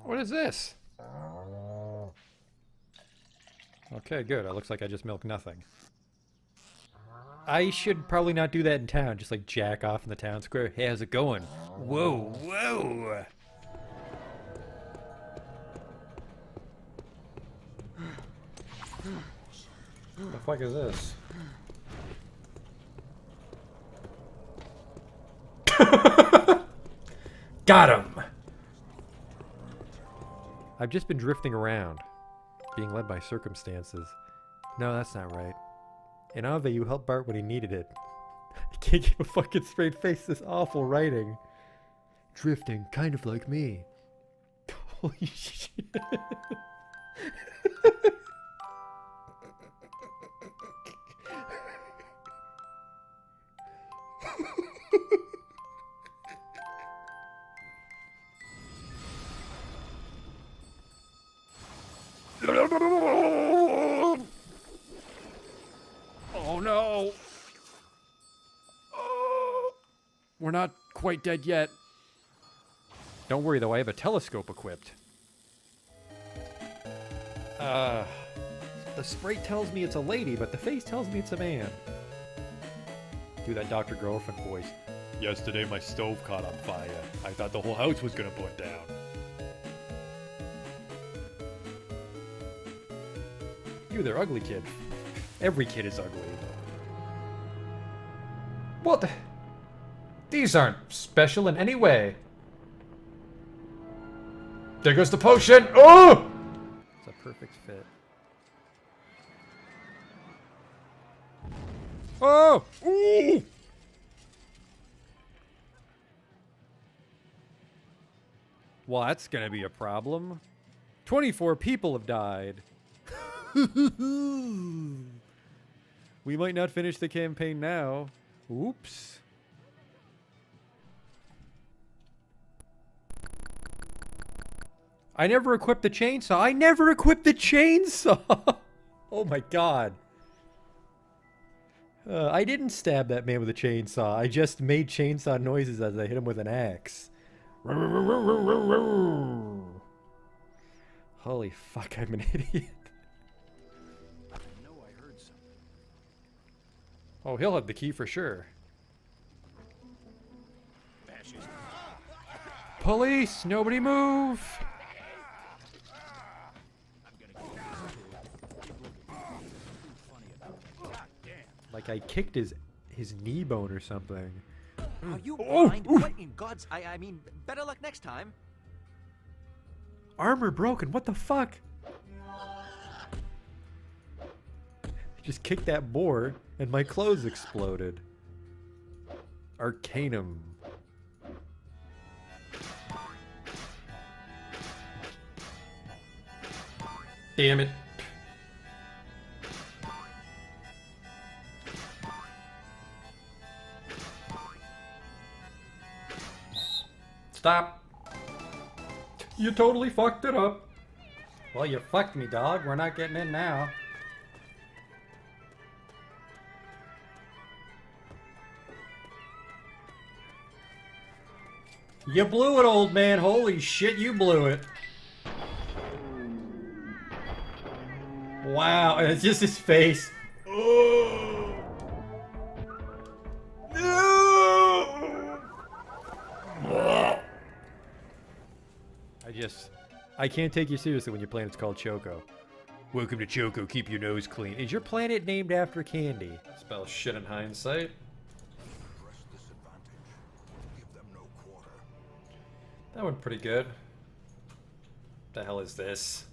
What is this? Okay, good. It looks like I just milked nothing. I should probably not do that in town. Just like jack off in the town square. Hey, how's it going? Whoa, whoa! What the fuck is this? Got him! I've just been drifting around, being led by circumstances. No, that's not right. In Ave, you helped Bart when he needed it. I can't keep a fucking straight face, this awful writing. Drifting, kind of like me. Holy shit. Oh no! Oh, we're not quite dead yet. Don't worry though, I have a telescope equipped. The sprite tells me it's a lady, but the face tells me it's a man. Do that Dr. Girlfriend voice. Yesterday my stove caught on fire. I thought the whole house was gonna burn down. You, they're ugly, kid. Every kid is ugly. What? These aren't special in any way. There goes the potion! Oh! It's a perfect fit. Oh! Ooh! Well, that's gonna be a problem. 24 people have died. We might not finish the campaign now. Oops. I never equipped the chainsaw. I never equipped the chainsaw! Oh my god. I didn't stab that man with a chainsaw. I just made chainsaw noises as I hit him with an axe. Holy fuck, I'm an idiot. Oh, he'll have the key for sure. Police! Nobody move! Like I kicked his knee bone or something. Are you blind? What in God's... I mean, better luck next time. Armor broken, what the fuck? Just kicked that boar and my clothes exploded. Arcanum. Damn it. Stop. You totally fucked it up. Well, you fucked me, dog. We're not getting in now. You blew it, old man. Holy shit, you blew it. Wow, and it's just his face. Oh. No. I can't take you seriously when your planet's called Choco. Welcome to Choco, keep your nose clean. Is your planet named after candy? Spell shit in hindsight. That went pretty good. The hell is this?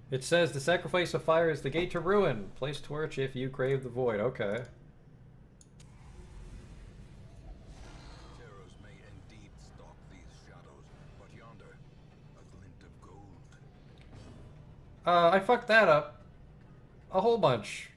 It says the sacrifice of fire is the gate to ruin. Place torch if you crave the void. Okay. Terrors may indeed stalk these shadows, but yonder, a glint of gold. I fucked that up. A whole bunch.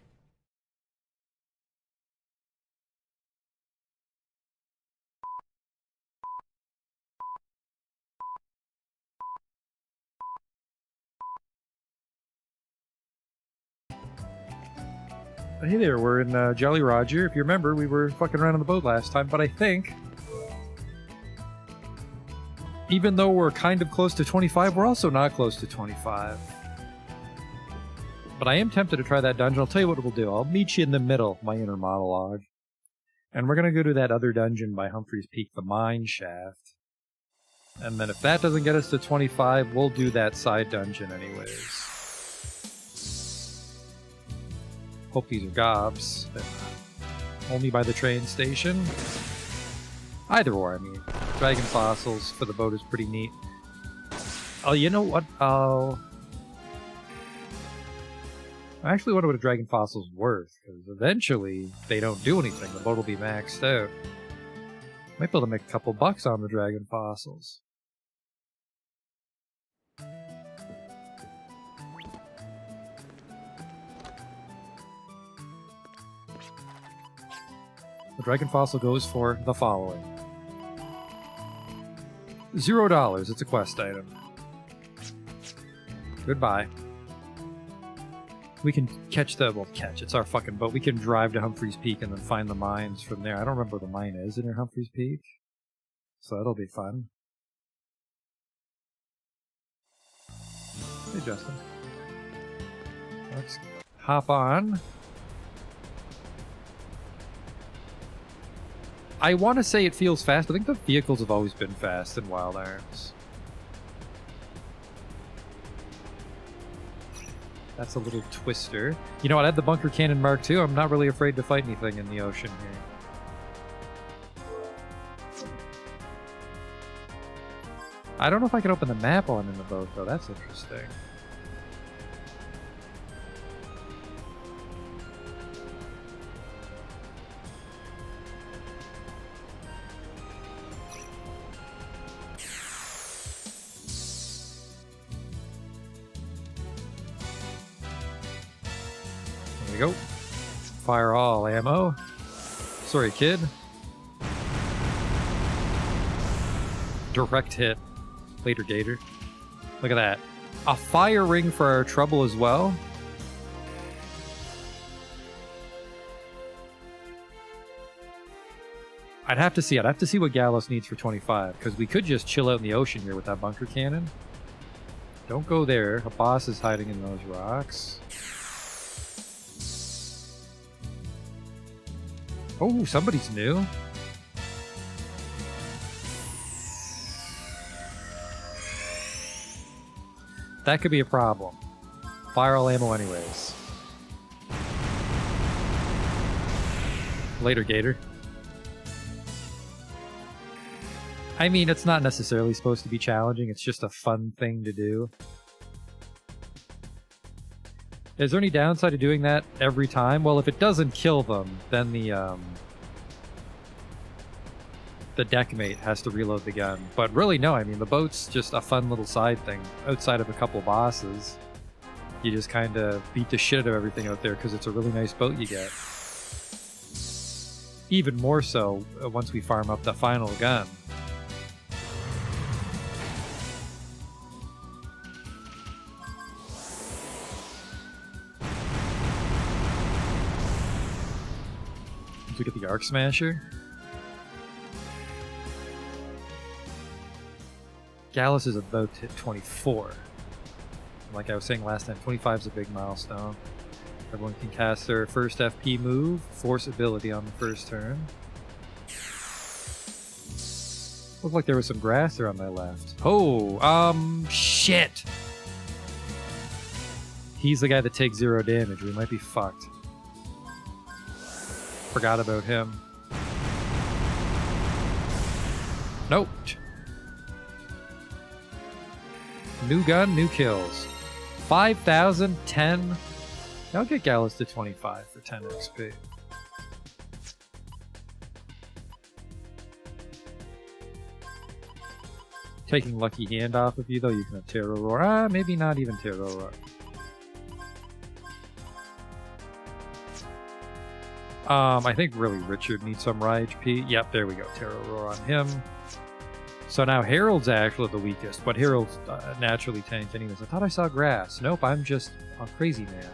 Hey there, we're in Jolly Roger. If you remember, we were fucking around on the boat last time, but I think Even though we're kind of close to 25, we're also not close to 25. But I am tempted to try that dungeon. I'll tell you what we'll do. I'll meet you in the middle, my inner monologue. And we're going to go to that other dungeon by Humphreys Peak, the Mine Shaft. And then if that doesn't get us to 25, we'll do that side dungeon anyways. Hope these are gobs. Only by the train station. Either or, I mean. Dragon fossils for the boat is pretty neat. Oh, you know what? I actually wonder what a dragon fossil's worth, because eventually they don't do anything. The boat will be maxed out. Might be able to make a couple bucks on the dragon fossils. The dragon fossil goes for the following. $0. It's a quest item. Goodbye. We can catch it's our fucking boat. We can drive to Humphreys Peak and then find the mines from there. I don't remember where the mine is near Humphreys Peak. So that'll be fun. Hey, Justin. Let's hop on. I want to say it feels fast. I think the vehicles have always been fast in Wild Arms. That's a little twister. You know what? I had the Bunker Cannon Mark II. I'm not really afraid to fight anything in the ocean here. I don't know if I can open the map on in the boat, though. That's interesting. Go. Fire all ammo. Sorry, kid. Direct hit. Later, Gator. Look at that. A fire ring for our trouble as well. I'd have to see it. I'd have to see what Gallows needs for 25, because we could just chill out in the ocean here with that bunker cannon. Don't go there. A boss is hiding in those rocks. Oh, somebody's new. That could be a problem. Fire all ammo anyways. Later, Gator. I mean, it's not necessarily supposed to be challenging. It's just a fun thing to do. Is there any downside to doing that every time? Well, if it doesn't kill them, then the deckmate has to reload the gun. But really, no. I mean, the boat's just a fun little side thing. Outside of a couple bosses, you just kind of beat the shit out of everything out there because it's a really nice boat you get. Even more so once we farm up the final gun. We get the Arc Smasher. Gallus is about to hit 24. Like I was saying last time, 25 is a big milestone. Everyone can cast their first FP move, force ability on the first turn. Looked like there was some grass there on my left. Oh, shit! He's the guy that takes 0 damage. We might be fucked. Forgot about him. Nope. New gun, new kills. 5,000, 10. I'll get Gallus to 25 for 10 XP. Taking Lucky Hand off of you, though, you can have Terror Roar. Maybe not even Terror Roar. I think really Richard needs some raw HP. Yep, there we go. Terror Roar on him. So now Harold's actually the weakest, but Harold's naturally tanked anyways. I thought I saw grass. Nope, I'm just a crazy man.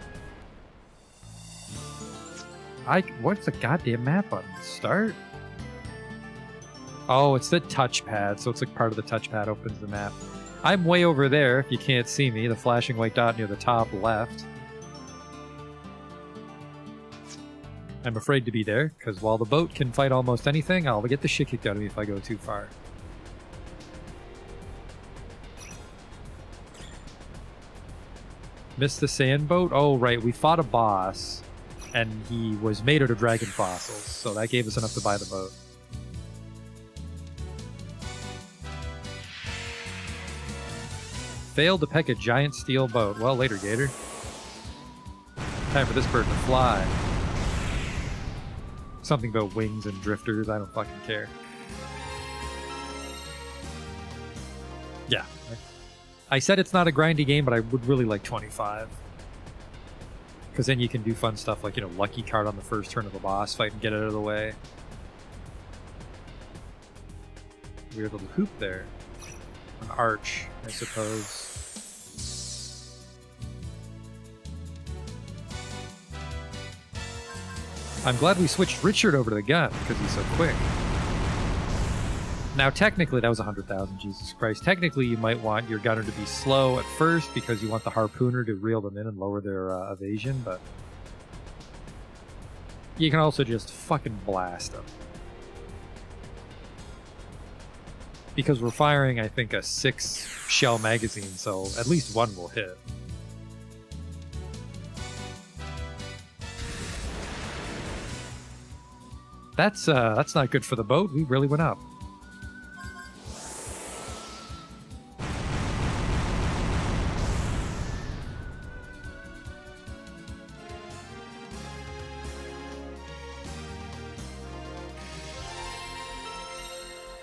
What's the goddamn map button? Start? Oh, it's the touchpad, so it's like part of the touchpad opens the map. I'm way over there, if you can't see me, the flashing white dot near the top left. I'm afraid to be there, because while the boat can fight almost anything, I'll get the shit kicked out of me if I go too far. Missed the sand boat? Oh, right, we fought a boss, and he was made out of dragon fossils, so that gave us enough to buy the boat. Failed to peck a giant steel boat. Well, later, Gator. Time for this bird to fly. Something about wings and drifters, I don't fucking care. Yeah. I said it's not a grindy game, but I would really like 25. Because then you can do fun stuff like, you know, lucky card on the first turn of a boss fight and get it out of the way. Weird little hoop there. An arch, I suppose. I'm glad we switched Richard over to the gun, because he's so quick. Now, technically, that was 100,000, Jesus Christ. Technically, you might want your gunner to be slow at first, because you want the harpooner to reel them in and lower their evasion, but... you can also just fucking blast them. Because we're firing, I think, a 6-shell magazine, so at least one will hit. That's not good for the boat. We really went up.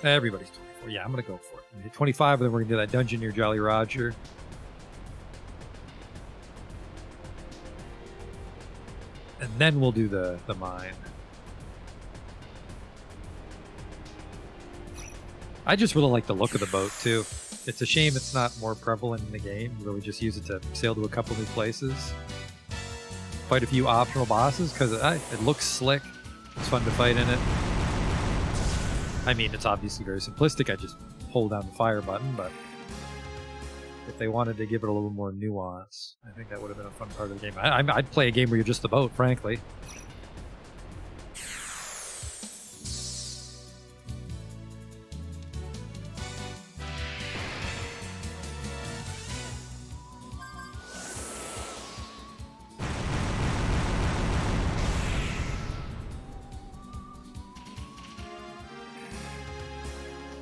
Everybody's 24. Yeah, I'm gonna go for it. I'm gonna hit 25, and then we're gonna do that dungeon near Jolly Roger. And then we'll do the mine. I just really like the look of the boat, too. It's a shame it's not more prevalent in the game. You really just use it to sail to a couple new places. Fight a few optional bosses, because it looks slick. It's fun to fight in it. I mean, it's obviously very simplistic. I just hold down the fire button, but if they wanted to give it a little more nuance, I think that would have been a fun part of the game. I'd play a game where you're just the boat, frankly.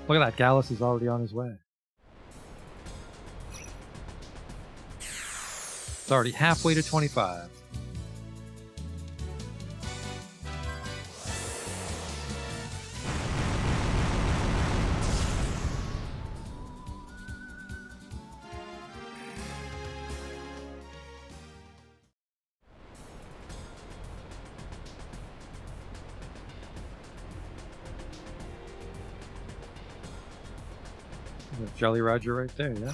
Look at that, Gallus is already on his way. It's already halfway to 25. Jolly Roger right there, yeah.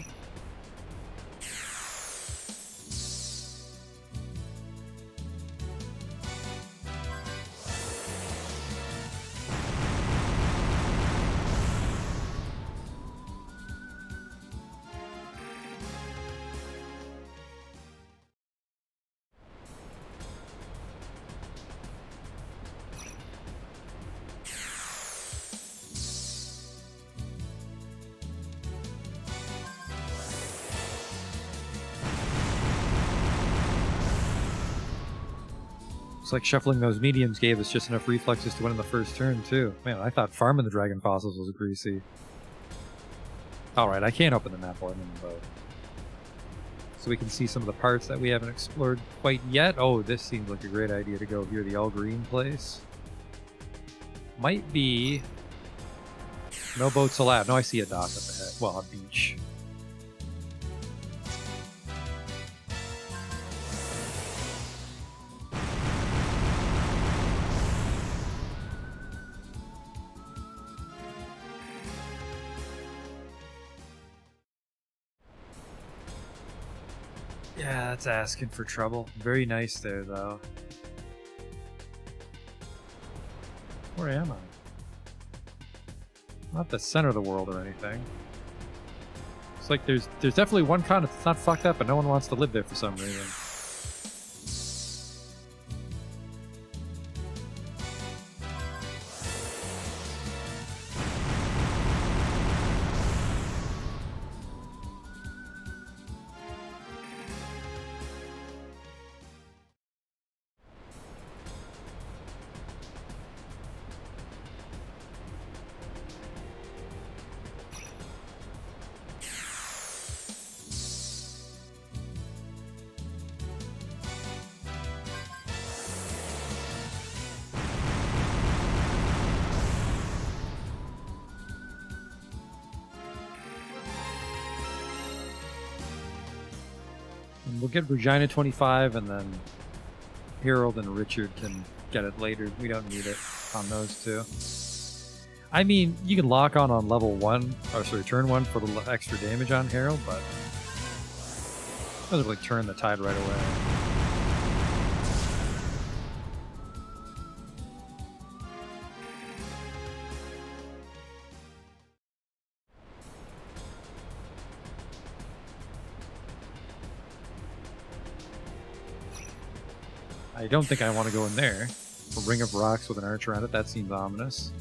It's like shuffling those mediums gave us just enough reflexes to win in the first turn, too. Man, I thought farming the dragon fossils was greasy. Alright, I can't open the map while I'm in the boat. So we can see some of the parts that we haven't explored quite yet. Oh, this seems like a great idea to go here, the all green place. Might be... no boats allowed. No, I see a dock up ahead. Well, a beach. Yeah, that's asking for trouble. Very nice there, though. Where am I? Not the center of the world or anything. It's like there's definitely one continent that's not fucked up, but no one wants to live there for some reason. And we'll get Regina 25, and then Harold and Richard can get it later. We don't need it on those two. I mean, you can lock on level 1, or sorry, turn 1 for a little extra damage on Harold, but it doesn't really turn the tide right away. I don't think I want to go in there. A ring of rocks with an arch around it, that seems ominous.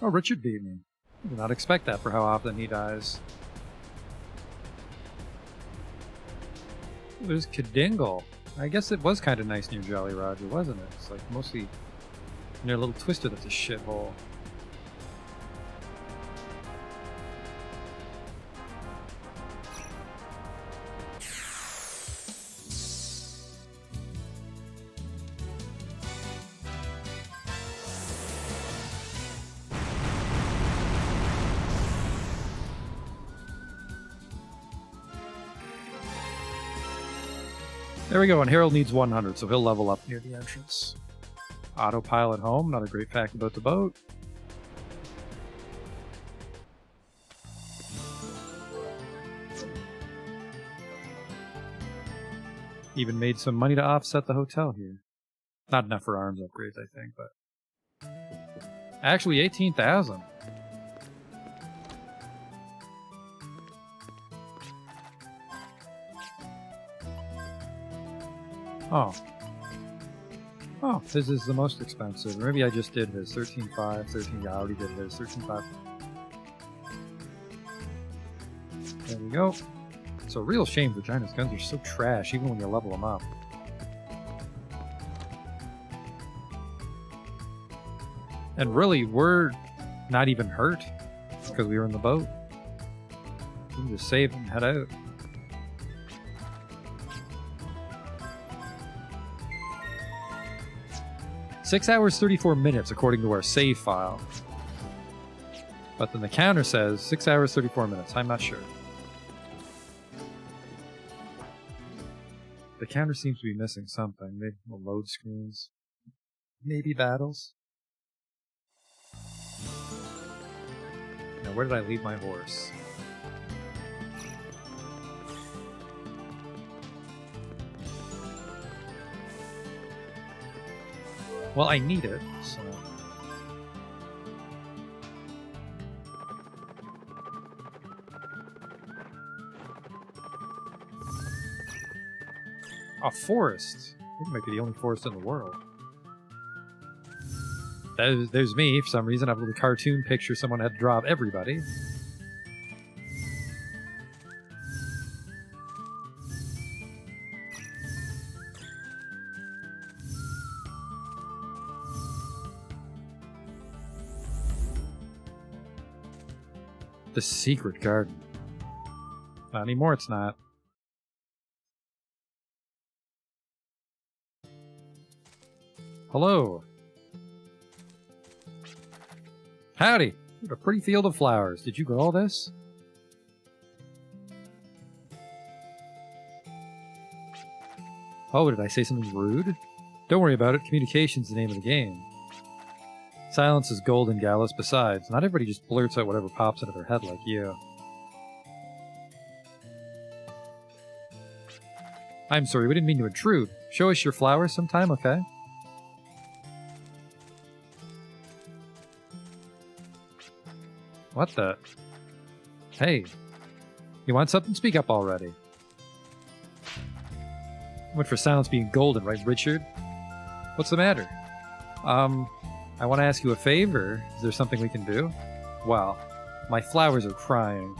Oh, Richard beat me. I did not expect that for how often he dies. There's Kadingle. I guess it was kind of nice near Jolly Roger, wasn't it? It's like mostly near a little twister that's a shithole. There we go, and Harold needs 100, so he'll level up near the entrance. Autopilot home, not a great fact about the boat. Even made some money to offset the hotel here. Not enough for arms upgrades, I think, but... Actually, 18,000. Oh. Oh, his is the most expensive. Maybe I just did his. 13.5, 13, yeah, I already did his. 13.5. There we go. It's a real shame Regina's guns are so trash, even when you level them up. And really, we're not even hurt because we were in the boat. We can just save and head out. Six hours, 34 minutes, according to our save file. But then the counter says 6 hours, 34 minutes. I'm not sure. The counter seems to be missing something. Maybe load screens. Maybe battles. Now, where did I leave my horse? Well, I need it, so... A forest. It might be the only forest in the world. There's me. For some reason, I have a little cartoon picture someone had to draw of everybody. The secret garden. Not anymore, it's not. Hello. Howdy. What a pretty field of flowers. Did you grow all this? Oh, did I say something rude? Don't worry about it. Communication's the name of the game. Silence is golden, Gallus. Besides, not everybody just blurts out whatever pops into their head like you. I'm sorry, we didn't mean to intrude. Show us your flowers sometime, okay? What the? Hey. You want something? Speak up already. Went for silence being golden, right, Richard? What's the matter? I want to ask you a favor. Is there something we can do? Well, my flowers are crying.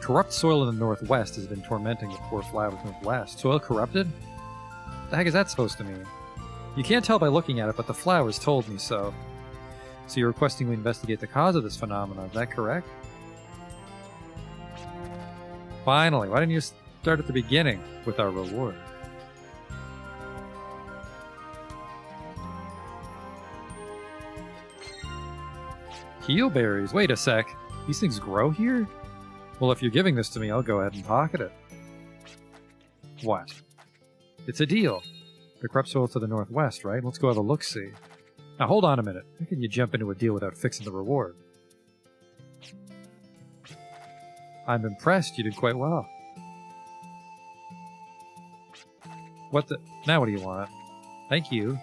Corrupt soil in the northwest has been tormenting the poor flowers northwest. Soil corrupted? The heck is that supposed to mean? You can't tell by looking at it, but the flowers told me so. So you're requesting we investigate the cause of this phenomenon, is that correct? Finally, why didn't you start at the beginning with our reward? Heelberries, wait a sec. These things grow here? Well, if you're giving this to me, I'll go ahead and pocket it. What? It's a deal. The corrupt soil to the northwest, right? Let's go have a look-see. Now hold on a minute. How can you jump into a deal without fixing the reward? I'm impressed. You did quite well. What the... Now what do you want? Thank you.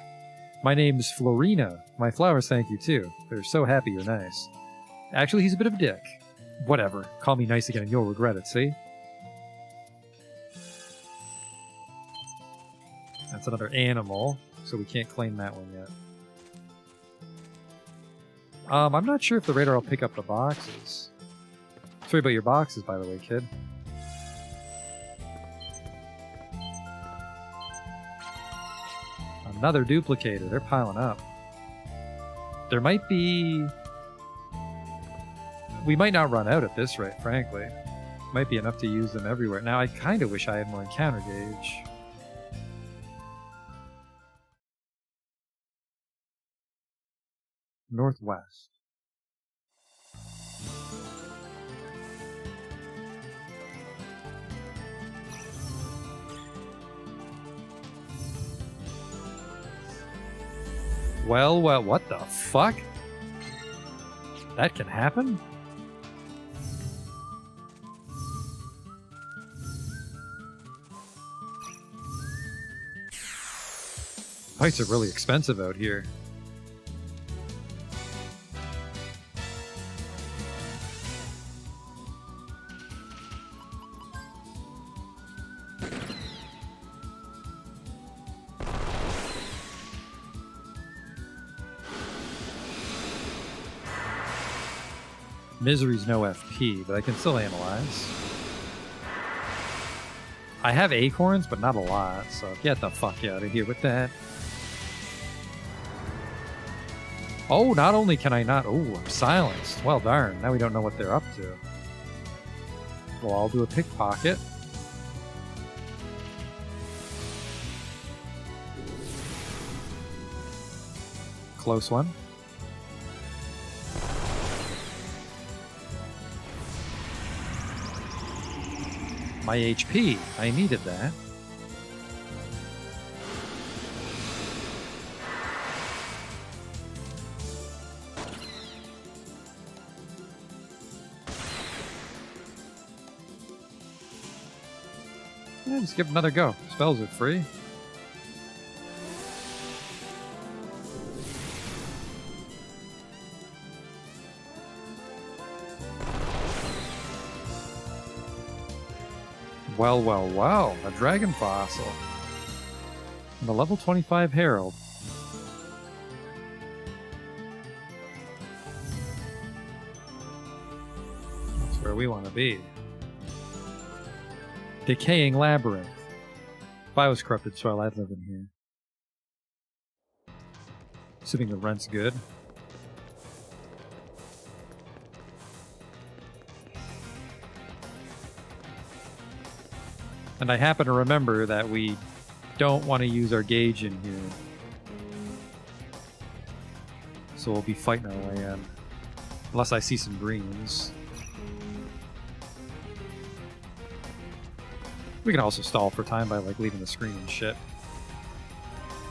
My name's Florina. My flowers thank you too. They're so happy you're nice. Actually, he's a bit of a dick. Whatever. Call me nice again and you'll regret it, see? That's another animal, so we can't claim that one yet. I'm not sure if the radar will pick up the boxes. Sorry about your boxes, by the way, kid. Another duplicator. They're piling up. There might be... We might not run out at this rate, frankly. Might be enough to use them everywhere. Now, I kind of wish I had more encounter gauge. Northwest. Well, what the fuck? That can happen? Fights are really expensive out here. Misery's no FP, but I can still analyze. I have acorns, but not a lot, so get the fuck out of here with that. Oh, not only can I not... Oh, I'm silenced. Well, darn. Now we don't know what they're up to. Well, I'll do a pickpocket. Close one. My HP. I needed that. Yeah, just give it another go. Spells are free. Well, a dragon fossil. And a level 25 herald. That's where we want to be. Decaying labyrinth. If I was corrupted soil, I'd live in here. Assuming the rent's good. And I happen to remember that we don't want to use our gauge in here. So we'll be fighting our way in. Unless I see some greens. We can also stall for time by like leaving the screen and shit.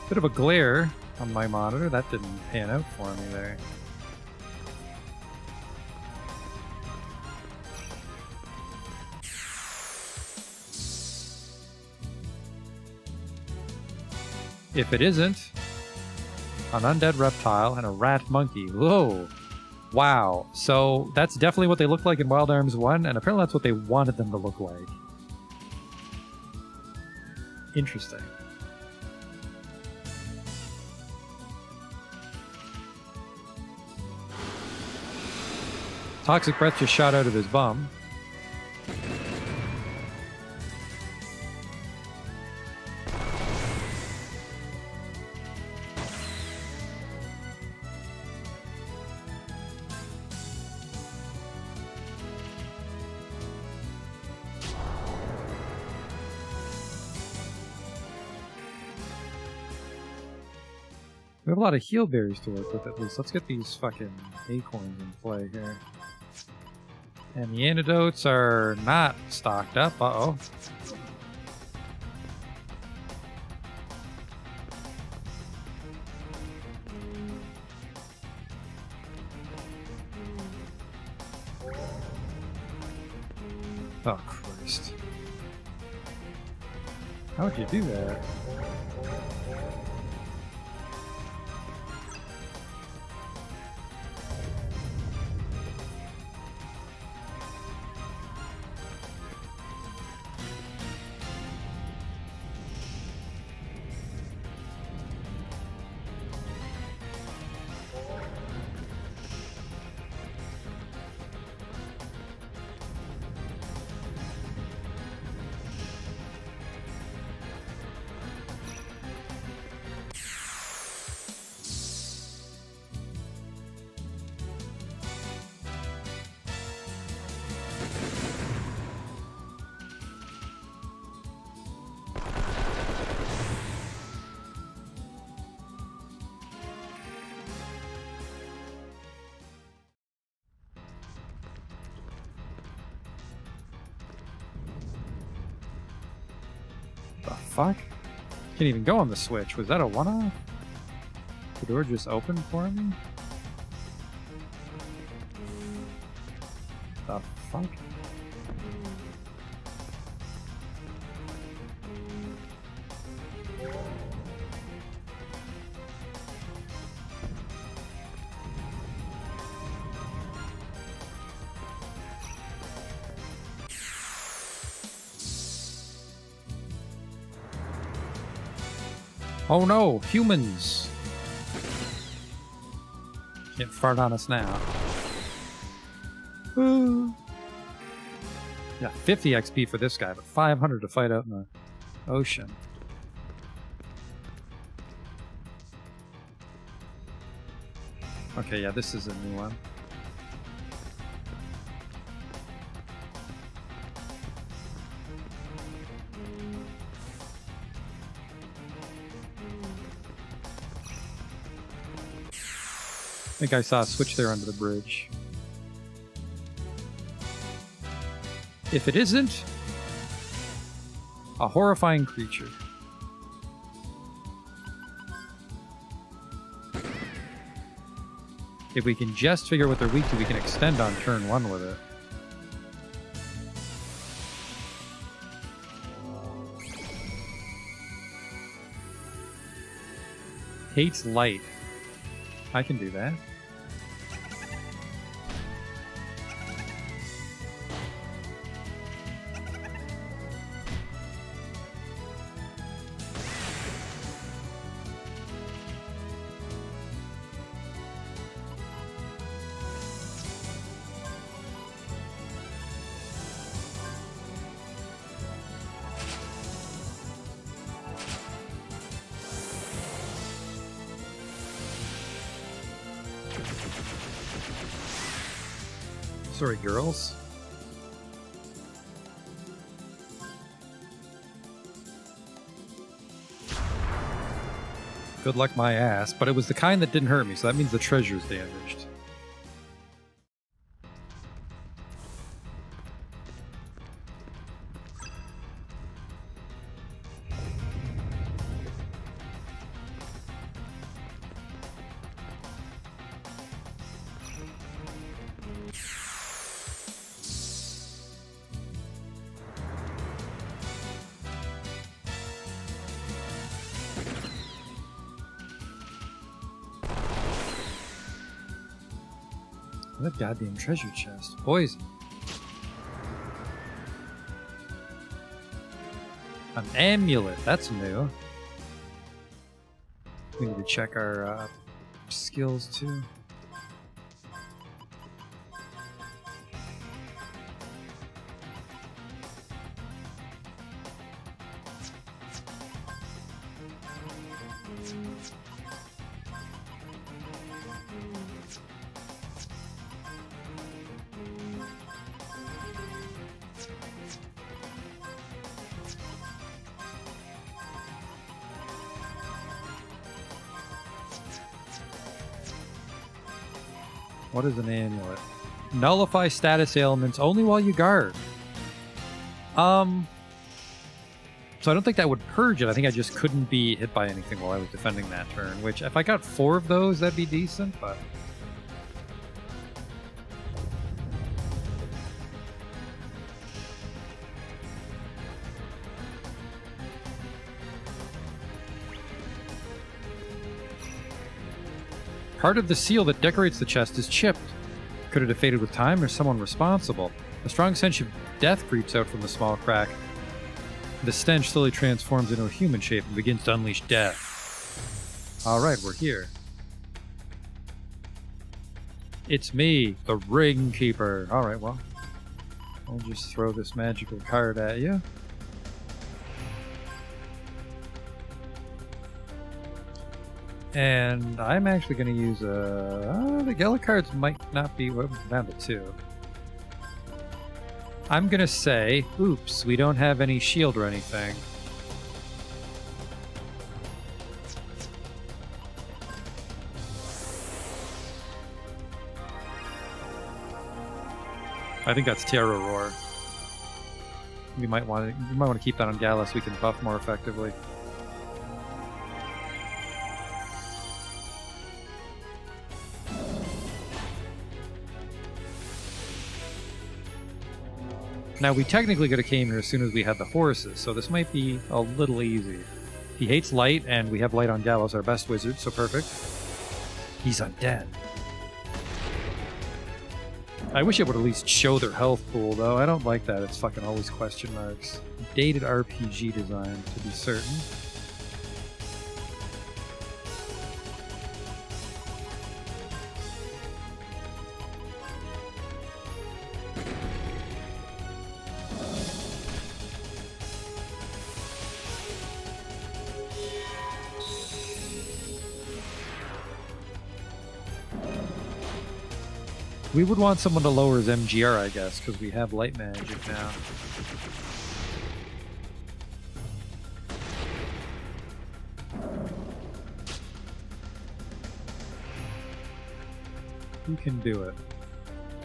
Bit of a glare on my monitor. That didn't pan out for me there. If it isn't an undead reptile and a rat monkey. Whoa. Wow. So that's definitely what they look like in Wild Arms 1, and apparently that's what they wanted them to look like. Interesting. Toxic breath just shot out of his bum. We have a lot of heal berries to work with at least. Let's get these fucking acorns in play here. And the antidotes are not stocked up. Uh-oh. Oh, Christ. How would you do that? The fuck? Can't even go on the Switch. Was that a one-off? The door just opened for me? The fuck? Oh no, humans! Can't fart on us now. Ooh. Yeah, 50 XP for this guy, but 500 to fight out in the ocean. Okay, yeah, this is a new one. I think I saw a switch there under the bridge. If it isn't, a horrifying creature. If we can just figure out what they're weak to, we can extend on turn 1 with it. Hates light. I can do that. Sorry, girls. Good luck my ass, but it was the kind that didn't hurt me, so that means the treasure's damaged. That goddamn treasure chest. Poison. An amulet. That's new. We need to check our skills too. What is an amulet? Nullify status ailments only while you guard. So I don't think that would purge it. I think I just couldn't be hit by anything while I was defending that turn, which if I got 4 of those, that'd be decent, but... Part of the seal that decorates the chest is chipped. Could it have faded with time or someone responsible? A strong sense of death creeps out from the small crack. The stench slowly transforms into a human shape and begins to unleash death. Alright, we're here. It's me, the Ring Keeper. Alright, well, I'll just throw this magical card at you. And I'm actually going to use the Gala cards might not be down to 2. I'm going to say, oops, we don't have any shield or anything. I think that's Terror Roar. You might want to keep that on Gala so we can buff more effectively. Now, we technically could have came here as soon as we had the horses, so this might be a little easy. He hates light, and we have light on Gallows, our best wizard, so perfect. He's undead. I wish it would at least show their health pool, though. I don't like that. It's fucking always question marks. Dated RPG design, to be certain. We would want someone to lower his MGR, I guess, because we have light magic now. Who can do it?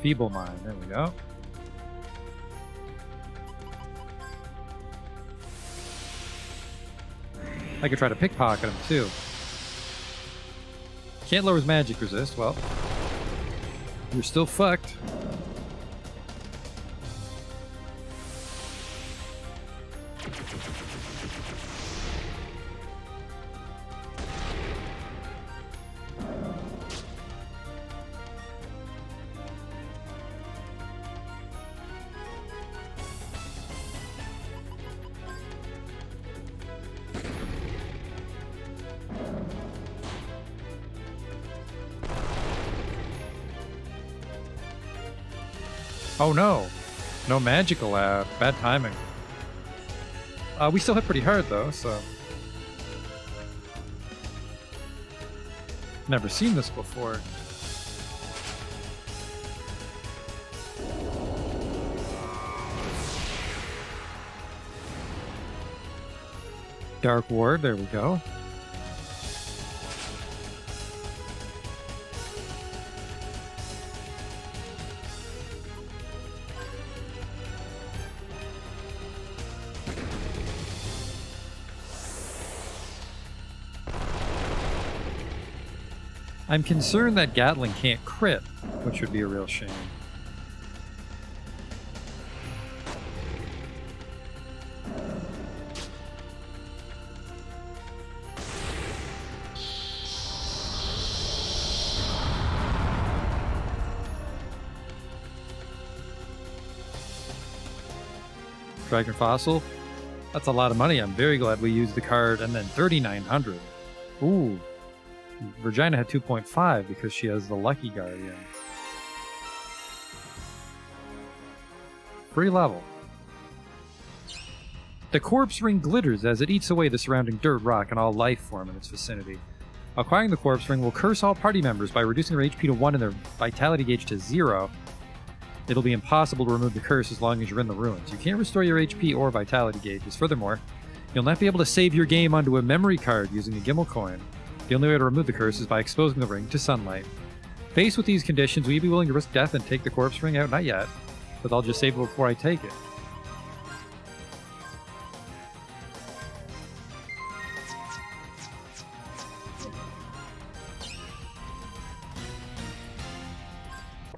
Feeble Mind, there we go. I could try to pickpocket him, too. Can't lower his magic resist, well... You're still fucked. Oh no! No magical lab. Bad timing. We still hit pretty hard though, so... Never seen this before. Dark Ward, there we go. I'm concerned that Gatling can't crit, which would be a real shame. Dragon Fossil. That's a lot of money. I'm very glad we used the card. And then 3,900. Ooh. Virginia had 2.5 because she has the Lucky Guardian. Free level. The corpse ring glitters as it eats away the surrounding dirt, rock, and all life form in its vicinity. Acquiring the corpse ring will curse all party members by reducing their HP to 1 and their vitality gauge to 0. It'll be impossible to remove the curse as long as you're in the ruins. You can't restore your HP or vitality gauges. Furthermore, you'll not be able to save your game onto a memory card using a Gimmel coin. The only way to remove the curse is by exposing the ring to sunlight. Faced with these conditions, will you be willing to risk death and take the corpse ring out? Not yet, but I'll just save it before I take it.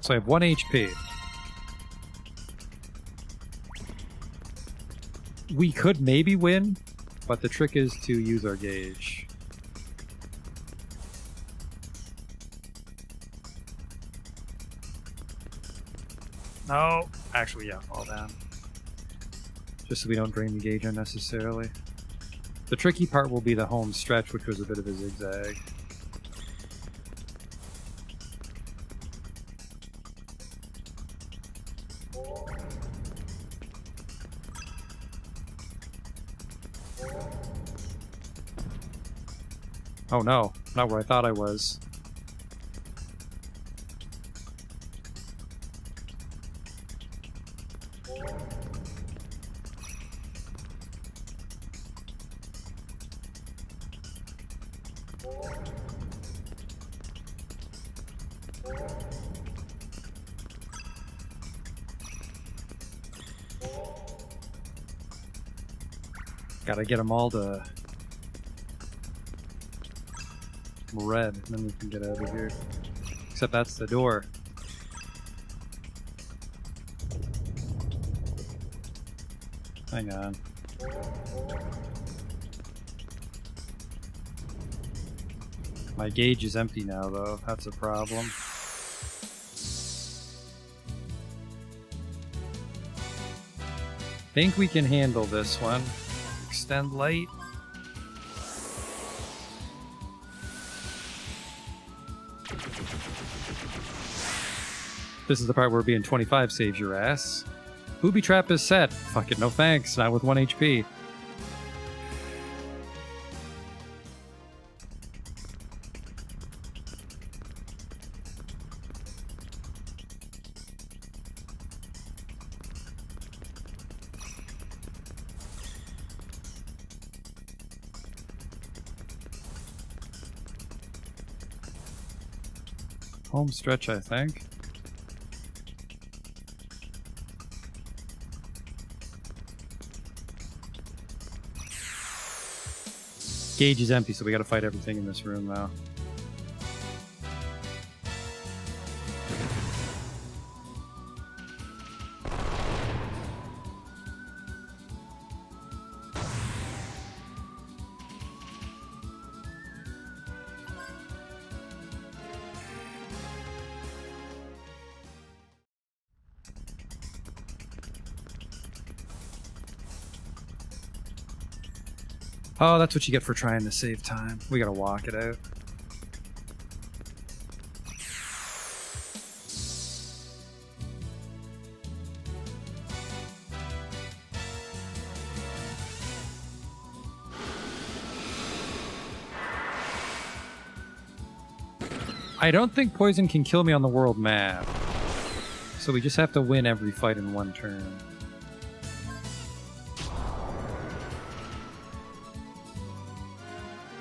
So I have 1 HP. We could maybe win, but the trick is to use our gauge. No, actually, yeah, fall down. Just so we don't drain the gauge unnecessarily. The tricky part will be the home stretch, which was a bit of a zigzag. Oh no, not where I thought I was. Gotta get them all to red, and then we can get out of here. Except that's the door. Hang on. My gauge is empty now, though. That's a problem. Think we can handle this one. Extend light. This is the part where being 25 saves your ass. Booby trap is set. Fuck it, no thanks. Not with 1 HP. Home stretch, I think. Gauge is empty, so we gotta fight everything in this room now. Oh, that's what you get for trying to save time. We gotta walk it out. I don't think poison can kill me on the world map. So we just have to win every fight in one turn.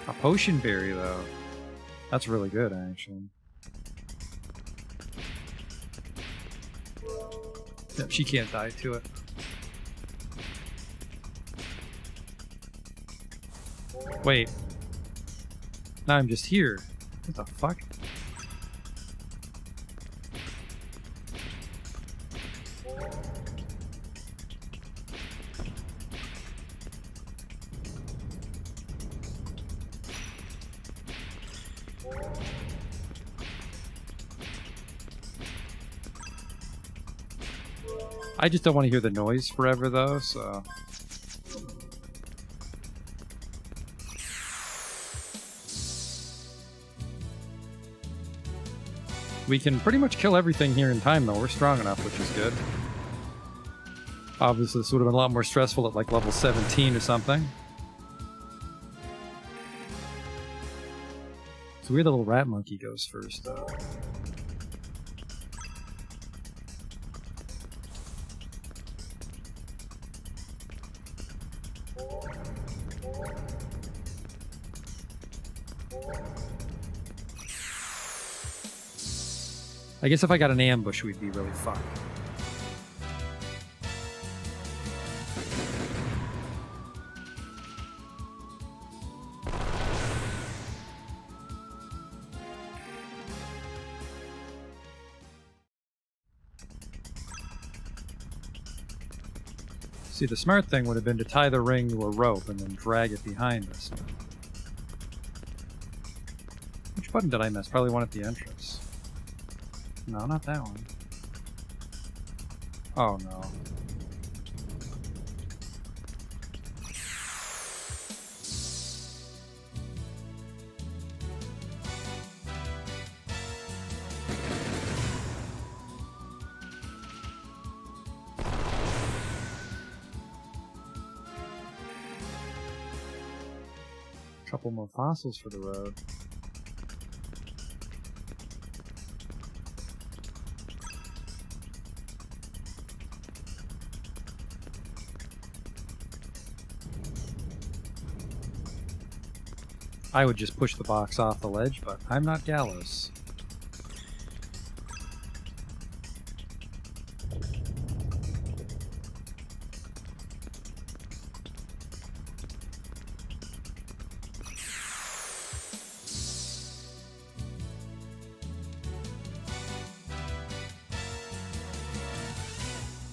A potion berry, though. That's really good, actually. Yep, she can't die to it. Wait. Now I'm just here. What the fuck? I just don't want to hear the noise forever, though, so... We can pretty much kill everything here in time, though. We're strong enough, which is good. Obviously, this would have been a lot more stressful at, like, level 17 or something. It's weird the little rat monkey goes first, though. I guess if I got an ambush, we'd be really fucked. See, the smart thing would have been to tie the ring to a rope and then drag it behind us. Which button did I miss? Probably one at the entrance. No, not that one. Oh no. Couple more fossils for the road. I would just push the box off the ledge, but I'm not Gallows.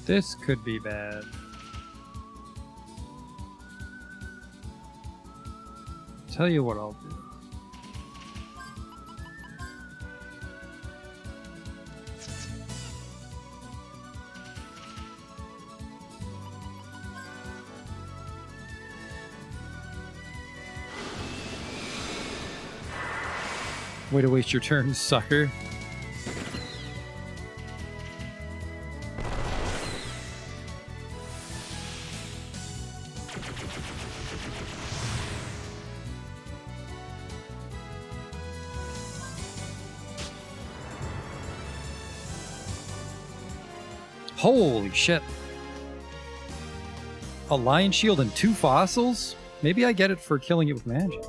This could be bad. Tell you what I'll do. Way to waste your turn, sucker. Holy shit. A lion shield and 2 fossils? Maybe I get it for killing it with magic.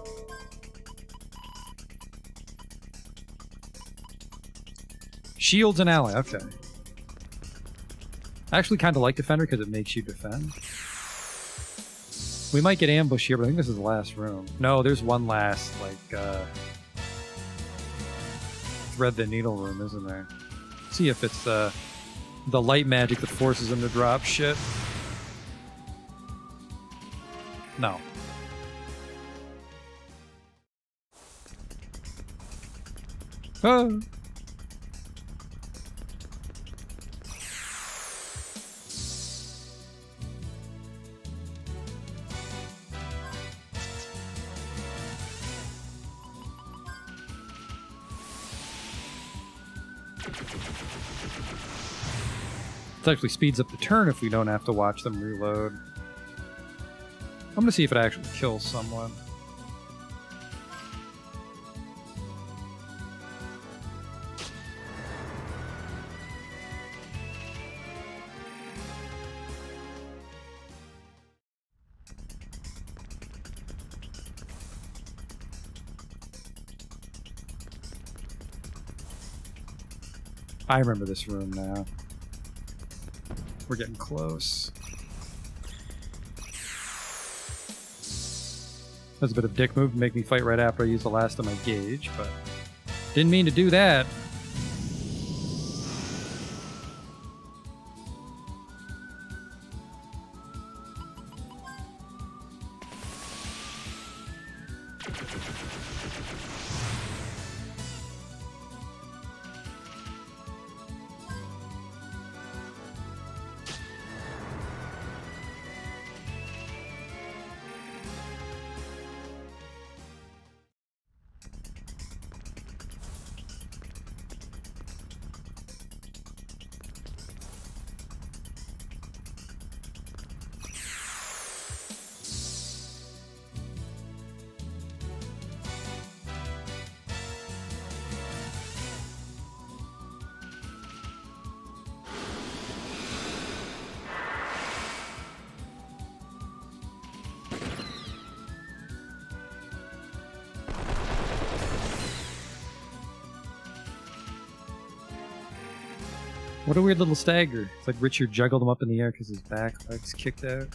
Shield's an ally, okay. I actually kind of like Defender because it makes you defend. We might get ambushed here, but I think this is the last room. No, there's one last, like, thread the needle room, isn't there? See if it's, the light magic that forces him to drop shit. No. Oh. It actually speeds up the turn if we don't have to watch them reload. I'm gonna see if it actually kills someone. I remember this room now. We're getting close. That's a bit of a dick move to make me fight right after I use the last of my gauge, but didn't mean to do that. What a weird little stagger. It's like Richard juggled him up in the air because his back legs kicked out.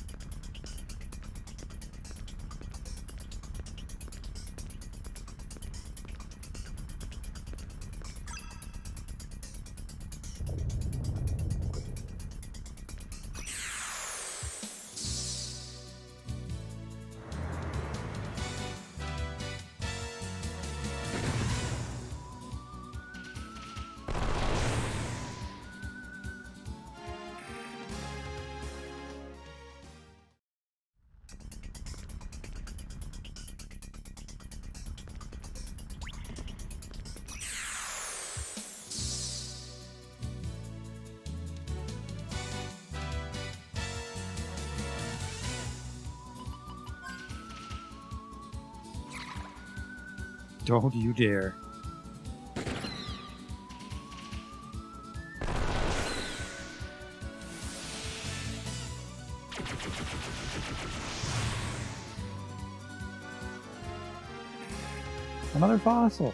Don't you dare. Another fossil.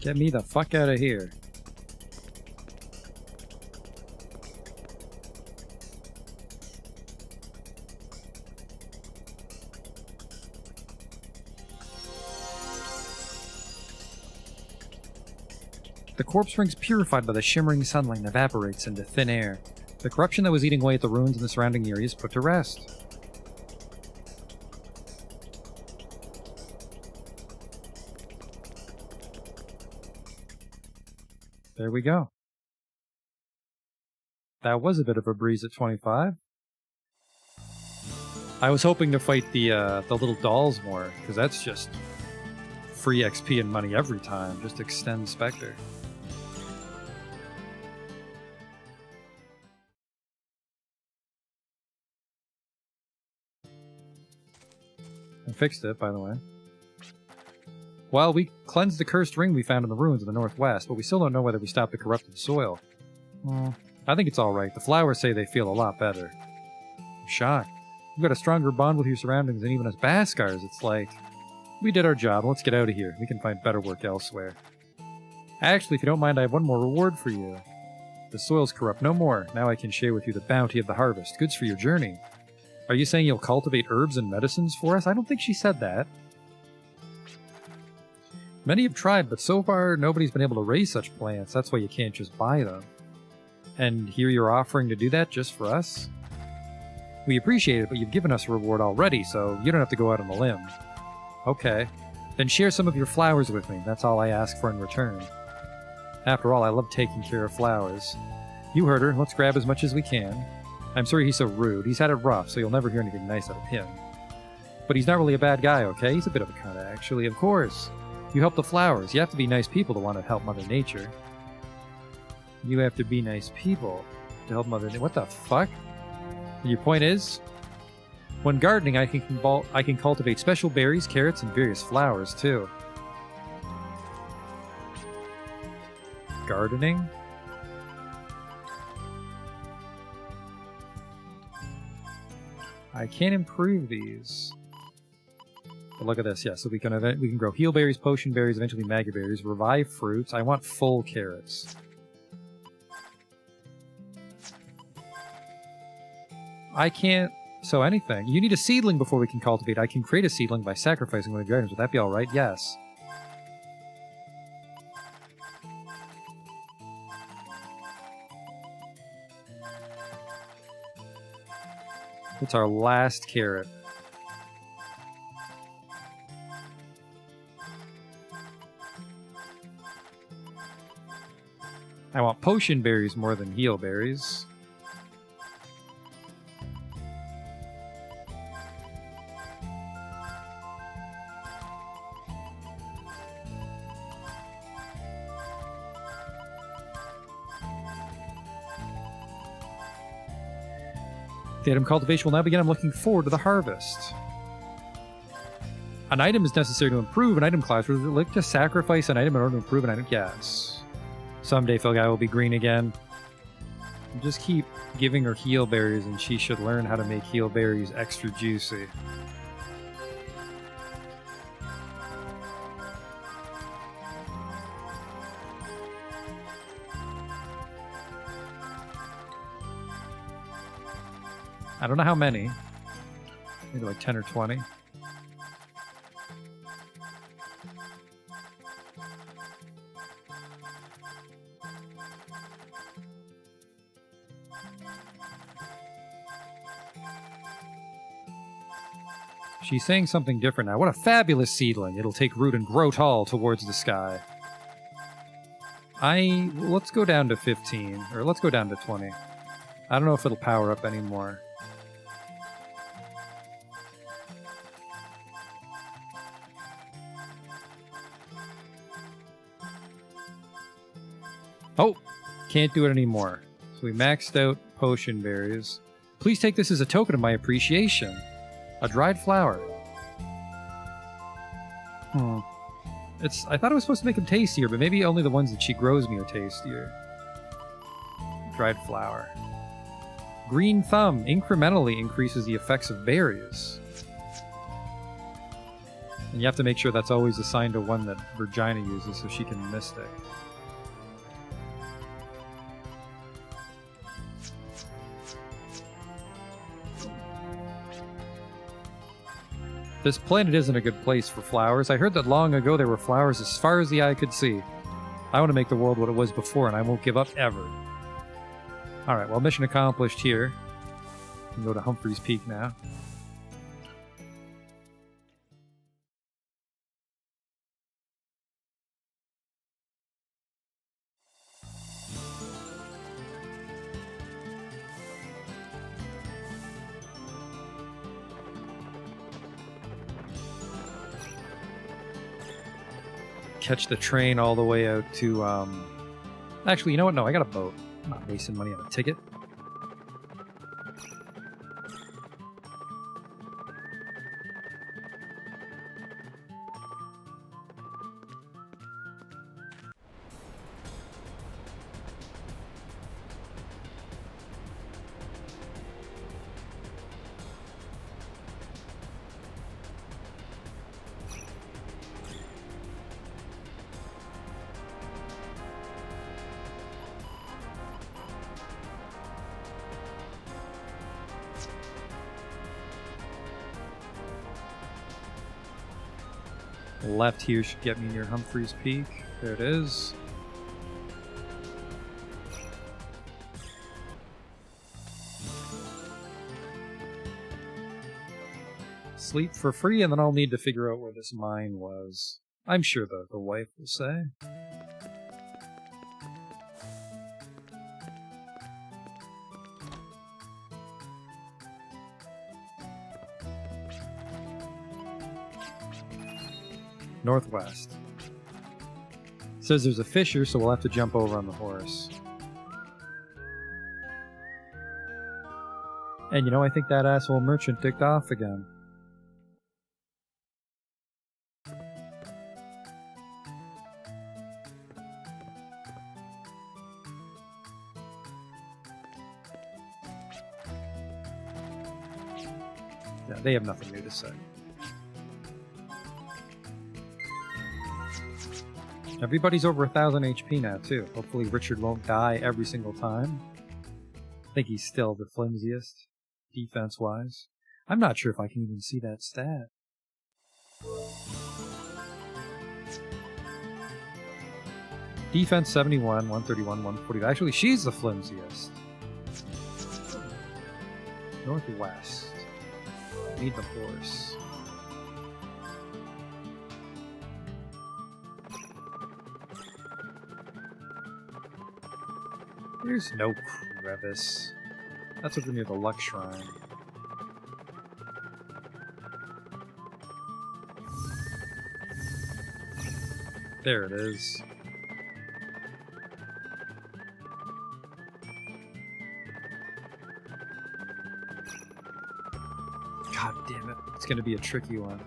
Get me the fuck out of here. The corpse rings purified by the shimmering sunlight and evaporates into thin air. The corruption that was eating away at the ruins in the surrounding area is put to rest. There we go. That was a bit of a breeze at 25. I was hoping to fight the little dolls more, because that's just free XP and money every time. Just extend Spectre. I fixed it, by the way. Well, we cleansed the cursed ring we found in the ruins in the northwest, but we still don't know whether we stopped the corrupted soil. Well, I think it's alright. The flowers say they feel a lot better. I'm shocked. You've got a stronger bond with your surroundings than even us Baskars. It's like, we did our job, let's get out of here. We can find better work elsewhere. Actually, if you don't mind, I have one more reward for you. The soil's corrupt no more. Now I can share with you the bounty of the harvest. Goods for your journey. Are you saying you'll cultivate herbs and medicines for us? I don't think she said that. Many have tried, but so far nobody's been able to raise such plants. That's why you can't just buy them. And here you're offering to do that just for us? We appreciate it, but you've given us a reward already, so you don't have to go out on a limb. Okay. Then share some of your flowers with me. That's all I ask for in return. After all, I love taking care of flowers. You heard her. Let's grab as much as we can. I'm sorry he's so rude. He's had it rough, so you'll never hear anything nice out of him. But he's not really a bad guy, okay? He's a bit of a cunt, actually, of course. You help the flowers. You have to be nice people to want to help Mother Nature. You have to be nice people to help Mother Nature. What the fuck? Your point is? When gardening, I can cultivate special berries, carrots, and various flowers, too. Gardening? I can't improve these. But look at this, yeah, so we can grow heal berries, potion berries, eventually mega berries, revive fruits. I want full carrots. I can't sow anything. You need a seedling before we can cultivate. I can create a seedling by sacrificing one of your items. Would that be alright? Yes. It's our last carrot. I want potion berries more than heal berries. The item cultivation will now begin. I'm looking forward to the harvest. An item is necessary to improve an item class. Would you like to sacrifice an item in order to improve an item? Yes. Someday Philguy will be green again. Just keep giving her heal berries and she should learn how to make heal berries extra juicy. I don't know how many. Maybe like 10 or 20. She's saying something different now. What a fabulous seedling. It'll take root and grow tall towards the sky. Let's go down to 15, or let's go down to 20. I don't know if it'll power up anymore. Oh, can't do it anymore. So we maxed out potion berries. Please take this as a token of my appreciation. A dried flower. I thought it was supposed to make them tastier, but maybe only the ones that she grows me are tastier. Dried flower. Green thumb incrementally increases the effects of berries. And you have to make sure that's always assigned to one that Virginia uses so she can mystic. This planet isn't a good place for flowers. I heard that long ago there were flowers as far as the eye could see. I want to make the world what it was before, and I won't give up ever. Alright, well, mission accomplished here. We can go to Humphreys Peak now. Catch the train all the way out to, Actually, you know what? No, I got a boat. I'm not wasting money on a ticket. Left here should get me near Humphreys Peak. There it is. Sleep for free, and then I'll need to figure out where this mine was. I'm sure the wife will say. Northwest. Says there's a fissure, so we'll have to jump over on the horse. And you know, I think that asshole merchant ticked off again. Yeah, they have nothing new to say. Everybody's over 1,000 HP now, too. Hopefully Richard won't die every single time. I think he's still the flimsiest, defense-wise. I'm not sure if I can even see that stat. Defense 71, 131, 140. Actually, she's the flimsiest. Northwest. Need the horse. There's no crevice. That's over near the Luck Shrine. There it is. God damn it. It's gonna be a tricky one.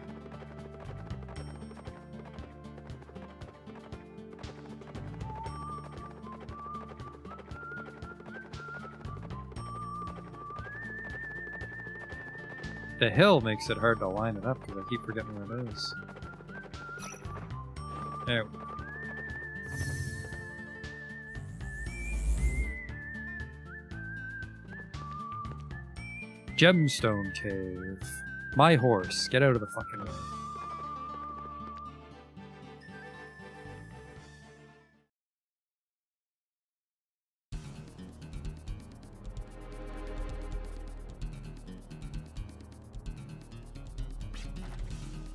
The hill makes it hard to line it up because I keep forgetting where it is. There we go. Gemstone Cave. My horse. Get out of the fucking way.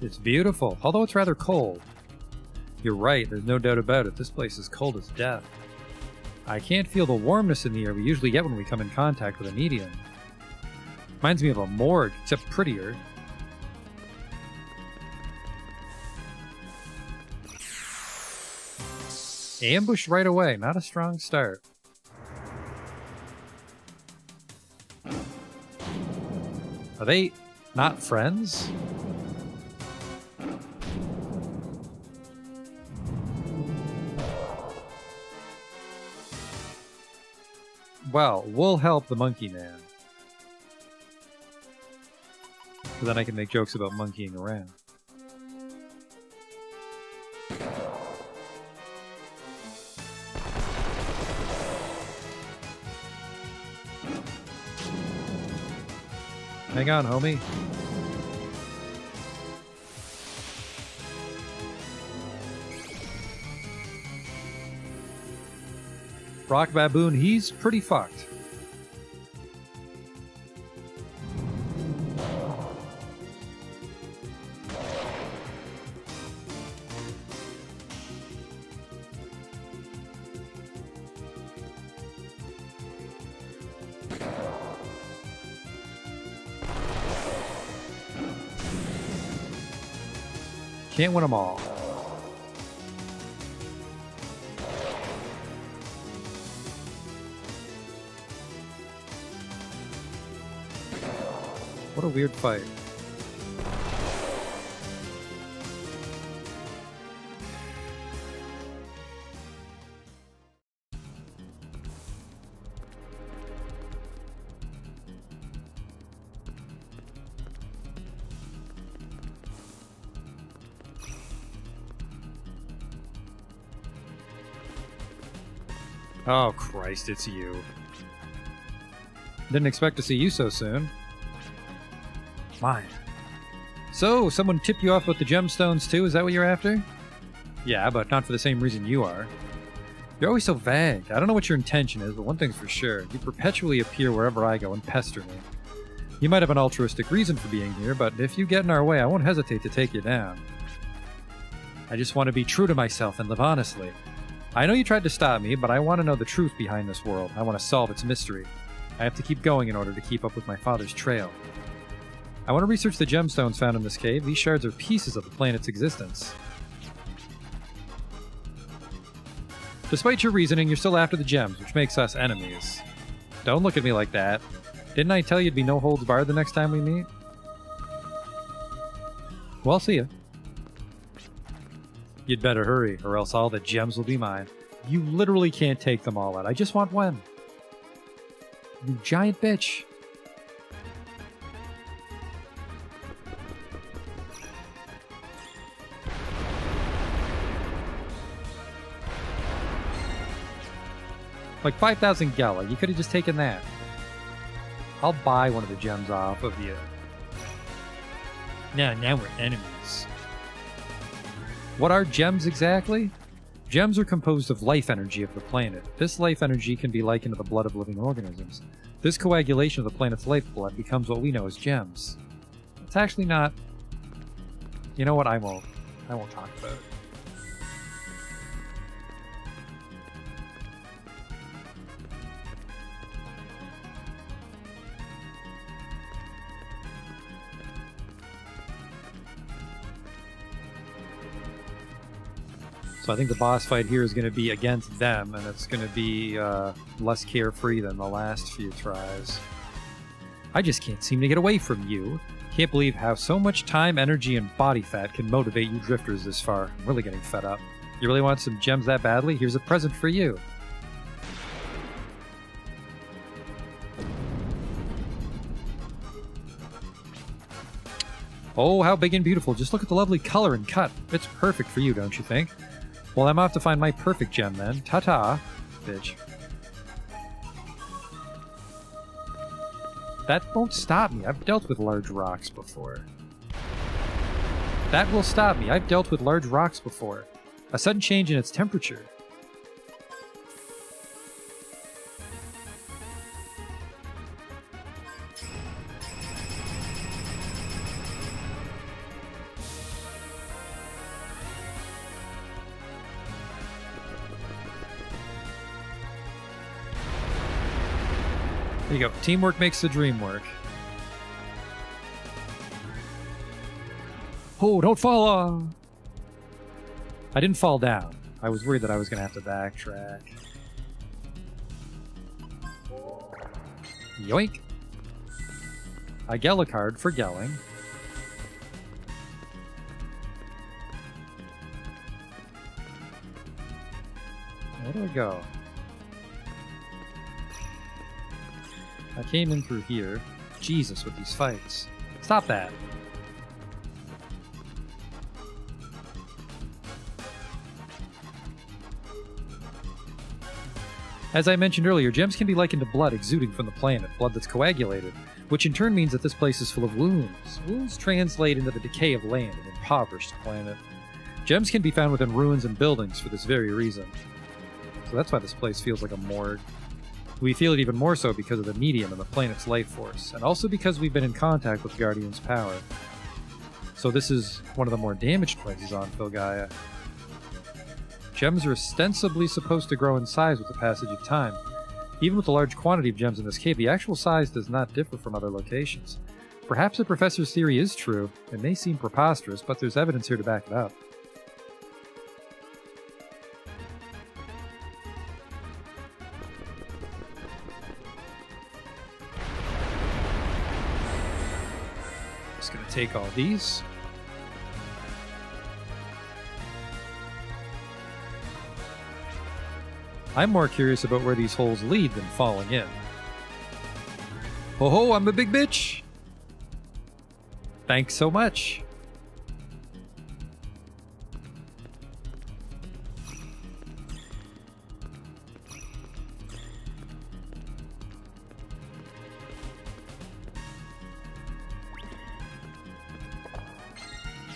It's beautiful, although it's rather cold. You're right, there's no doubt about it. This place is cold as death. I can't feel the warmness in the air we usually get when we come in contact with a medium. Reminds me of a morgue, except prettier. Ambushed right away, not a strong start. Are they not friends? Well, we'll help the monkey man. So then I can make jokes about monkeying around. Hang on, homie. Rock Baboon, he's pretty fucked. Can't win them all. What a weird fight. Oh, Christ, it's you. Didn't expect to see you so soon. Mine. So, someone tipped you off with the gemstones too? Is that what you're after? Yeah, but not for the same reason you are. You're always so vague. I don't know what your intention is, but one thing's for sure. You perpetually appear wherever I go and pester me. You might have an altruistic reason for being here, but if you get in our way, I won't hesitate to take you down. I just want to be true to myself and live honestly. I know you tried to stop me, but I want to know the truth behind this world. I want to solve its mystery. I have to keep going in order to keep up with my father's trail. I want to research the gemstones found in this cave. These shards are pieces of the planet's existence. Despite your reasoning, you're still after the gems, which makes us enemies. Don't look at me like that. Didn't I tell you it'd be no holds barred the next time we meet? Well, see ya. You'd better hurry, or else all the gems will be mine. You literally can't take them all out. I just want one. You giant bitch. Like 5,000 Gala. You could have just taken that. I'll buy one of the gems off of you. Now we're enemies. What are gems exactly? Gems are composed of life energy of the planet. This life energy can be likened to the blood of living organisms. This coagulation of the planet's lifeblood becomes what we know as gems. It's actually not... You know what? I won't talk about it. So I think the boss fight here is going to be against them, and it's going to be less carefree than the last few tries. I just can't seem to get away from you. Can't believe how so much time, energy, and body fat can motivate you drifters this far. I'm really getting fed up. You really want some gems that badly? Here's a present for you. Oh, how big and beautiful. Just look at the lovely color and cut. It's perfect for you, don't you think? Well, I'm off to find my perfect gem then. Ta-ta, bitch. That won't stop me. I've dealt with large rocks before. That will stop me. I've dealt with large rocks before. A sudden change in its temperature. There you go. Teamwork makes the dream work. Oh, don't fall off! I didn't fall down. I was worried that I was going to have to backtrack. Yoink! I gel a card for gelling. Where do I go? I came in through here. Jesus, with these fights. Stop that. As I mentioned earlier, gems can be likened to blood exuding from the planet, blood that's coagulated, which in turn means that this place is full of wounds. Wounds translate into the decay of land and impoverished planet. Gems can be found within ruins and buildings for this very reason. So that's why this place feels like a morgue. We feel it even more so because of the medium and the planet's life force, and also because we've been in contact with Guardian's power. So this is one of the more damaged places on Filgaia. Gems are ostensibly supposed to grow in size with the passage of time. Even with the large quantity of gems in this cave, the actual size does not differ from other locations. Perhaps the professor's theory is true. It may seem preposterous, but there's evidence here to back it up. Just gonna take all these. I'm more curious about where these holes lead than falling in. Ho ho, I'm a big bitch! Thanks so much!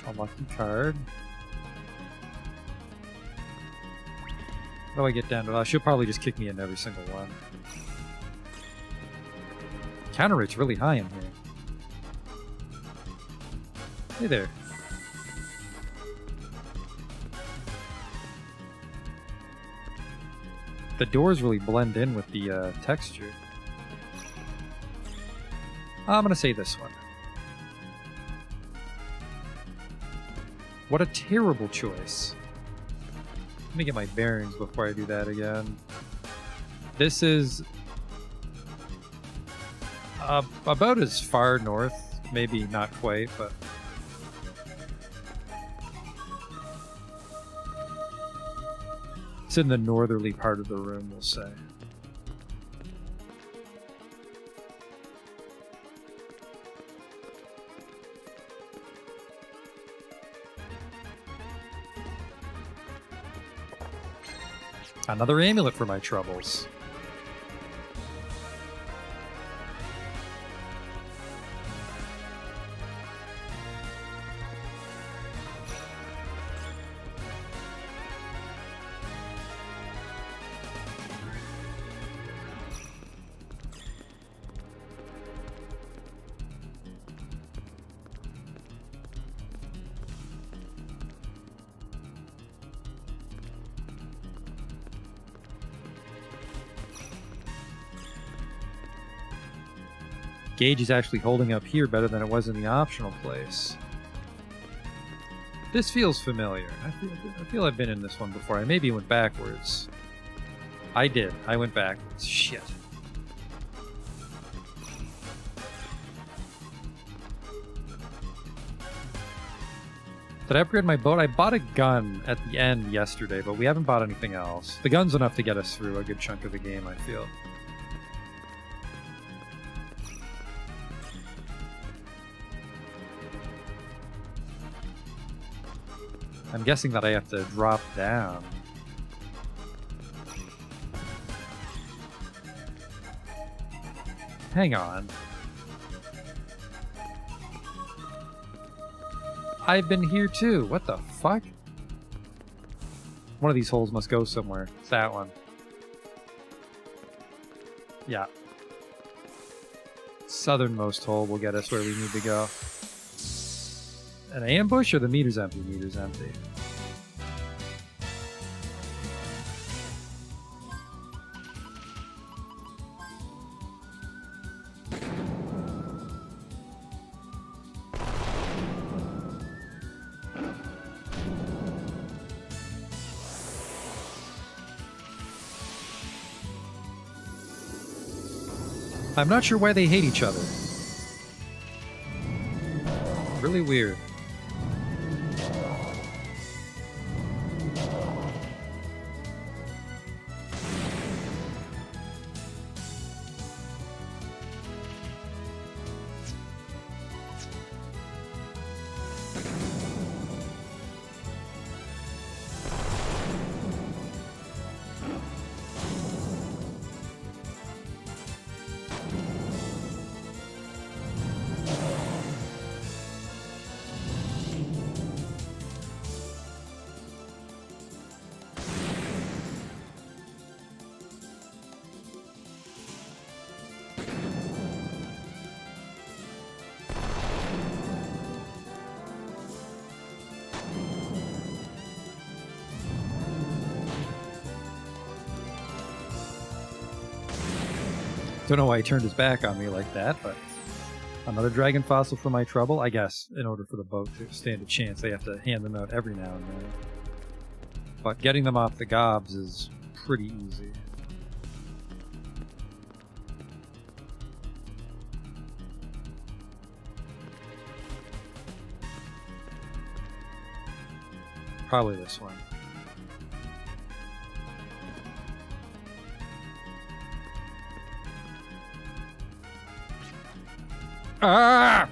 Unlucky card. How do I get down to? She'll probably just kick me in every single one. Counter rate's really high in here. Hey there. The doors really blend in with the texture. I'm gonna say this one. What a terrible choice. Let me get my bearings before I do that again. This is about as far north, maybe not quite, but it's in the northerly part of the room, we'll say. Another amulet for my troubles. Gauge is actually holding up here better than it was in the optional place. This feels familiar. I feel I've been in this one before. I maybe went backwards. I did. I went backwards. Shit. Did I upgrade my boat? I bought a gun at the end yesterday, but we haven't bought anything else. The gun's enough to get us through a good chunk of the game, I feel. I'm guessing that I have to drop down. Hang on. I've been here too. What the fuck? One of these holes must go somewhere. It's that one. Yeah. Southernmost hole will get us where we need to go. An ambush or the meter's empty? Meter's empty. I'm not sure why they hate each other. Really weird. Don't know why he turned his back on me like that, but another dragon fossil for my trouble. I guess in order for the boat to stand a chance, they have to hand them out every now and then. But getting them off the gobs is pretty easy. Probably this one. Ah!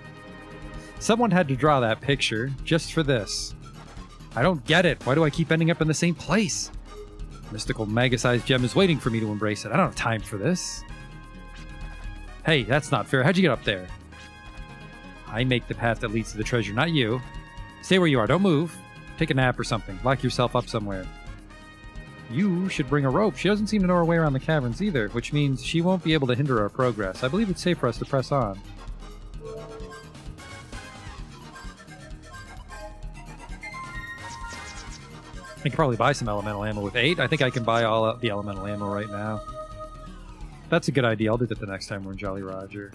Someone had to draw that picture just for this. I don't get it. Why do I keep ending up in the same place? Mystical mega-sized gem is waiting for me to embrace it. I don't have time for this. Hey, that's not fair. How'd you get up there? I make the path that leads to the treasure, not you. Stay where you are. Don't move. Take a nap or something. Lock yourself up somewhere. You should bring a rope. She doesn't seem to know her way around the caverns either, which means she won't be able to hinder our progress. I believe it's safe for us to press on. I can probably buy some elemental ammo with 8. I think I can buy all the elemental ammo right now. That's a good idea. I'll do that the next time we're in Jolly Roger.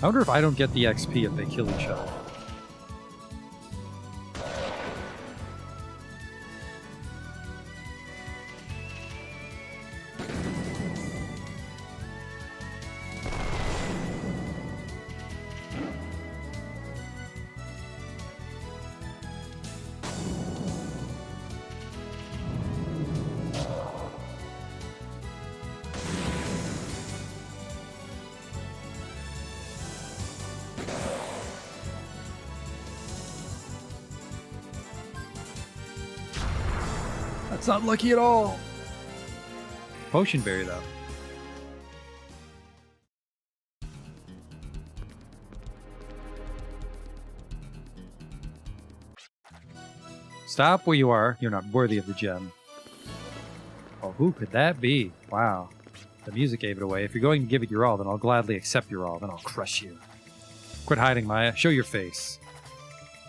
I wonder if I don't get the XP if they kill each other. That's not lucky at all. Potion berry, though. Stop where you are. You're not worthy of the gem. Oh, who could that be? Wow. The music gave it away. If you're going to give it your all, then I'll gladly accept your all. Then I'll crush you. Quit hiding, Maya. Show your face.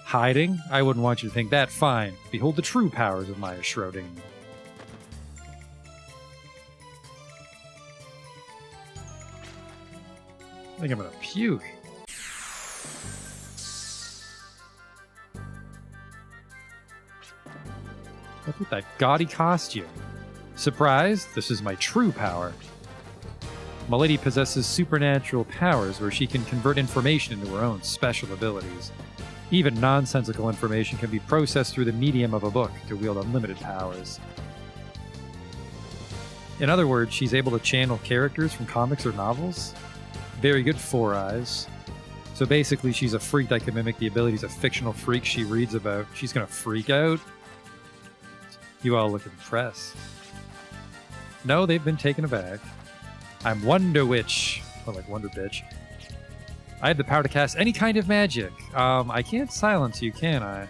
Hiding? I wouldn't want you to think that. Fine. Behold the true powers of Maya Schroding. I think I'm gonna puke. What's with that gaudy costume? Surprised? This is my true power. My lady possesses supernatural powers where she can convert information into her own special abilities. Even nonsensical information can be processed through the medium of a book to wield unlimited powers. In other words, she's able to channel characters from comics or novels. Very good Four Eyes. So basically, she's a freak that can mimic the abilities of fictional freaks she reads about. She's gonna freak out. You all look impressed. No, they've been taken aback. I'm Wonder Witch. Or like Wonder Bitch. I have the power to cast any kind of magic. I can't silence you, can I?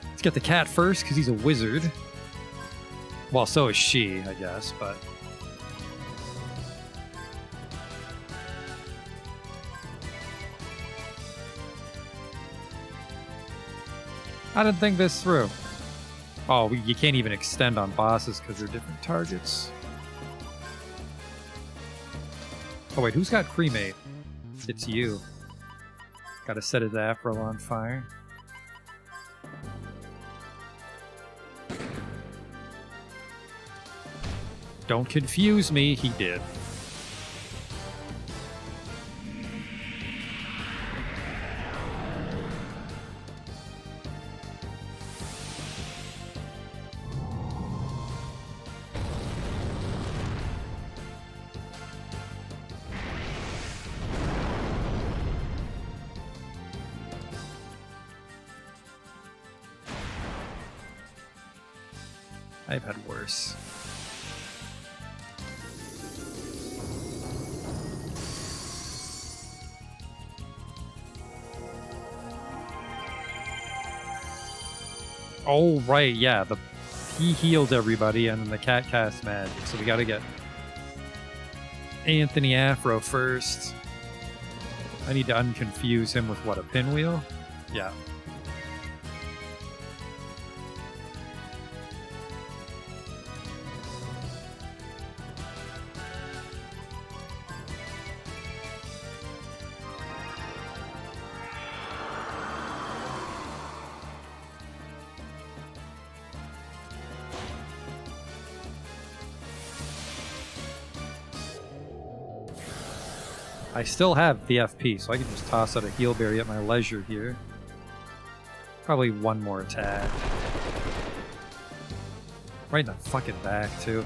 Let's get the cat first, because he's a wizard. Well, so is she, I guess, but... I didn't think this through. Oh, you can't even extend on bosses because they're different targets. Oh wait, who's got cremate? It's you. Gotta set his afro on fire. Don't confuse me, he did. I've had worse. Oh, right, yeah. He healed everybody, and then the cat cast magic. So we gotta get Anthony Afro first. I need to unconfuse him with what, a pinwheel? Yeah. I still have the FP, so I can just toss out a heal berry at my leisure here. Probably one more attack. Right in the fucking back, too.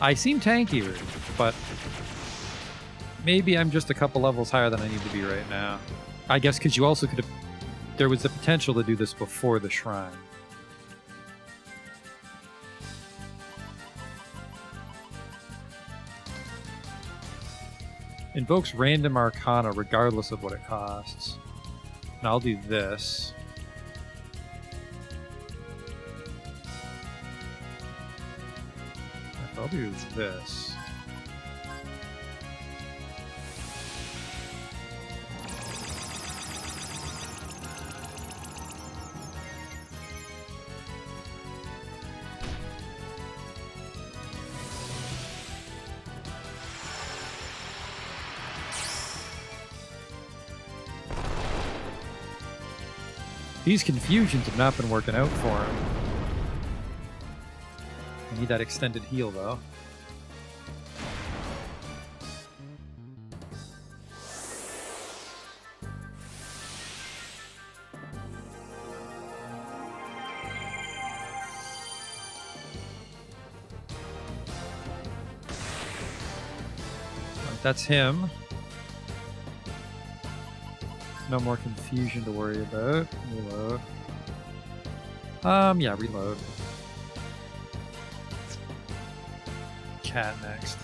I seem tankier, but maybe I'm just a couple levels higher than I need to be right now. I guess because you also could have... There was the potential to do this before the shrine. Invokes random arcana regardless of what it costs. And I'll do this. I'll do this. These confusions have not been working out for him. I need that extended heal, though. That's him. No more confusion to worry about. Reload. Yeah, reload. Cat next.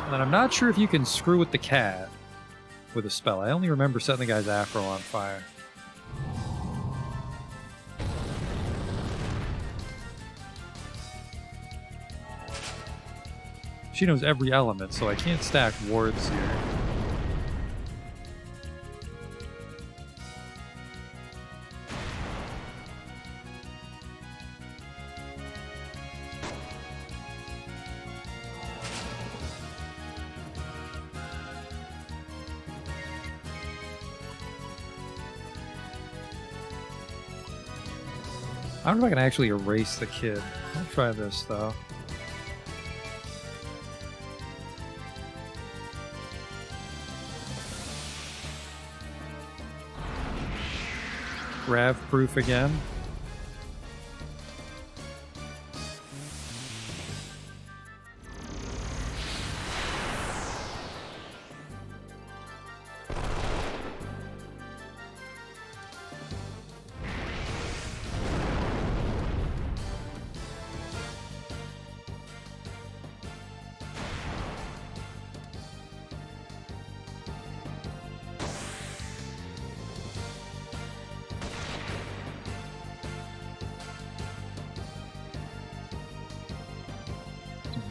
And then I'm not sure if you can screw with the cat with a spell. I only remember setting the guy's afro on fire. She knows every element, so I can't stack wards here. I don't know if I can actually erase the kid. I'll try this, though. Grav proof again.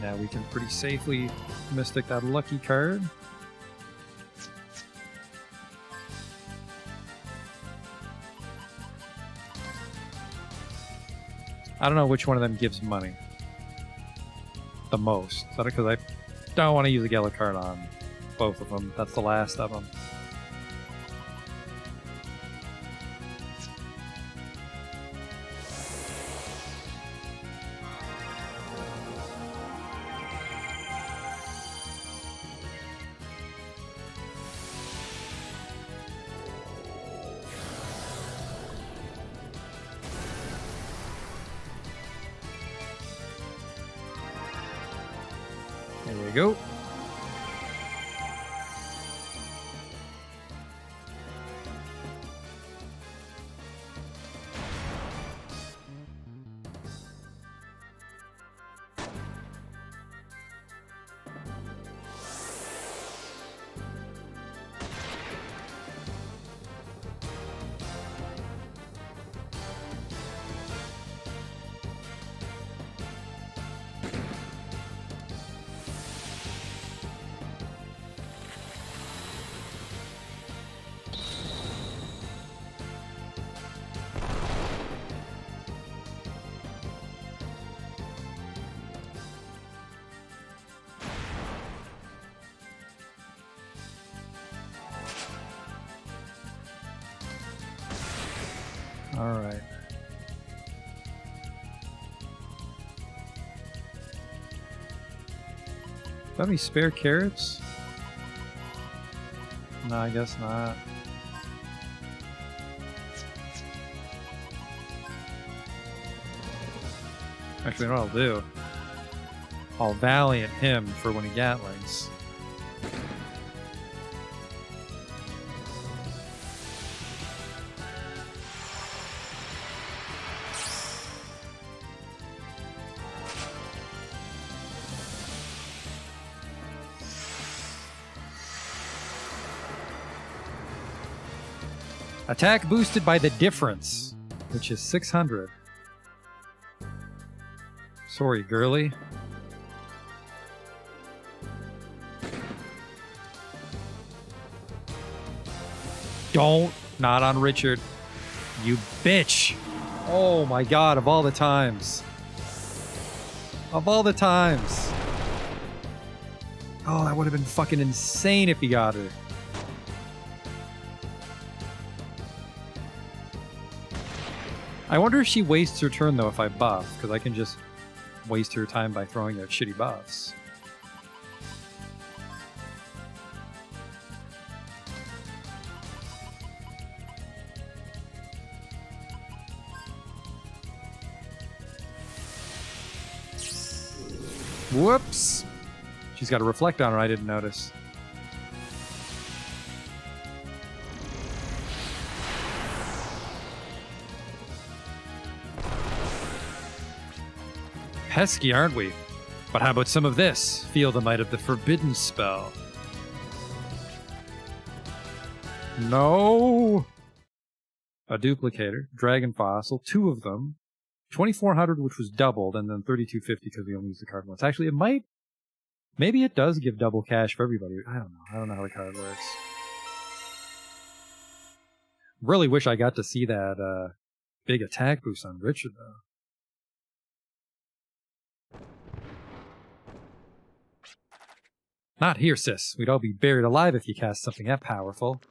Now we can pretty safely Mystic that lucky card. I don't know which one of them gives money the most. Is that because I don't want to use a Gala card on both of them? That's the last of them. There we go. All right. Got any spare carrots? No, I guess not. Actually, you know what I'll do? I'll Valiant him for winning Gatlings. Attack boosted by the difference, which is 600. Sorry, girly. Don't. Not on Richard. You bitch. Oh my god, of all the times. Of all the times. Oh, that would have been fucking insane if he got her. I wonder if she wastes her turn, though, if I buff, because I can just waste her time by throwing out shitty buffs. Whoops! She's got a reflect on her, I didn't notice. Pesky, aren't we? But how about some of this? Feel the might of the forbidden spell. No! A duplicator, dragon fossil, 2 of them. 2400, which was doubled, and then 3250 because we only used the card once. Actually, it might... Maybe it does give double cash for everybody. I don't know. I don't know how the card works. Really wish I got to see that big attack boost on Richard, though. Not here, sis. We'd all be buried alive if you cast something that powerful.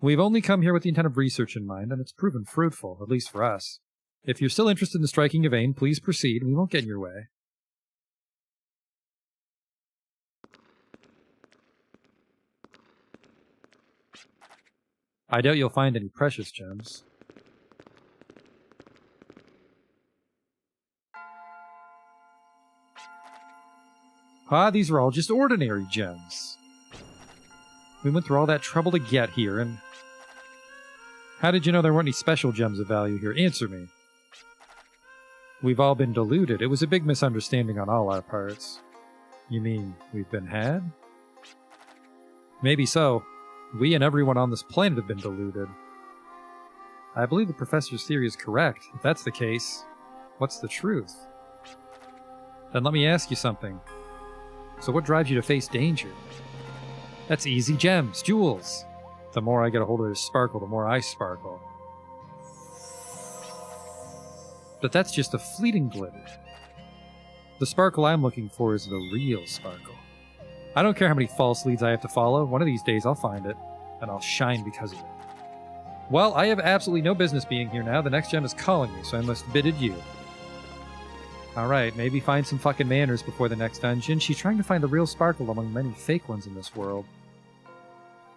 We've only come here with the intent of research in mind, and it's proven fruitful, at least for us. If you're still interested in striking a vein, please proceed. We won't get in your way. I doubt you'll find any precious gems. These are all just ordinary gems. We went through all that trouble to get here, and... How did you know there weren't any special gems of value here? Answer me. We've all been deluded. It was a big misunderstanding on all our parts. You mean we've been had? Maybe so. We and everyone on this planet have been deluded. I believe the professor's theory is correct. If that's the case, what's the truth? Then let me ask you something. So what drives you to face danger? That's easy. Gems, jewels. The more I get a hold of this sparkle, the more I sparkle. But that's just a fleeting glitter. The sparkle I'm looking for is the real sparkle. I don't care how many false leads I have to follow. One of these days I'll find it, and I'll shine because of it. Well, I have absolutely no business being here now. The next gem is calling me, so I must bid adieu. Alright, maybe find some fucking manners before the next dungeon. She's trying to find the real sparkle among many fake ones in this world.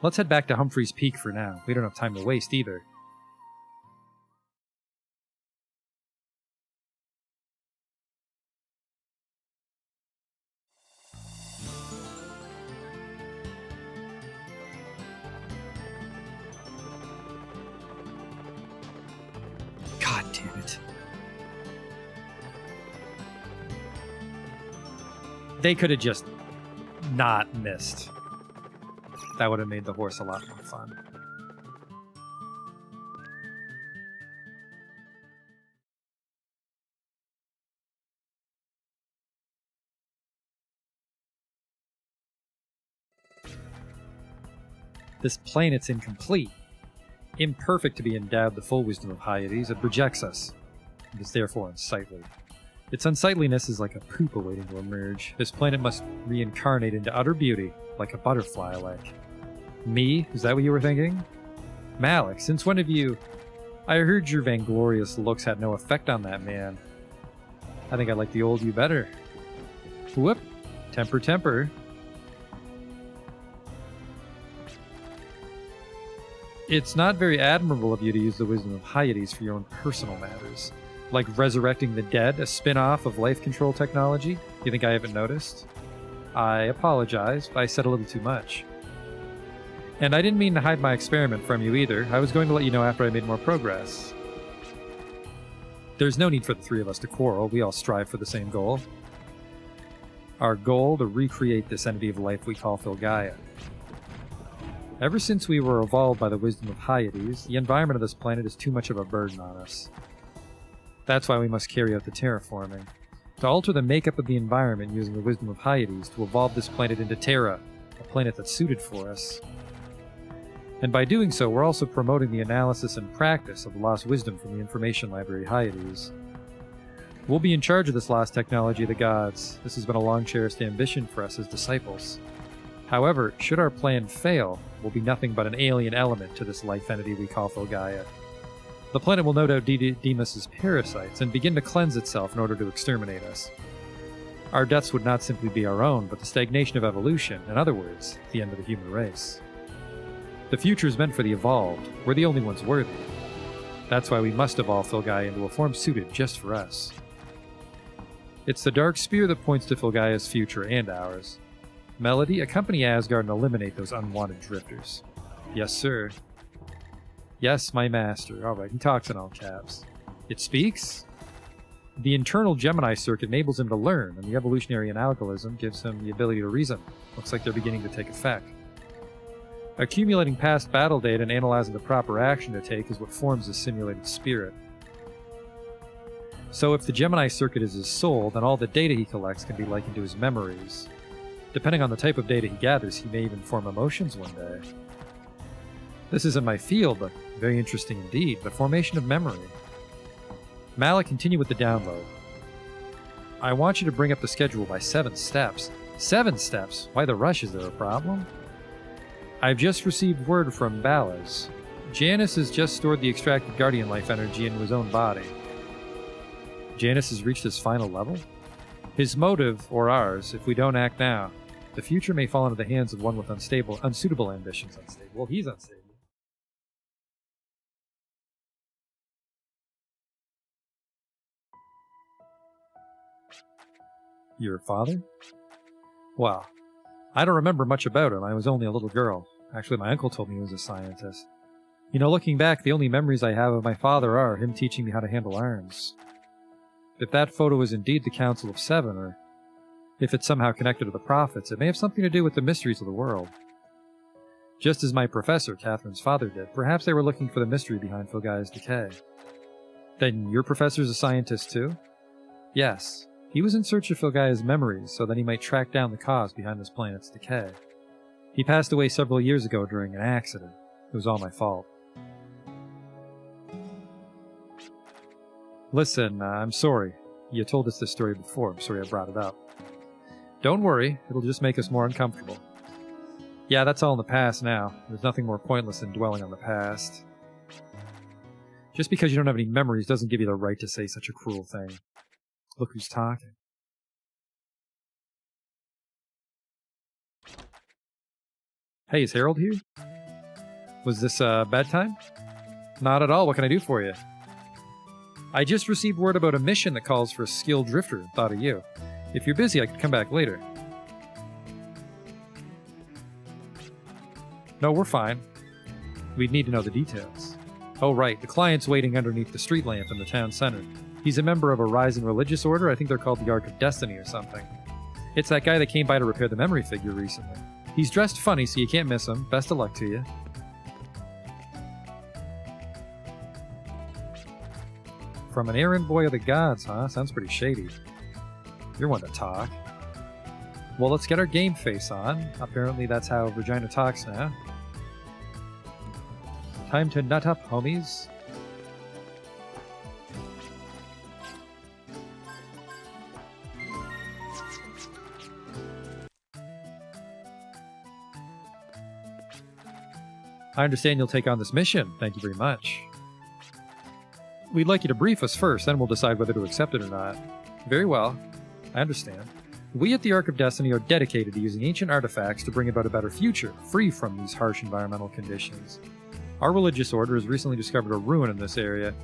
Let's head back to Humphreys Peak for now. We don't have time to waste either. God damn it. They could have just not missed. That would have made the horse a lot more fun. This planet's incomplete. Imperfect to be endowed the full wisdom of Hyades, it rejects us. It is therefore unsightly. Its unsightliness is like a poop awaiting to emerge. This planet must reincarnate into utter beauty, like a butterfly like. Me? Is that what you were thinking? Malik, since when have you... I heard your vainglorious looks had no effect on that man. I think I like the old you better. Whoop. Temper, temper. It's not very admirable of you to use the wisdom of Hyades for your own personal matters. Like resurrecting the dead, a spin-off of life control technology? You think I haven't noticed? I apologize, I said a little too much. And I didn't mean to hide my experiment from you either. I was going to let you know after I made more progress. There's no need for the three of us to quarrel. We all strive for the same goal. Our goal to recreate this entity of life we call Filgaia. Ever since we were evolved by the wisdom of Hyades, the environment of this planet is too much of a burden on us. That's why we must carry out the terraforming. To alter the makeup of the environment using the wisdom of Hyades to evolve this planet into Terra, a planet that's suited for us. And by doing so, we're also promoting the analysis and practice of the lost wisdom from the information library Hyades. We'll be in charge of this lost technology of the gods. This has been a long-cherished ambition for us as disciples. However, should our plan fail, we'll be nothing but an alien element to this life entity we call Filgaia. The planet will no doubt deem us as parasites and begin to cleanse itself in order to exterminate us. Our deaths would not simply be our own, but the stagnation of evolution, in other words, the end of the human race. The future is meant for the evolved. We're the only ones worthy. That's why we must evolve Filgaia into a form suited just for us. It's the Dark Spear that points to Filgaia's future and ours. Melody, accompany Asgard and eliminate those unwanted drifters. Yes, sir. Yes, my master. Alright, he talks in all caps. It speaks? The internal Gemini circuit enables him to learn, and the evolutionary algorithm gives him the ability to reason. Looks like they're beginning to take effect. Accumulating past battle data and analyzing the proper action to take is what forms his simulated spirit. So if the Gemini circuit is his soul, then all the data he collects can be likened to his memories. Depending on the type of data he gathers, he may even form emotions one day. This isn't my field, but very interesting indeed. The formation of memory. Malik, continue with the download. I want you to bring up the schedule by 7 steps. 7 steps? Why the rush? Is there a problem? I've just received word from Ballas. Janus has just stored the extracted Guardian life energy into his own body. Janus has reached his final level? His motive, or ours, if we don't act now, the future may fall into the hands of one with unsuitable ambitions. Unstable. Well, he's unstable. Your father? Well, I don't remember much about him. I was only a little girl. Actually, my uncle told me he was a scientist. You know, looking back, the only memories I have of my father are him teaching me how to handle arms. If that photo is indeed the Council of Seven, or if it's somehow connected to the Prophets, it may have something to do with the mysteries of the world. Just as my professor, Catherine's father, did, perhaps they were looking for the mystery behind Filgaia's decay. Then your professor's a scientist too? Yes. He was in search of Filgaia's memories so that he might track down the cause behind this planet's decay. He passed away several years ago during an accident. It was all my fault. Listen, I'm sorry. You told us this story before. I'm sorry I brought it up. Don't worry, it'll just make us more uncomfortable. Yeah, that's all in the past now. There's nothing more pointless than dwelling on the past. Just because you don't have any memories doesn't give you the right to say such a cruel thing. Look who's talking. Hey, is Harold here? Was this bad time? Not at all. What can I do for you? I just received word about a mission that calls for a skilled drifter and thought of you. If you're busy, I could come back later. No, we're fine. We'd need to know the details. Oh, right. The client's waiting underneath the street lamp in the town center. He's a member of a rising religious order. I think they're called the Ark of Destiny or something. It's that guy that came by to repair the memory figure recently. He's dressed funny, so you can't miss him. Best of luck to you. From an errand boy of the gods, huh? Sounds pretty shady. You're one to talk. Well, let's get our game face on. Apparently that's how Regina talks now. Time to nut up, homies. I understand you'll take on this mission. Thank you very much. We'd like you to brief us first, then we'll decide whether to accept it or not. Very well. I understand. We at the Ark of Destiny are dedicated to using ancient artifacts to bring about a better future, free from these harsh environmental conditions. Our religious order has recently discovered a ruin in this area.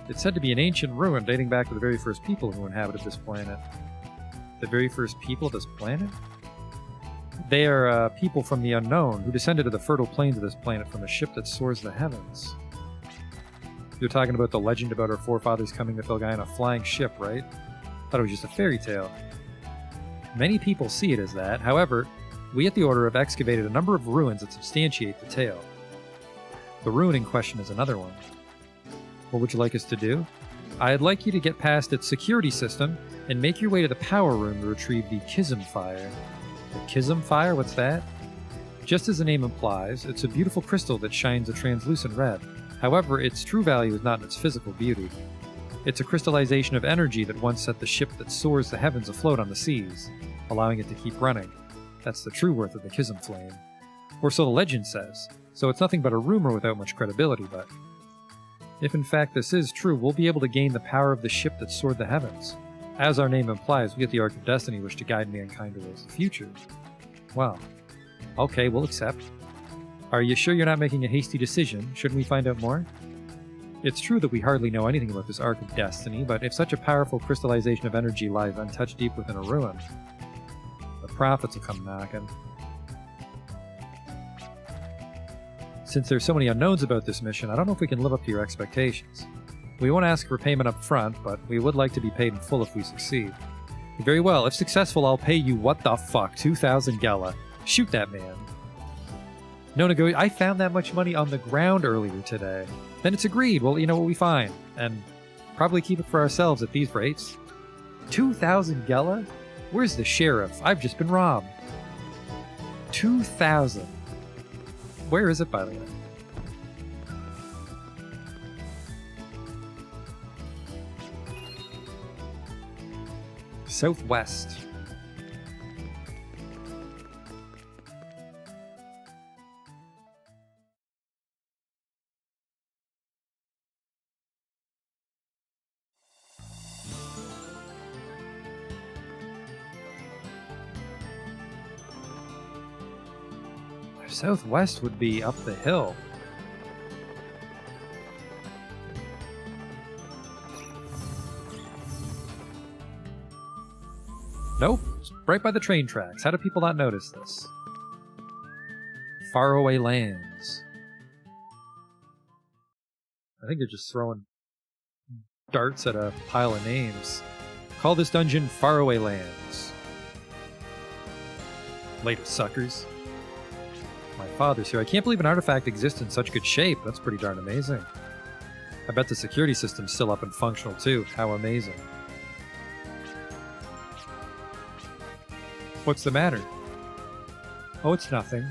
It's said to be an ancient ruin dating back to the very first people who inhabited this planet. The very first people of this planet? They are people from the unknown who descended to the fertile plains of this planet from a ship that soars the heavens. You're talking about the legend about our forefathers coming to Filgaia in a flying ship, right? Thought it was just a fairy tale. Many people see it as that. However, we at the Order have excavated a number of ruins that substantiate the tale. The ruin in question is another one. What would you like us to do? I'd like you to get past its security system and make your way to the power room to retrieve the Kism Fire. The Kism Fire? What's that? Just as the name implies, it's a beautiful crystal that shines a translucent red. However, its true value is not in its physical beauty. It's a crystallization of energy that once set the ship that soars the heavens afloat on the seas, allowing it to keep running. That's the true worth of the Kism Flame. Or so the legend says, so it's nothing but a rumor without much credibility, but if in fact this is true, we'll be able to gain the power of the ship that soared the heavens. As our name implies, we at the Ark of Destiny wish to guide mankind towards the future. Well, okay, we'll accept. Are you sure you're not making a hasty decision? Shouldn't we find out more? It's true that we hardly know anything about this Ark of Destiny, but if such a powerful crystallization of energy lies untouched deep within a ruin, the prophets will come knocking. Since there's so many unknowns about this mission, I don't know if we can live up to your expectations. We won't ask for payment up front, but we would like to be paid in full if we succeed. Very well, if successful, I'll pay you what the fuck, 2,000 Gela. Shoot that man. No negotiation. I found that much money on the ground earlier today. Then it's agreed. Well, you know what we find. And probably keep it for ourselves at these rates. 2,000 Gela? Where's the sheriff? I've just been robbed. 2,000. Where is it, by the way? Southwest. Southwest would be up the hill. Nope, it's right by the train tracks. How do people not notice this? Faraway lands. I think they're just throwing darts at a pile of names. Call this dungeon Faraway Lands. Later, suckers. My father's here. I can't believe an artifact exists in such good shape. That's pretty darn amazing. I bet the security system's still up and functional too. How amazing. What's the matter? Oh, it's nothing.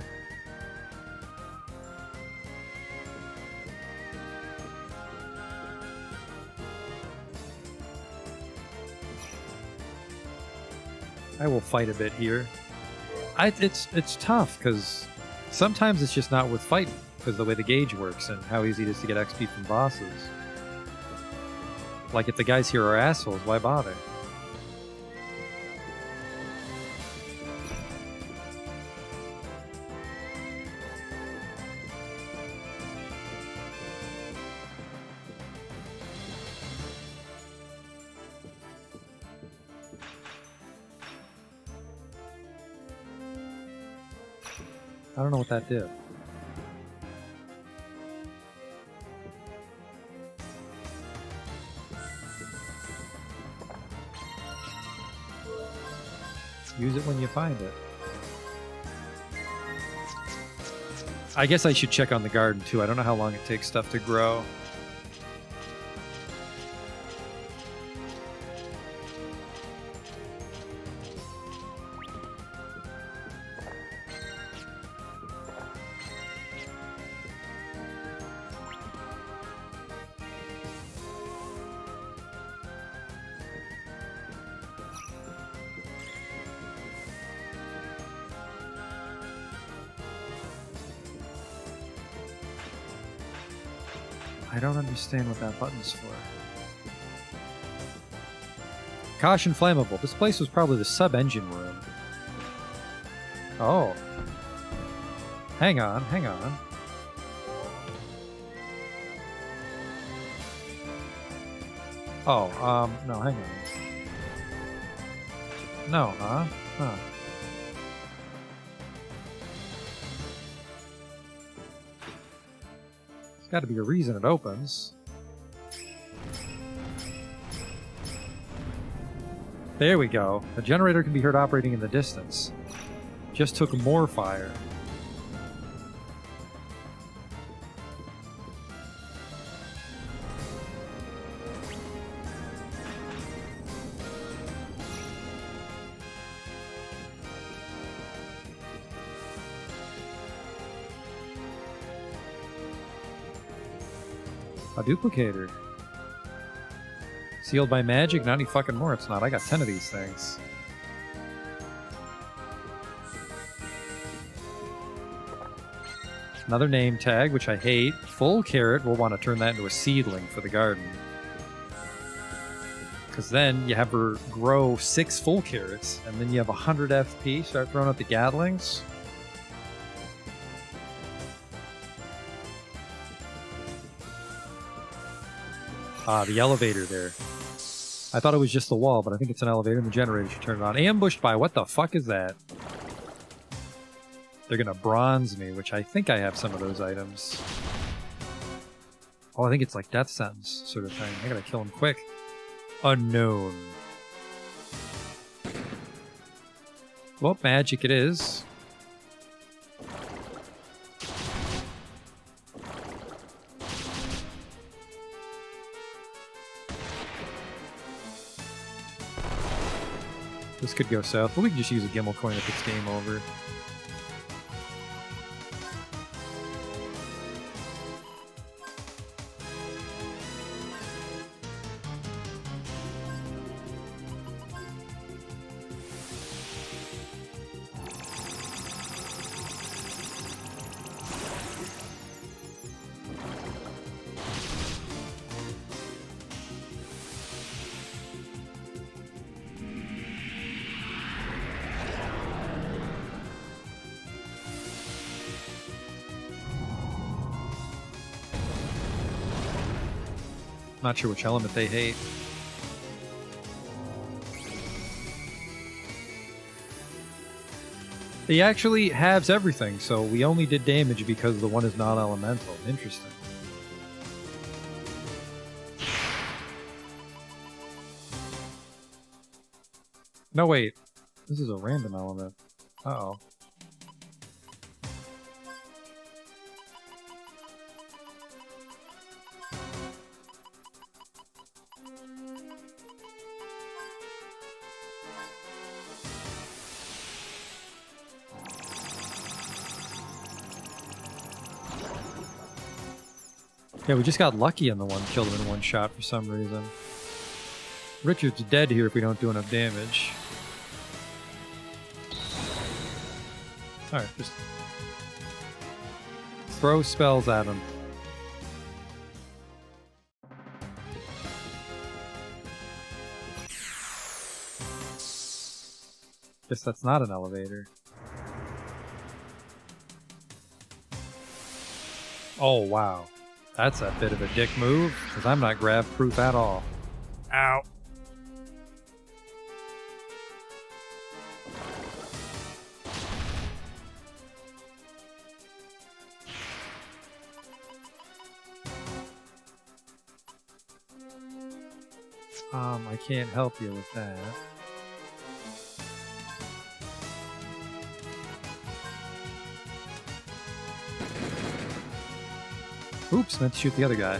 I will fight a bit here. It's tough, because sometimes it's just not worth fighting, because the way the gauge works and how easy it is to get XP from bosses. Like, if the guys here are assholes, why bother? I don't know what that did. Use it when you find it. I guess I should check on the garden too. I don't know how long it takes stuff to grow. I don't understand what that button's for. Caution flammable. This place was probably the sub-engine room. Oh. Hang on, hang on. Oh, no, hang on. No, huh? Huh. Got to be a reason it opens. There we go. The generator can be heard operating in the distance. Just took more fire. A duplicator. Sealed by magic? Not any fucking more. It's not. I got 10 of these things. Another name tag, which I hate. Full carrot. We'll want to turn that into a seedling for the garden. Because then you have her grow 6 full carrots, and then you have 100 FP. Start throwing out the Gatlings. Ah, the elevator there. I thought it was just the wall, but I think it's an elevator and the generator should turn it on. Ambushed by, what the fuck is that? They're gonna bronze me, which I think I have some of those items. Oh, I think it's like death sentence sort of thing. I gotta kill him quick. Unknown. Well, magic it is. This could go south, but we can just use a Gimmel coin if it's game over. Not sure which element they hate. He actually halves everything, so we only did damage because the one is non-elemental. Interesting. No, wait. This is a random element. Uh-oh. Yeah, we just got lucky on the one, killed him in one shot for some reason. Richard's dead here if we don't do enough damage. Alright, just throw spells at him. Guess that's not an elevator. Oh, wow. That's a bit of a dick move, because I'm not grab proof at all. Ow. I can't help you with that. Oops, meant to shoot the other guy.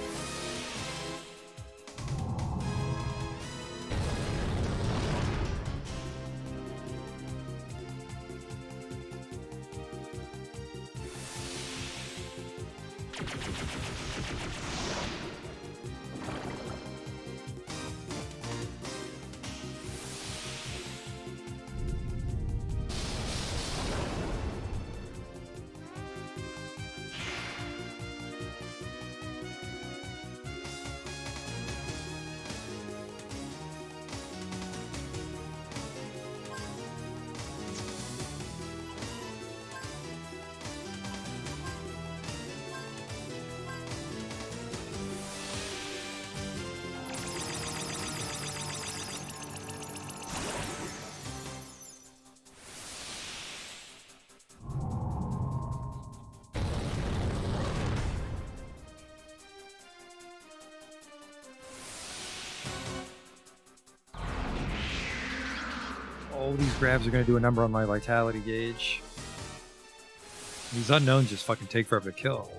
Oh, these grabs are going to do a number on my vitality gauge. These unknowns just fucking take forever to kill.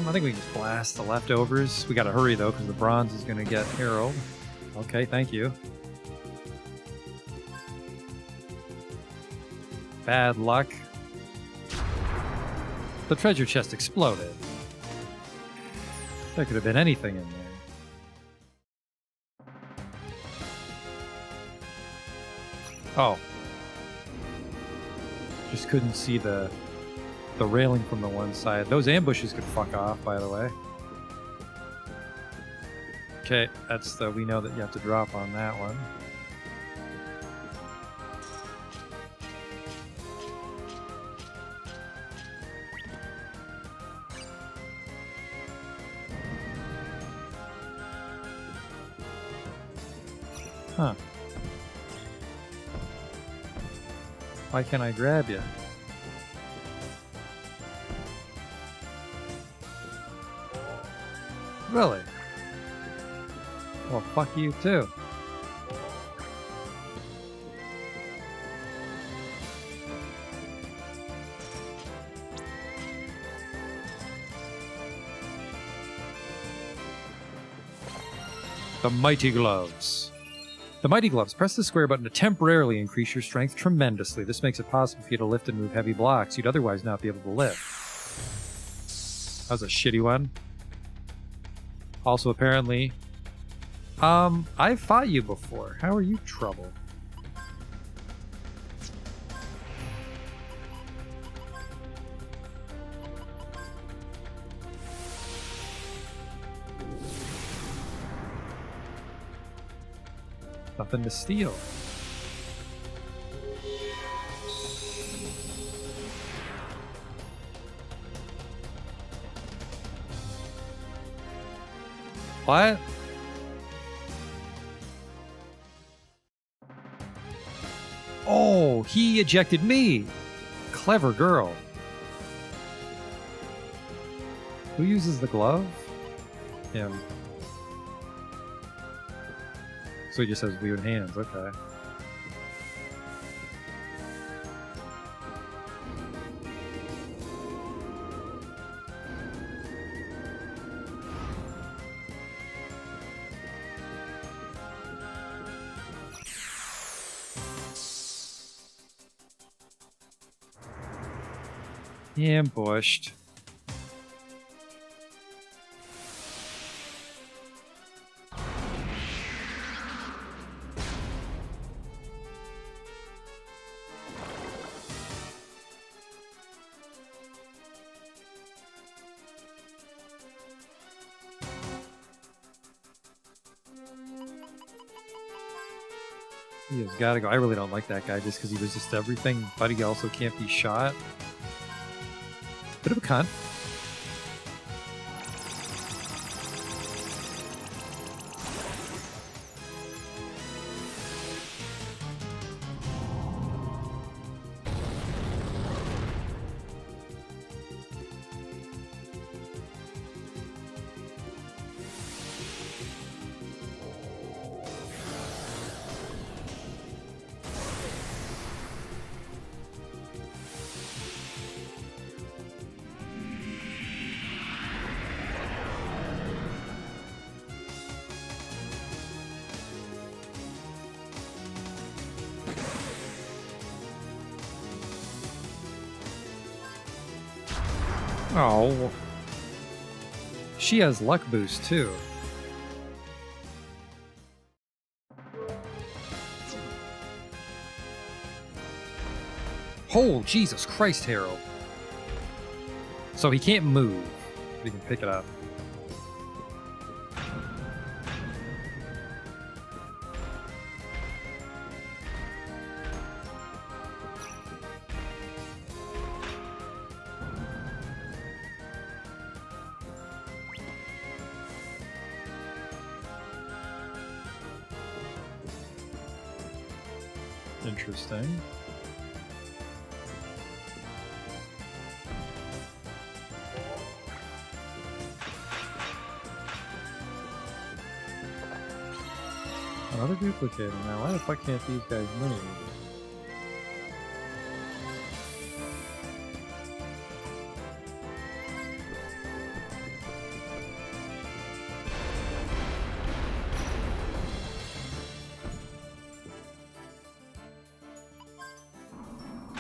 I think we can just blast the leftovers. We gotta hurry though, because the bronze is gonna get Herald. Okay, thank you. Bad luck. The treasure chest exploded. There could have been anything in there. Oh. Just couldn't see the railing from the one side. Those ambushes could fuck off, by the way. Okay, that's the, we know that you have to drop on that one. Huh. Why can't I grab you? Really? Well, fuck you too. The Mighty Gloves. The Mighty Gloves. Press the square button to temporarily increase your strength tremendously. This makes it possible for you to lift and move heavy blocks you'd otherwise not be able to lift. That was a shitty one. Also, apparently, I've fought you before. How are you trouble? Nothing to steal. What? Oh, he ejected me. Clever girl. Who uses the glove? Him. So he just has weird hands, okay. Ambushed. He has got to go. I really don't like that guy just because he resists everything, but he also can't be shot. Bit of a cunt. Oh. She has luck boost too. Oh, Jesus Christ, Harold. So he can't move. But he can pick it up. Interesting. Another duplicator now. Why the fuck can't these guys move?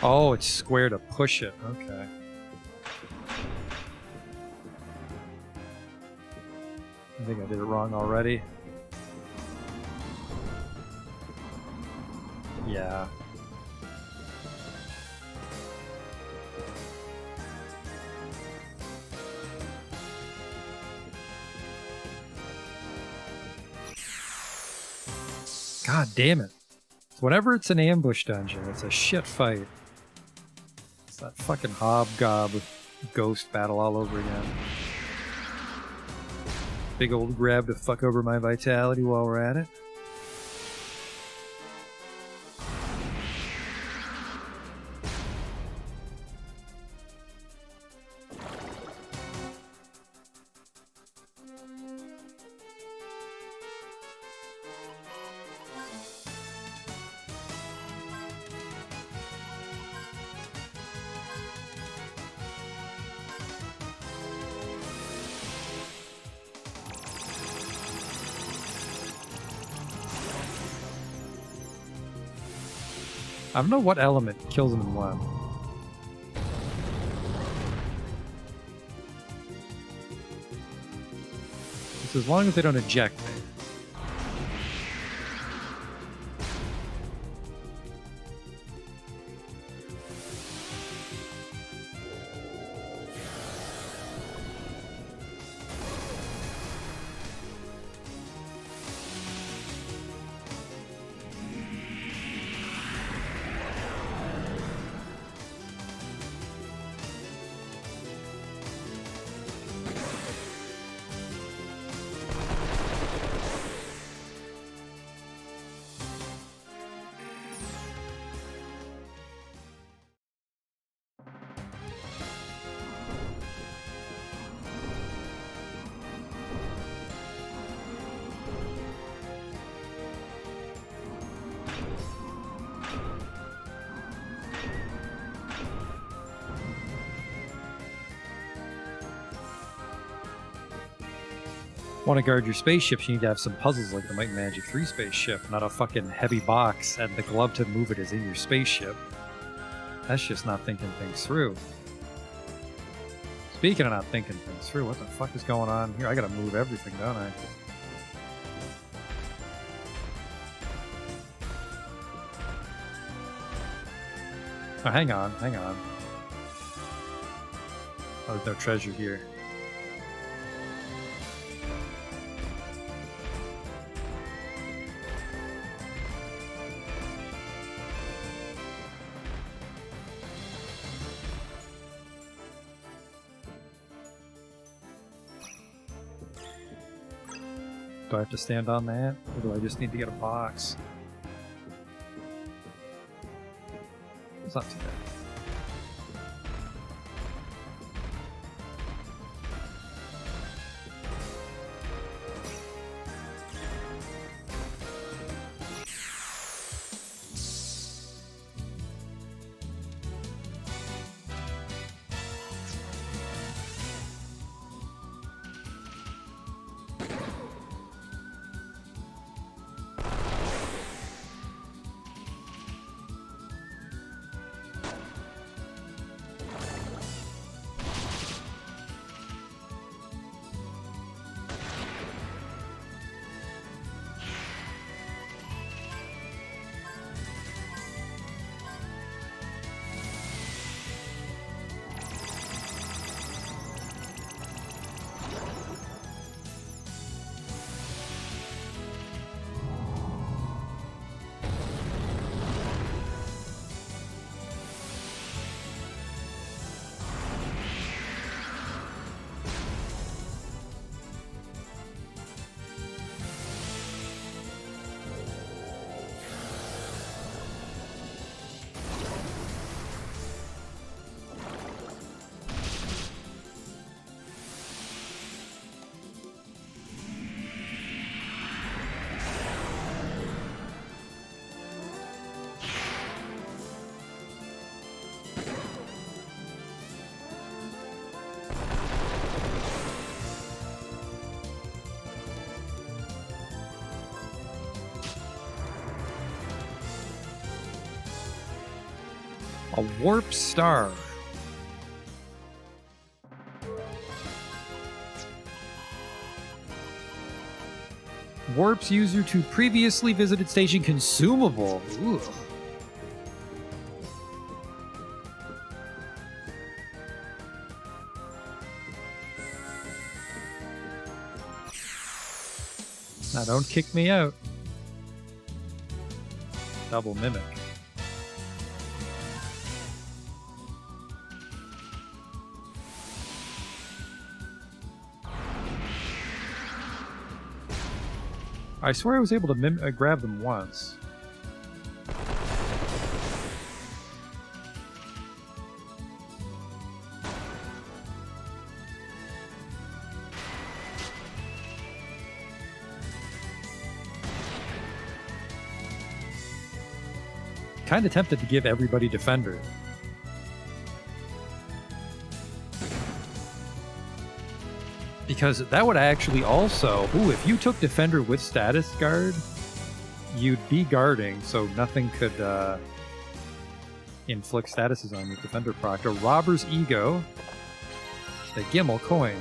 Oh, it's square to push it. Okay. I think I did it wrong already. Yeah. God damn it. Whenever it's an ambush dungeon, it's a shit fight. It's that fucking hobgob ghost battle all over again. Big old grab to fuck over my vitality while we're at it. I don't know what element kills him in one. It's as long as they don't eject me. Want to guard your spaceships, you need to have some puzzles like the Might and Magic 3 spaceship, not a fucking heavy box and the glove to move it is in your spaceship. That's just not thinking things through. Speaking of not thinking things through, what the fuck is going on here? I gotta move everything, don't I? Oh, hang on, hang on. Oh, there's no treasure here. Do I have to stand on that? Or do I just need to get a box? It's not too bad. A warp star. Warps user to previously visited station consumable. Ooh. Now don't kick me out. Double mimic. I swear I was able to grab them once. Kind of tempted to give everybody Defender. Because that would actually also... Ooh, if you took Defender with Status Guard, you'd be guarding, so nothing could inflict statuses on you. Defender Proctor. Robber's Ego. The Gimmel Coin.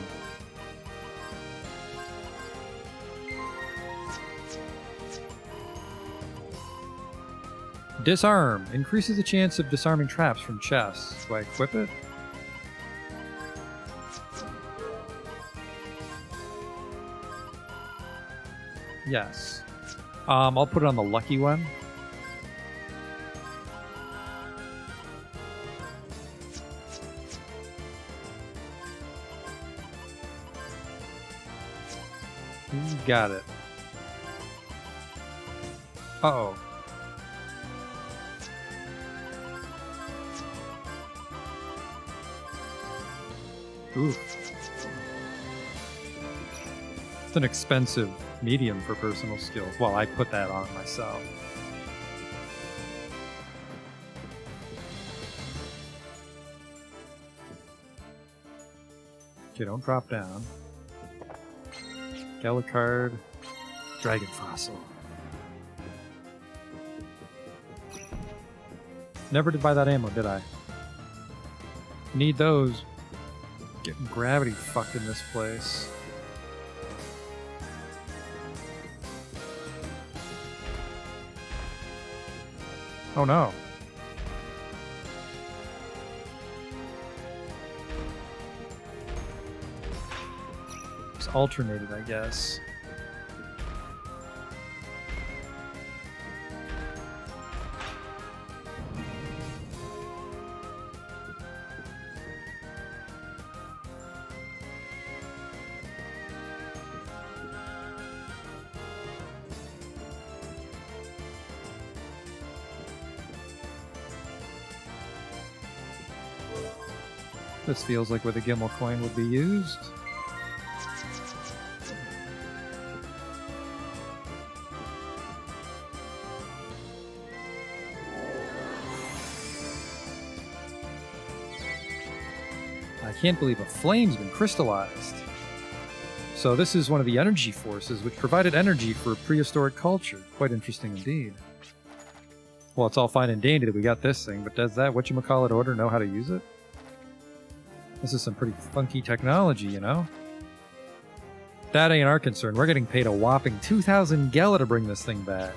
Disarm. Increases the chance of disarming traps from chests. Do I equip it? Yes. I'll put it on the lucky one. Got it. Uh-oh. Oof. It's an expensive medium for personal skills. Well, I put that on myself. Okay, don't drop down. Gallicard. Dragon Fossil. Never did buy that ammo, did I? Need those. Getting gravity fucked in this place. Oh no. It's alternated, I guess. This feels like where the Gimel coin would be used. I can't believe a flame's been crystallized. So this is one of the energy forces which provided energy for a prehistoric culture. Quite interesting indeed. Well, it's all fine and dandy that we got this thing, but does that whatchamacallit order know how to use it? This is some pretty funky technology, you know? That ain't our concern. We're getting paid a whopping 2,000 Gela to bring this thing back.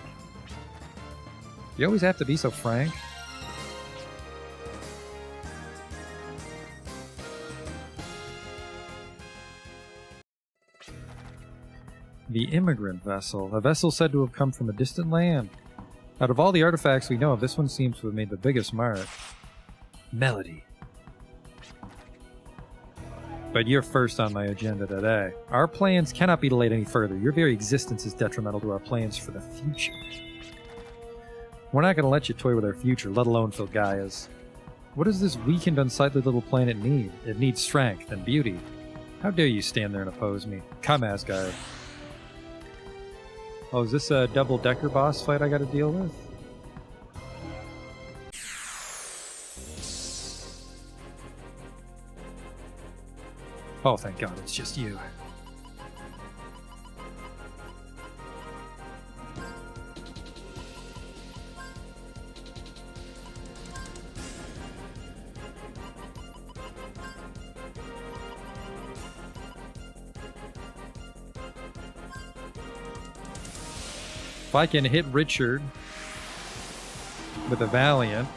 You always have to be so frank. The immigrant vessel. A vessel said to have come from a distant land. Out of all the artifacts we know of, this one seems to have made the biggest mark. Melody. But you're first on my agenda today. Our plans cannot be delayed any further. Your very existence is detrimental to our plans for the future. We're not going to let you toy with our future, let alone Filgaia's. What does this weakened, unsightly little planet need? It needs strength and beauty. How dare you stand there and oppose me? Come, Asgard. Oh, is this a double-decker boss fight I gotta deal with? Oh, thank God, it's just you. If I can hit Richard with a Valiant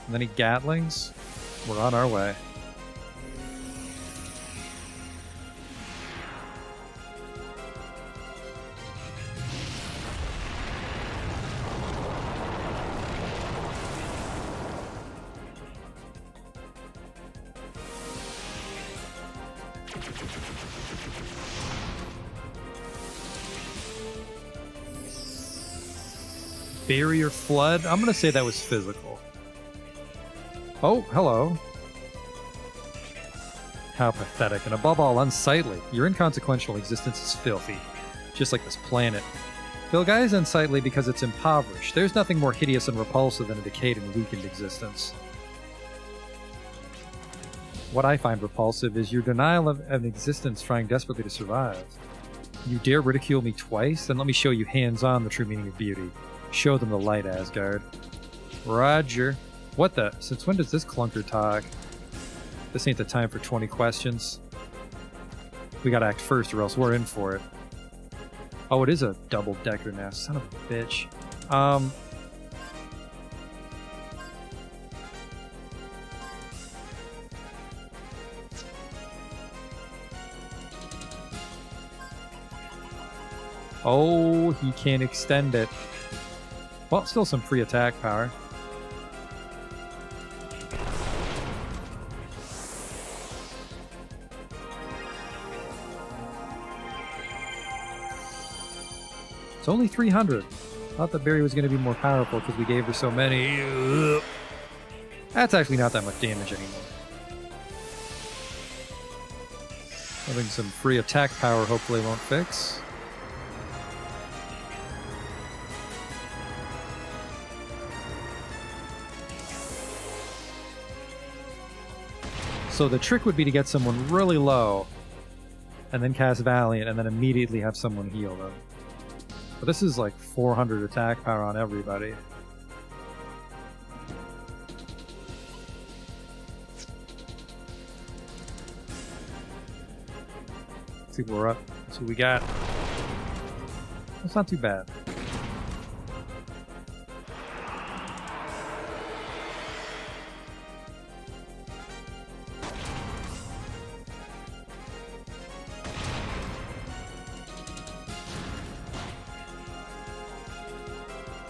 and any Gatlings, we're on our way. Barrier Flood? I'm going to say that was physical. Oh, hello. How pathetic, and above all, unsightly. Your inconsequential existence is filthy, just like this planet. Filgaia is unsightly because it's impoverished. There's nothing more hideous and repulsive than a decayed and weakened existence. What I find repulsive is your denial of an existence trying desperately to survive. You dare ridicule me twice? Then let me show you hands-on the true meaning of beauty. Show them the light, Asgard. Roger. What the? Since when does this clunker talk? This ain't the time for 20 questions. We gotta act first or else we're in for it. Oh, it is a double-decker now. Son of a bitch. Oh, he can't extend it. Well, still some free attack power. It's only 300. Thought that Barry was going to be more powerful because we gave her so many. That's actually not that much damage anymore. Having some free attack power hopefully won't fix. So the trick would be to get someone really low and then cast Valiant, and then immediately have someone heal them. But this is like 400 attack power on everybody. Let's see what we're up. Let's see what we got. That's not too bad.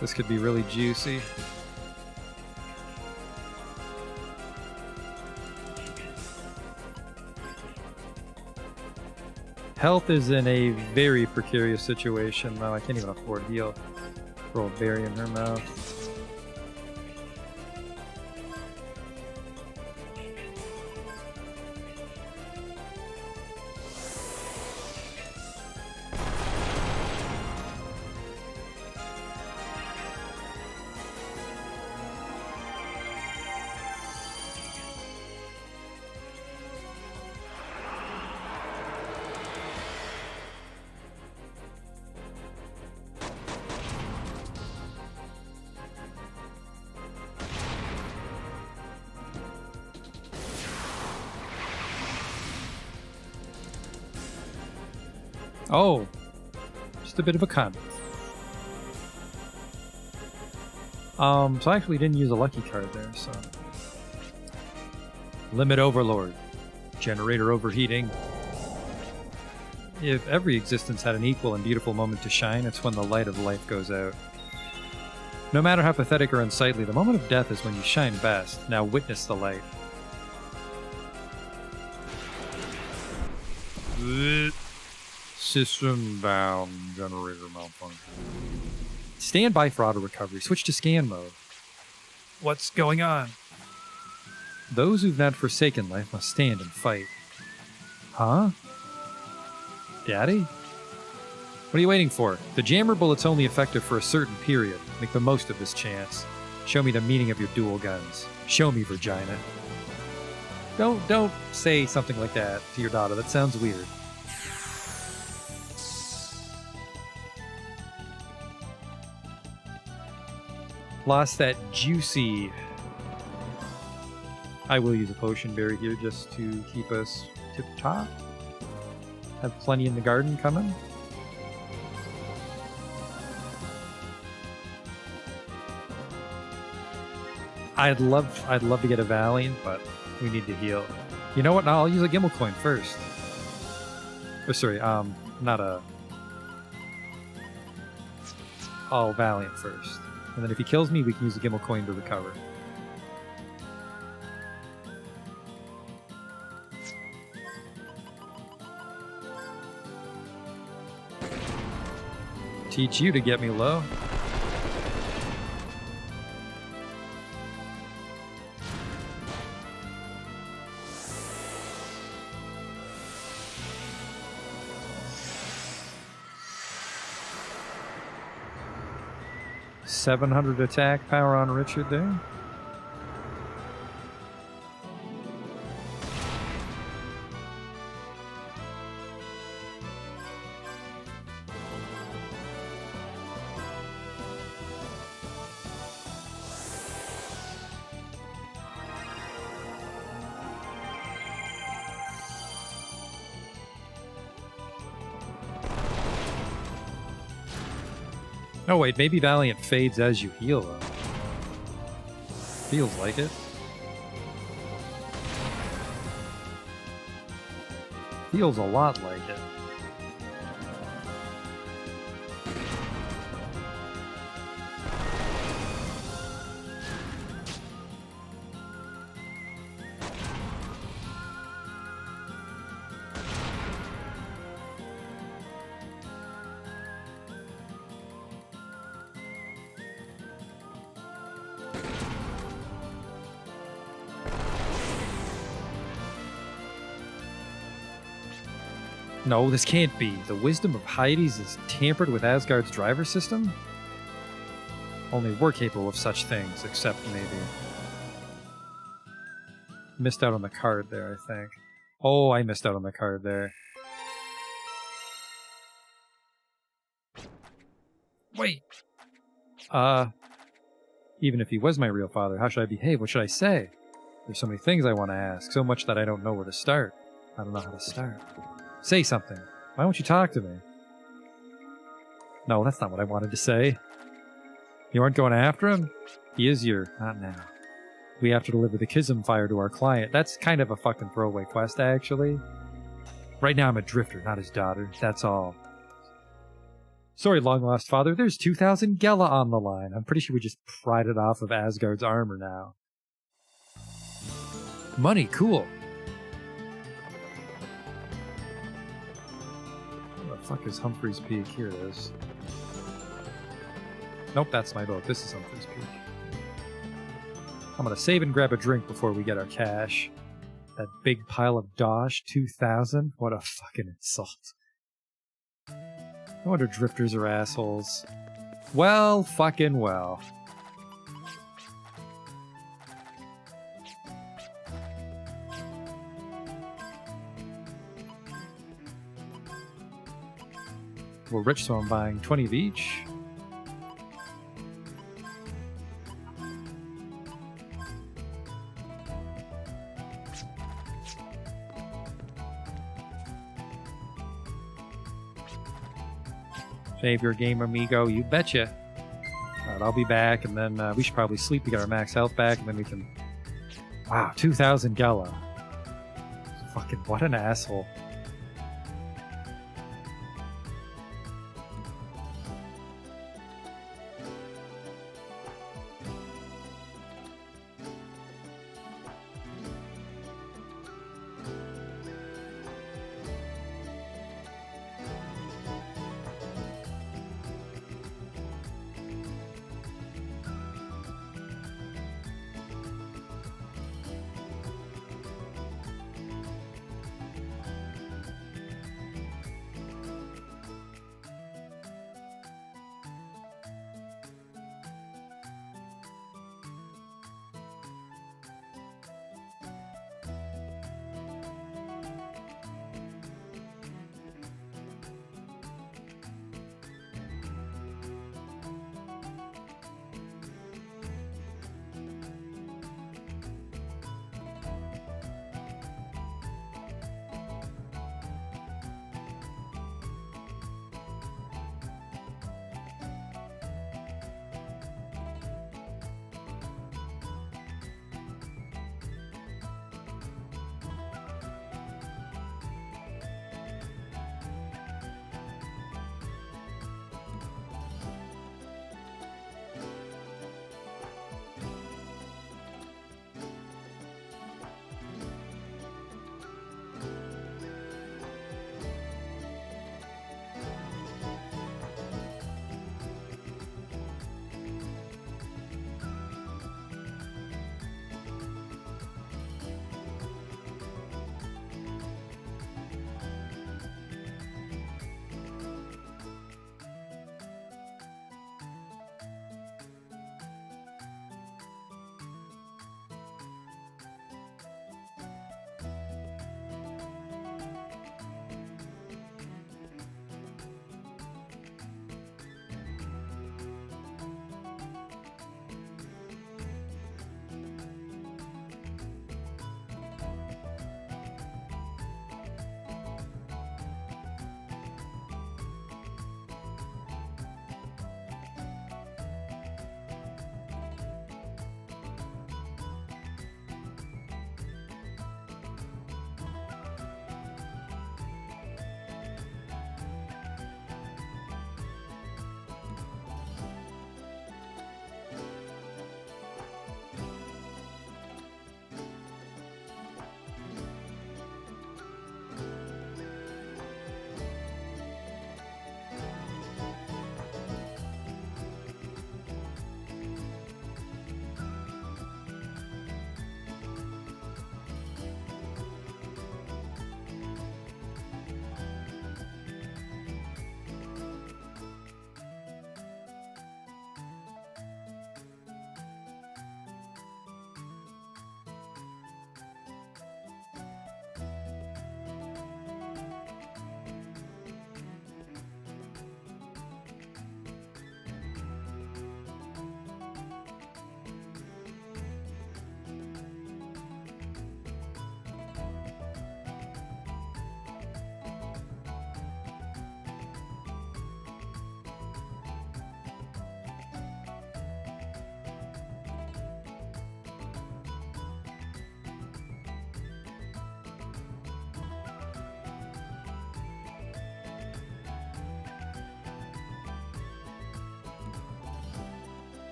This could be really juicy. Health is in a very precarious situation, though. I can't even afford heal. Throw a berry in her mouth. Oh, just a bit of a con. So I actually didn't use a lucky card there, so. Limit Overlord. Generator overheating. If every existence had an equal and beautiful moment to shine, it's when the light of life goes out. No matter how pathetic or unsightly, the moment of death is when you shine best. Now witness the light. System down, generator malfunction. Stand by for auto recovery. Switch to scan mode. What's going on? Those who've not forsaken life must stand and fight. Huh? Daddy? What are you waiting for? The jammer bullet's only effective for a certain period. Make the most of this chance. Show me the meaning of your dual guns. Show me, Virginia. Don't say something like that to your daughter. That sounds weird. Lost that juicy. I will use a potion berry here just to keep us tip top. Have plenty in the garden coming. I'd love to get a Valiant, but we need to heal. You know what? Now I'll use a Gimmel coin first. Or sorry, not a. Oh, Valiant first. And then if he kills me, we can use the Gimmel coin to recover. Teach you to get me low. .700 attack power on Richard there. Oh wait, maybe Valiant fades as you heal though. Feels like it. Feels a lot like it. No, this can't be. The wisdom of Hades is tampered with Asgard's driver system? Only we're capable of such things, except maybe. Missed out on the card there, I think. Oh, I missed out on the card there. Wait. Even if he was my real father, how should I behave? What should I say? There's so many things I want to ask, so much that I don't know where to start. I don't know how to start. Say something. Why won't you talk to me? No, that's not what I wanted to say. You aren't going after him? He is your... Not now. We have to deliver the Kism fire to our client. That's kind of a fucking throwaway quest, actually. Right now I'm a drifter, not his daughter. That's all. Sorry, long-lost father. There's 2,000 Gela on the line. I'm pretty sure we just pried it off of Asgard's armor now. Money, cool. Where the fuck is Humphreys Peak? Here it is. Nope, that's my boat. This is Humphreys Peak. I'm gonna save and grab a drink before we get our cash. That big pile of dosh, 2,000? What a fucking insult. No wonder drifters are assholes. Well, fucking well. We're rich, so I'm buying 20 of each. Save your game, amigo. You betcha. Alright, I'll be back, and then we should probably sleep to get our max health back, and then we can... Wow, 2,000 Gela. Fucking what an asshole.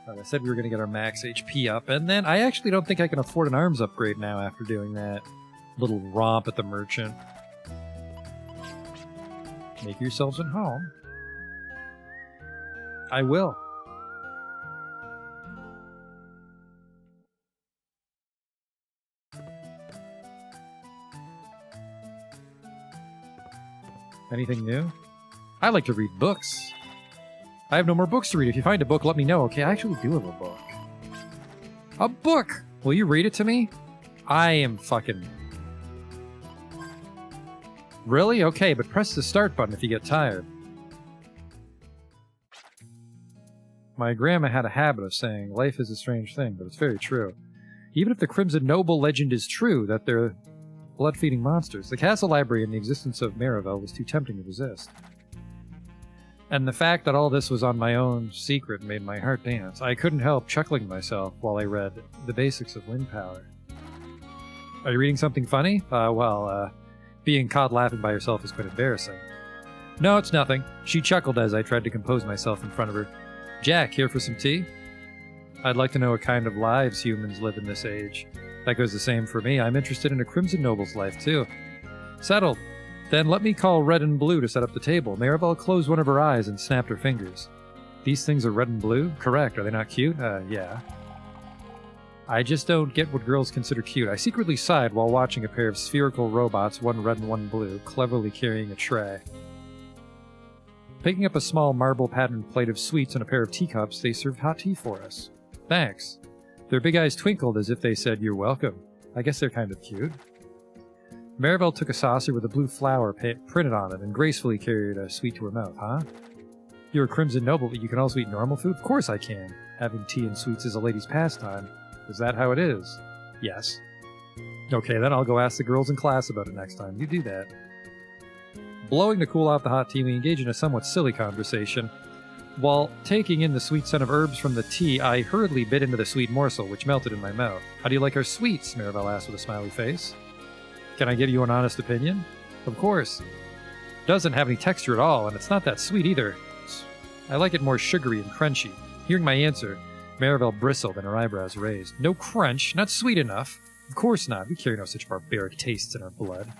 I said we were going to get our max HP up, and then I actually don't think I can afford an arms upgrade now after doing that little romp at the merchant. Make yourselves at home. I will. Anything new? I like to read books. I have no more books to read. If you find a book, let me know. Okay, I actually do have a book. A book! Will you read it to me? I am fucking... Really? Okay, but press the start button if you get tired. My grandma had a habit of saying, life is a strange thing, but it's very true. Even if the Crimson Noble legend is true, that they're blood-feeding monsters, the castle library and the existence of Marivel was too tempting to resist. And the fact that all this was on my own secret made my heart dance. I couldn't help chuckling to myself while I read The Basics of Wind Power. Are you reading something funny? Being caught laughing by yourself is quite embarrassing. No, it's nothing. She chuckled as I tried to compose myself in front of her. Jack, here for some tea? I'd like to know what kind of lives humans live in this age. That goes the same for me. I'm interested in a Crimson Noble's life, too. Settled. Then let me call Red and Blue to set up the table. Marivel closed one of her eyes and snapped her fingers. These things are red and blue? Correct. Are they not cute? Yeah. I just don't get what girls consider cute. I secretly sighed while watching a pair of spherical robots, one red and one blue, cleverly carrying a tray. Picking up a small marble-patterned plate of sweets and a pair of teacups, they served hot tea for us. Thanks. Their big eyes twinkled as if they said, "You're welcome." I guess they're kind of cute. Marivel took a saucer with a blue flower printed on it and gracefully carried a sweet to her mouth. Huh? You're a Crimson Noble, but you can also eat normal food? Of course I can. Having tea and sweets is a lady's pastime. Is that how it is? Yes. Okay, then I'll go ask the girls in class about it next time. You do that. Blowing to cool off the hot tea, we engage in a somewhat silly conversation. While taking in the sweet scent of herbs from the tea, I hurriedly bit into the sweet morsel, which melted in my mouth. How do you like our sweets? Marivel asked with a smiley face. Can I give you an honest opinion? Of course. It doesn't have any texture at all, and it's not that sweet either. I like it more sugary and crunchy. Hearing my answer, Marivel bristled and her eyebrows raised. No crunch? Not sweet enough? Of course not. We carry no such barbaric tastes in our blood.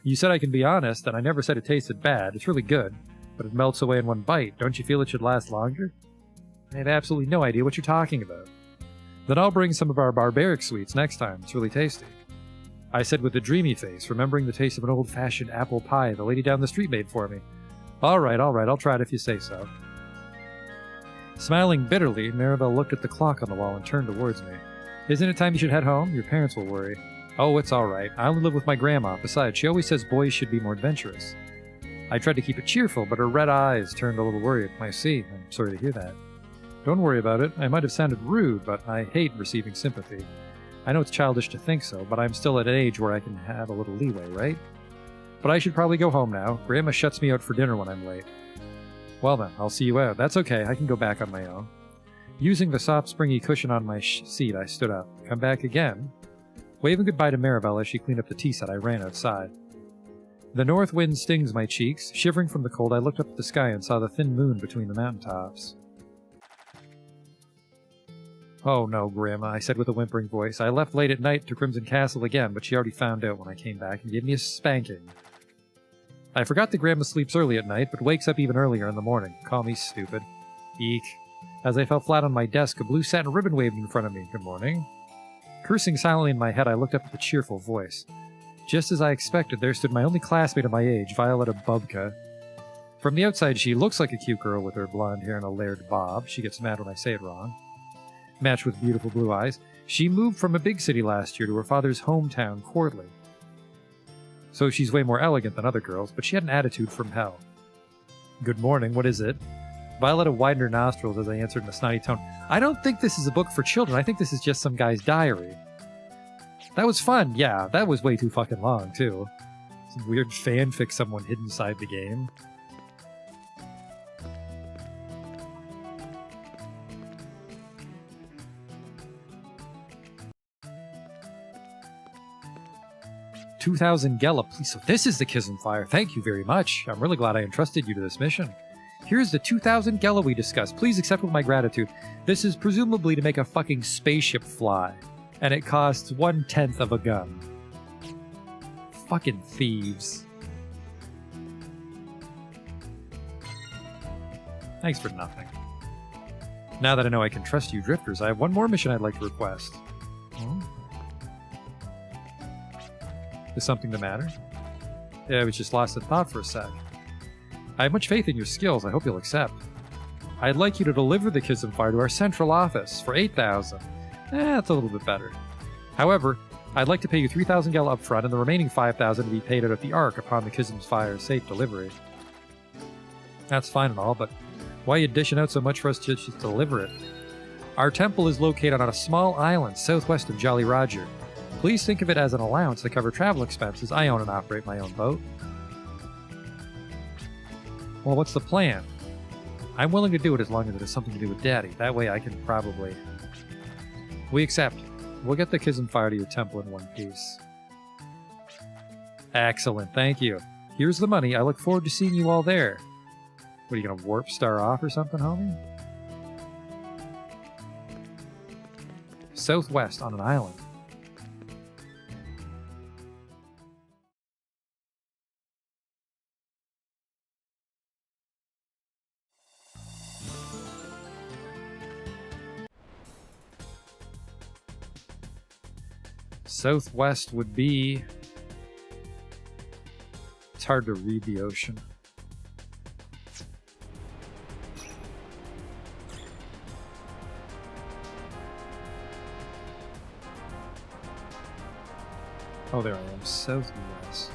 You said I can be honest, and I never said it tasted bad. It's really good, but it melts away in one bite. Don't you feel it should last longer? I have absolutely no idea what you're talking about. Then I'll bring some of our barbaric sweets next time. It's really tasty. I said with a dreamy face, remembering the taste of an old-fashioned apple pie the lady down the street made for me. All right, I'll try it if you say so. Smiling bitterly, Marivel looked at the clock on the wall and turned towards me. Isn't it time you should head home? Your parents will worry. Oh, it's all right. I only live with my grandma. Besides, she always says boys should be more adventurous. I tried to keep it cheerful, but her red eyes turned a little worried. I see. I'm sorry to hear that. Don't worry about it. I might have sounded rude, but I hate receiving sympathy. I know it's childish to think so, but I'm still at an age where I can have a little leeway, right? But I should probably go home now. Grandma shuts me out for dinner when I'm late. Well then, I'll see you out. That's okay. I can go back on my own. Using the soft, springy cushion on my seat, I stood up. Come back again? Waving goodbye to Marivel as she cleaned up the tea set, I ran outside. The north wind stings my cheeks. Shivering from the cold, I looked up at the sky and saw the thin moon between the mountaintops. Oh no, Grandma, I said with a whimpering voice. I left late at night to Crimson Castle again, but she already found out when I came back and gave me a spanking. I forgot that Grandma sleeps early at night, but wakes up even earlier in the morning. Call me stupid. Eek. As I fell flat on my desk, a blue satin ribbon waved in front of me. Good morning. Cursing silently in my head, I looked up at the cheerful voice. Just as I expected, there stood my only classmate of my age, Violetta Bubka. From the outside, she looks like a cute girl with her blonde hair and a layered bob. She gets mad when I say it wrong. Matched with beautiful blue eyes. She moved from a big city last year to her father's hometown, Quartley. So she's way more elegant than other girls, but she had an attitude from hell. Good morning, what is it? Violetta widened her nostrils as I answered in a snotty tone. I don't think this is a book for children. I think this is just some guy's diary. That was fun, yeah. That was way too fucking long, too. Some weird fanfic someone hid inside the game. $2,000 Gela, please. So this is the Kism Fire. Thank you very much. I'm really glad I entrusted you to this mission. Here's the 2,000 Gela we discussed. Please accept with my gratitude. This is presumably to make a fucking spaceship fly. And it costs 1/10 of a gun. Fucking thieves. Thanks for nothing. Now that I know I can trust you drifters, I have one more mission I'd like to request. Hmm? Is something the matter? Yeah, I was just lost in thought for a sec. I have much faith in your skills. I hope you'll accept. I'd like you to deliver the Kism Fire to our central office for 8,000. That's a little bit better. However, I'd like to pay you 3,000 Gel up front and the remaining 5,000 to be paid out of the Ark upon the Kism Fire's safe delivery. That's fine and all, but why are you dishing out so much for us to just deliver it? Our temple is located on a small island southwest of Jolly Roger. Please think of it as an allowance to cover travel expenses. I own and operate my own boat. Well, what's the plan? I'm willing to do it as long as it has something to do with Daddy. That way I can probably... We accept. We'll get the Kism Fire to your temple in one piece. Excellent, thank you. Here's the money. I look forward to seeing you all there. What, are you gonna warp star off or something, homie? Southwest on an island. Southwest would be... It's hard to read the ocean. Oh, there I am. Southwest.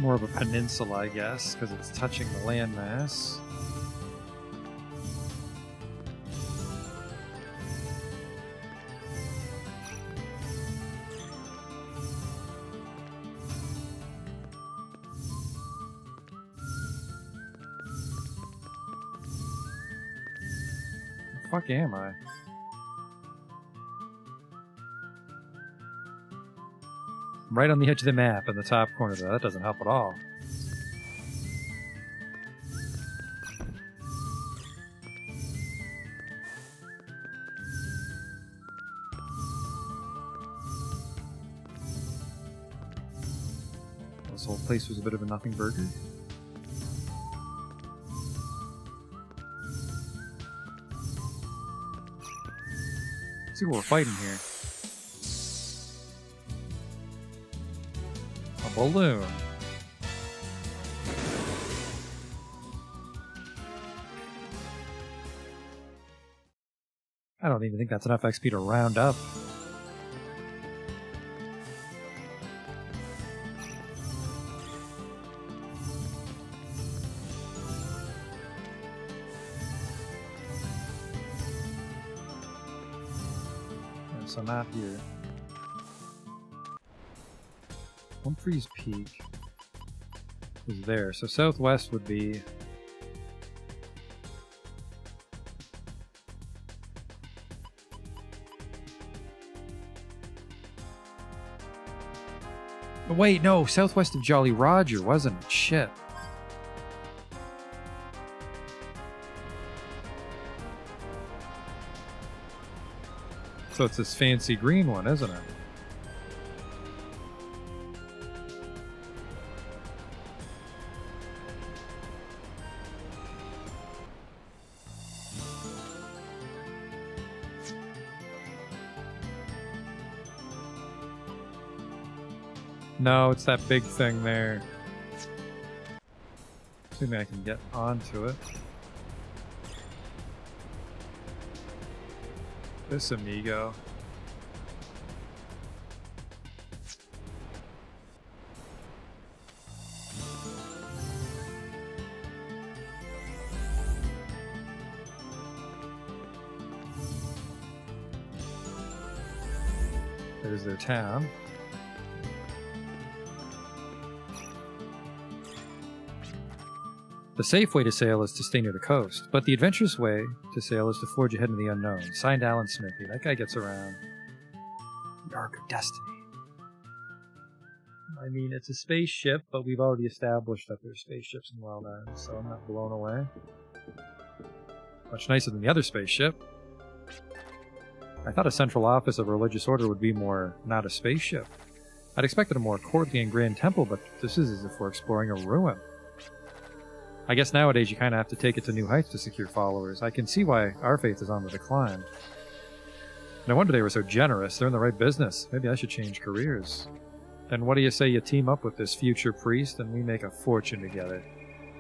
More of a peninsula, I guess, because it's touching the landmass. The fuck am I? Right on the edge of the map in the top corner there. That doesn't help at all. This whole place was a bit of a nothing burger. Let's see what we're fighting here. Balloon. I don't even think that's enough XP to round up. Yeah, so not here. Humphreys Peak is there, so southwest would be... Oh, wait, no, southwest of Jolly Roger, wasn't it? Shit. So it's this fancy green one, isn't it? No, it's that big thing there. Assuming I can get onto it. This amigo. There's their town. The safe way to sail is to stay near the coast, but the adventurous way to sail is to forge ahead in the unknown. Signed, Alan Smithy. That guy gets around. The Ark of Destiny. I mean, it's a spaceship, but we've already established that there's spaceships in Wildlands, so I'm not blown away. Much nicer than the other spaceship. I thought a central office of a religious order would be more not a spaceship. I'd expected a more courtly and grand temple, but this is as if we're exploring a ruin. I guess nowadays you kind of have to take it to new heights to secure followers. I can see why our faith is on the decline. No wonder they were so generous. They're in the right business. Maybe I should change careers. Then what do you say you team up with this future priest and we make a fortune together?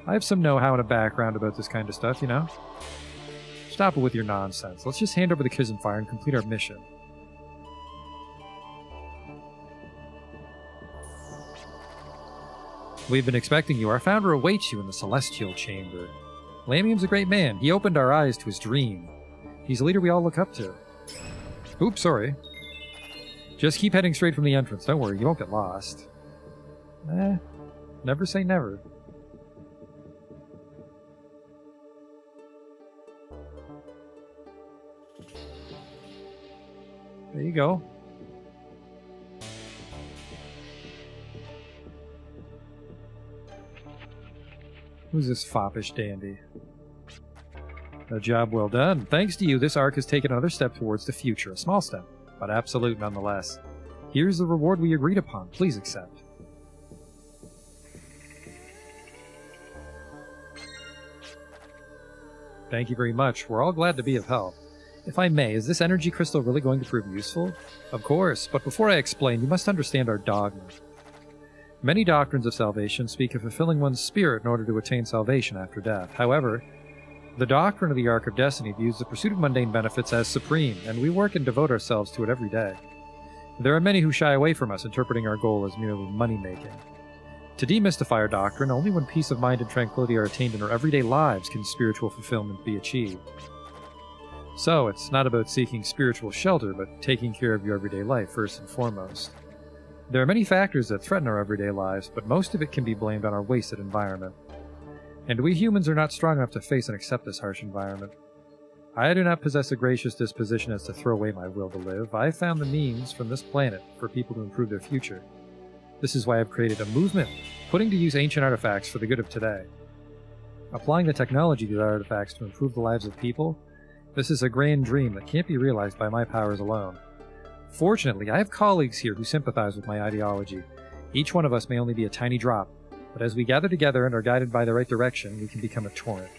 I have some know-how and a background about this kind of stuff, you know? Stop it with your nonsense. Let's just hand over the Kism Fire and complete our mission. We've been expecting you. Our founder awaits you in the Celestial Chamber. Lamium's a great man. He opened our eyes to his dream. He's a leader we all look up to. Oops, sorry. Just keep heading straight from the entrance. Don't worry, you won't get lost. Never say never. There you go. Who's this foppish dandy? A job well done. Thanks to you, this arc has taken another step towards the future. A small step, but absolute nonetheless. Here's the reward we agreed upon. Please accept. Thank you very much. We're all glad to be of help. If I may, is this energy crystal really going to prove useful? Of course, but before I explain, you must understand our dogma. Many doctrines of salvation speak of fulfilling one's spirit in order to attain salvation after death. However, the doctrine of the Ark of Destiny views the pursuit of mundane benefits as supreme, and we work and devote ourselves to it every day. There are many who shy away from us, interpreting our goal as merely money-making. To demystify our doctrine, only when peace of mind and tranquility are attained in our everyday lives can spiritual fulfillment be achieved. So, it's not about seeking spiritual shelter, but taking care of your everyday life first and foremost. There are many factors that threaten our everyday lives, but most of it can be blamed on our wasted environment. And we humans are not strong enough to face and accept this harsh environment. I do not possess a gracious disposition as to throw away my will to live. I have found the means from this planet for people to improve their future. This is why I've created a movement, putting to use ancient artifacts for the good of today. Applying the technology to the artifacts to improve the lives of people, this is a grand dream that can't be realized by my powers alone. Fortunately, I have colleagues here who sympathize with my ideology. Each one of us may only be a tiny drop, but as we gather together and are guided by the right direction, we can become a torrent.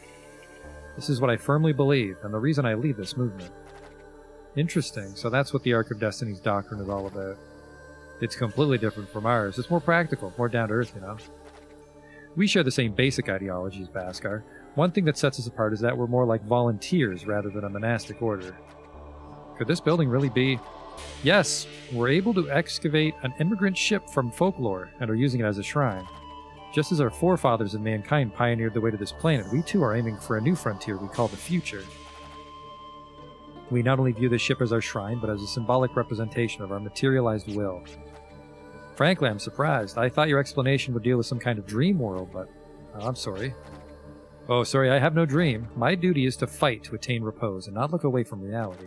This is what I firmly believe, and the reason I lead this movement. Interesting, so that's what the Ark of Destiny's doctrine is all about. It's completely different from ours. It's more practical, more down-to-earth, you know? We share the same basic ideology as Bhaskar. One thing that sets us apart is that we're more like volunteers rather than a monastic order. Could this building really be... Yes, we're able to excavate an immigrant ship from folklore and are using it as a shrine. Just as our forefathers and mankind pioneered the way to this planet, we too are aiming for a new frontier we call the future. We not only view this ship as our shrine, but as a symbolic representation of our materialized will. Frankly, I'm surprised. I thought your explanation would deal with some kind of dream world, but... I'm sorry. Oh, sorry, I have no dream. My duty is to fight to attain repose and not look away from reality.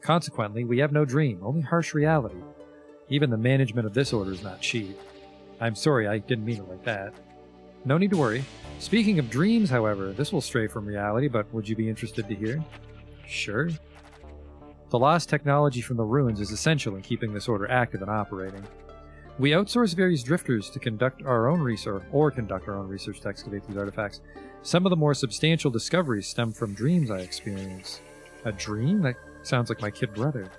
Consequently, we have no dream, only harsh reality. Even the management of this order is not cheap. I'm sorry, I didn't mean it like that. No need to worry. Speaking of dreams, however, this will stray from reality, but would you be interested to hear? Sure. The lost technology from the ruins is essential in keeping this order active and operating. We outsource various drifters to conduct our own research to excavate these artifacts. Some of the more substantial discoveries stem from dreams I experience. A dream? That sounds like my kid brother.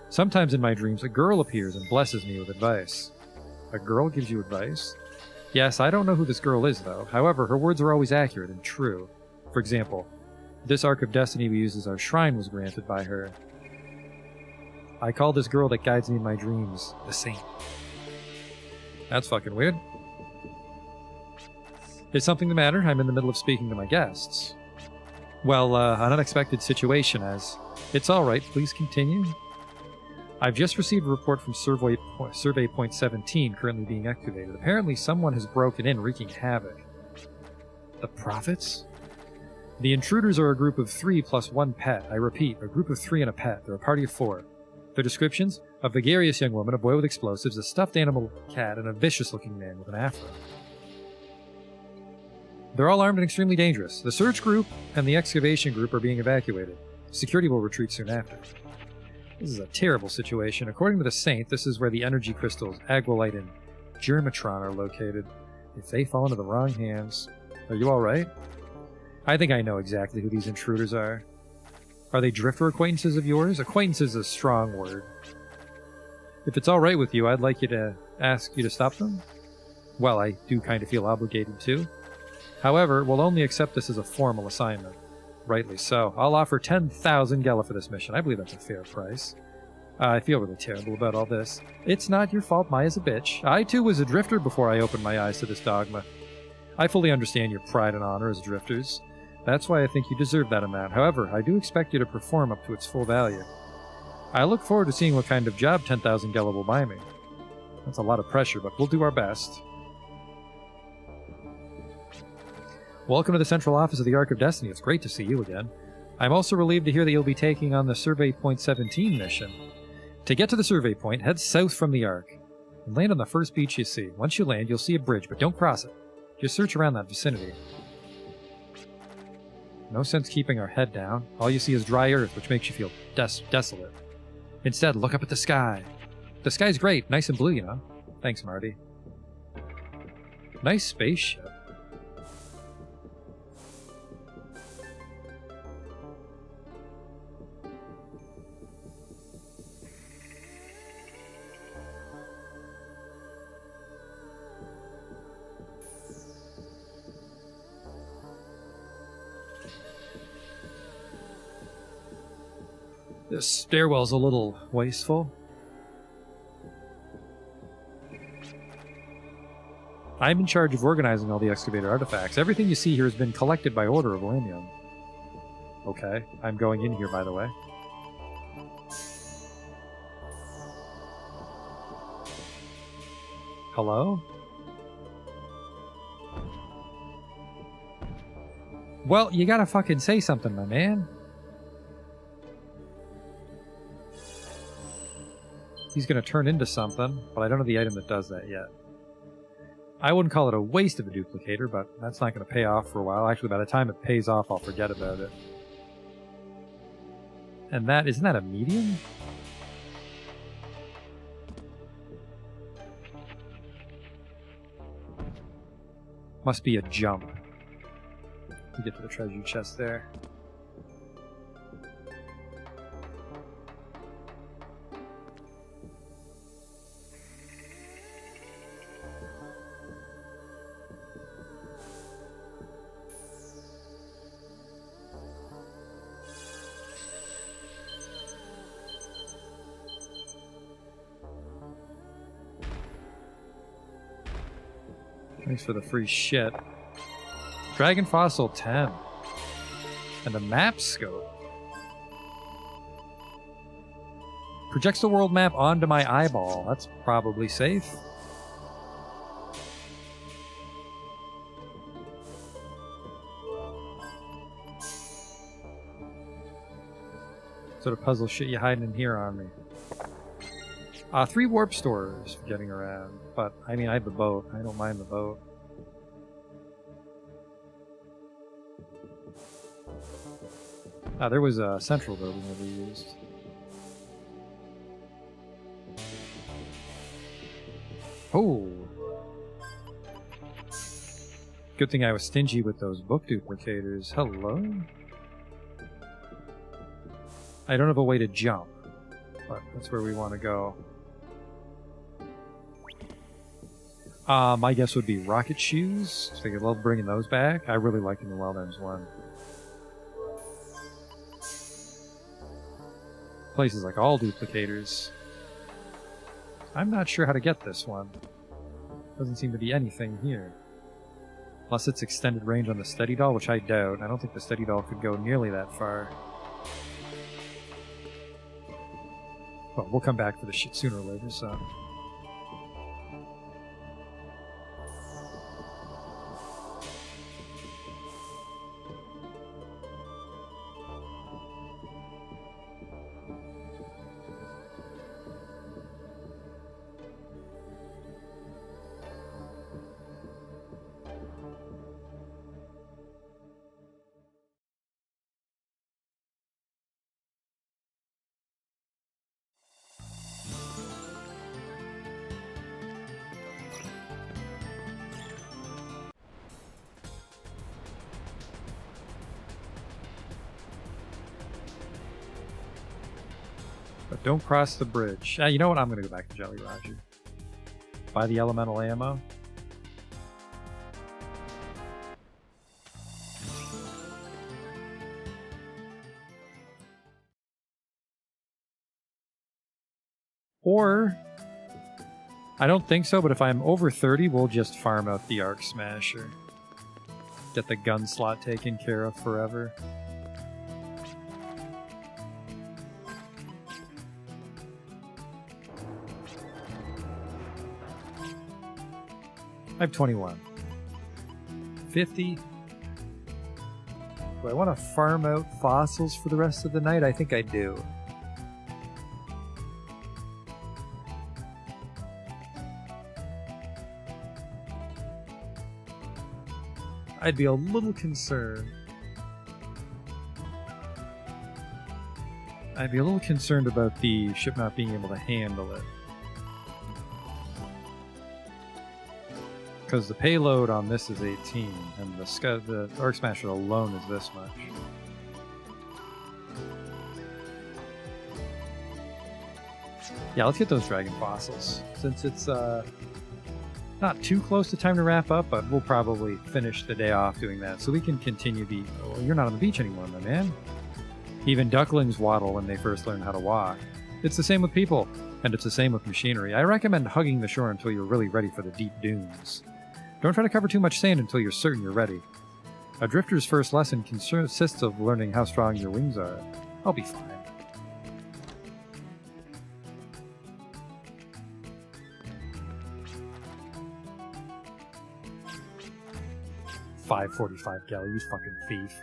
Sometimes in my dreams, a girl appears and blesses me with advice. A girl gives you advice? Yes, I don't know who this girl is, though. However, her words are always accurate and true. For example, this Ark of Destiny we use as our shrine was granted by her. I call this girl that guides me in my dreams the Saint. That's fucking weird. Is something the matter? I'm in the middle of speaking to my guests. Well, an unexpected situation as... It's alright, please continue. I've just received a report from Survey Point 17, currently being excavated. Apparently someone has broken in, wreaking havoc. The Prophets? The intruders are a group of 3 plus 1 pet. I repeat, a group of 3 and a pet. They're a party of 4. Their descriptions? A vagarious young woman, a boy with explosives, a stuffed animal cat, and a vicious-looking man with an afro. They're all armed and extremely dangerous. The search group and the excavation group are being evacuated. Security will retreat soon after. This is a terrible situation. According to the Saint, this is where the energy crystals, Agwalite and Germatron, are located. If they fall into the wrong hands... Are you alright? I think I know exactly who these intruders are. Are they drifter acquaintances of yours? Acquaintance is a strong word. If it's alright with you, I'd like you to ask you to stop them. Well, I do kind of feel obligated to. However, we'll only accept this as a formal assignment. Rightly so. I'll offer 10,000 Gela for this mission. I believe that's a fair price. I feel really terrible about all this. It's not your fault Maya's a bitch. I too was a drifter before I opened my eyes to this dogma. I fully understand your pride and honor as drifters. That's why I think you deserve that amount. However, I do expect you to perform up to its full value. I look forward to seeing what kind of job 10,000 Gela will buy me. That's a lot of pressure, but we'll do our best. Welcome to the central office of the Ark of Destiny. It's great to see you again. I'm also relieved to hear that you'll be taking on the Survey Point 17 mission. To get to the survey point, head south from the Ark and land on the first beach you see. Once you land, you'll see a bridge, but don't cross it. Just search around that vicinity. No sense keeping our head down. All you see is dry earth, which makes you feel desolate. Instead, look up at the sky. The sky's great, nice and blue, you know. Thanks, Marty. Nice spaceship. This stairwell's a little wasteful. I'm in charge of organizing all the excavator artifacts. Everything you see here has been collected by order of Lanium. Okay, I'm going in here, by the way. Hello? Well, you gotta fucking say something, my man. He's going to turn into something, but I don't know the item that does that yet. I wouldn't call it a waste of a duplicator, but that's not going to pay off for a while. Actually, by the time it pays off, I'll forget about it. And that, isn't that a medium? Must be a jump. To get to the treasure chest there. Thanks for the free shit. Dragon Fossil 10. And a map scope. Projects the world map onto my eyeball. That's probably safe. What sort of puzzle shit you hiding in here on me? 3 warp stores for getting around. But, I mean, I have the boat. I don't mind the boat. There was a central building that we used. Oh! Good thing I was stingy with those book duplicators. Hello? I don't have a way to jump, but that's where we want to go. My guess would be rocket shoes. So I love bringing those back. I really like the Wildlands one. Place is like all duplicators. I'm not sure how to get this one. Doesn't seem to be anything here. Unless it's extended range on the Steady Doll, which I doubt. I don't think the Steady Doll could go nearly that far. Well, we'll come back for this shit sooner or later, so. But don't cross the bridge. You know what? I'm going to go back to Jolly Roger. Buy the elemental ammo. Or, I don't think so, but if I'm over 30, we'll just farm out the Arc Smasher. Get the gun slot taken care of forever. I have 21. 50. Do I want to farm out fossils for the rest of the night? I think I do. I'd be a little concerned. I'd be a little concerned about the ship not being able to handle it. Because the payload on this is 18, and the Arc Smasher alone is this much. Yeah, let's get those dragon fossils. Since it's not too close to time to wrap up, but we'll probably finish the day off doing that, so we can continue the... Oh, you're not on the beach anymore, my man. Even ducklings waddle when they first learn how to walk. It's the same with people, and it's the same with machinery. I recommend hugging the shore until you're really ready for the deep dunes. Don't try to cover too much sand until you're certain you're ready. A drifter's first lesson consists of learning how strong your wings are. I'll be fine. $5.45 galley, you fucking thief.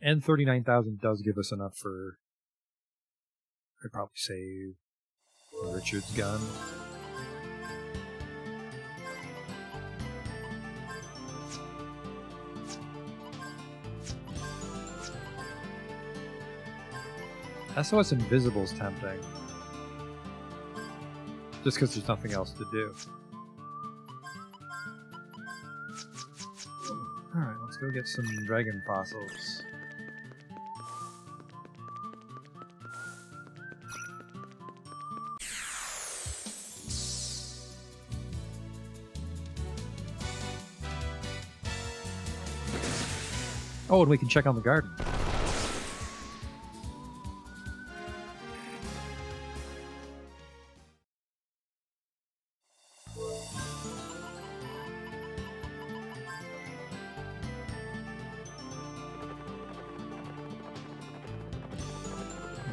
And 39,000 does give us enough for, I'd probably say, Richard's gun. SOS Invisible's tempting. Just because there's nothing else to do. Alright, let's go get some dragon fossils. Oh, and we can check on the garden.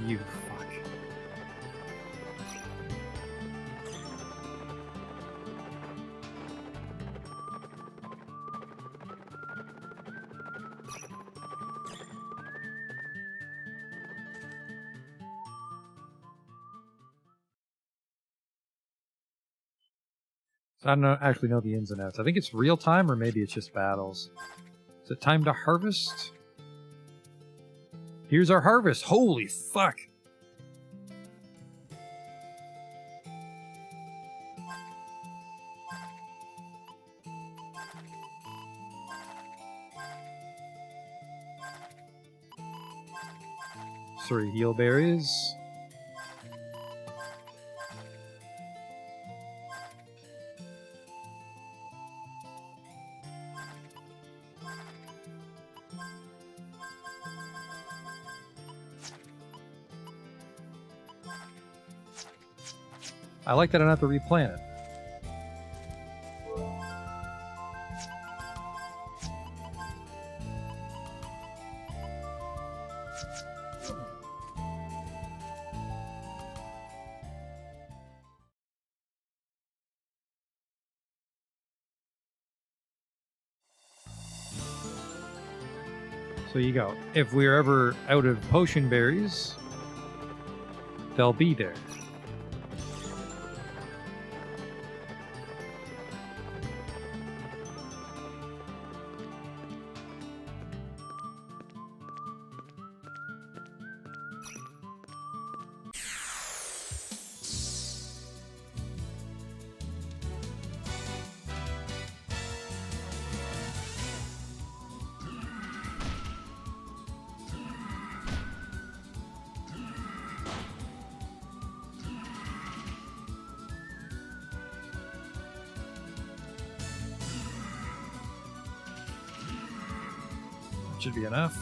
You fuck. I don't actually know the ins and outs. I think it's real time, or maybe it's just battles. Is it time to harvest? Here's our harvest. Holy fuck. Three heal berries. I like that I don't have to replant it. So you go. If we're ever out of potion berries, they'll be there. Should be enough.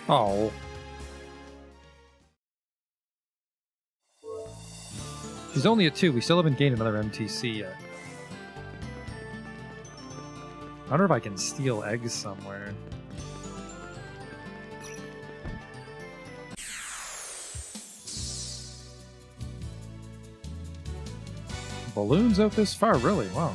Oh. She's only at 2. We still haven't gained another MTC yet. I wonder if I can steal eggs somewhere. Balloons out this far, really? Wow.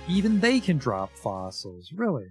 Even they can drop fossils, really?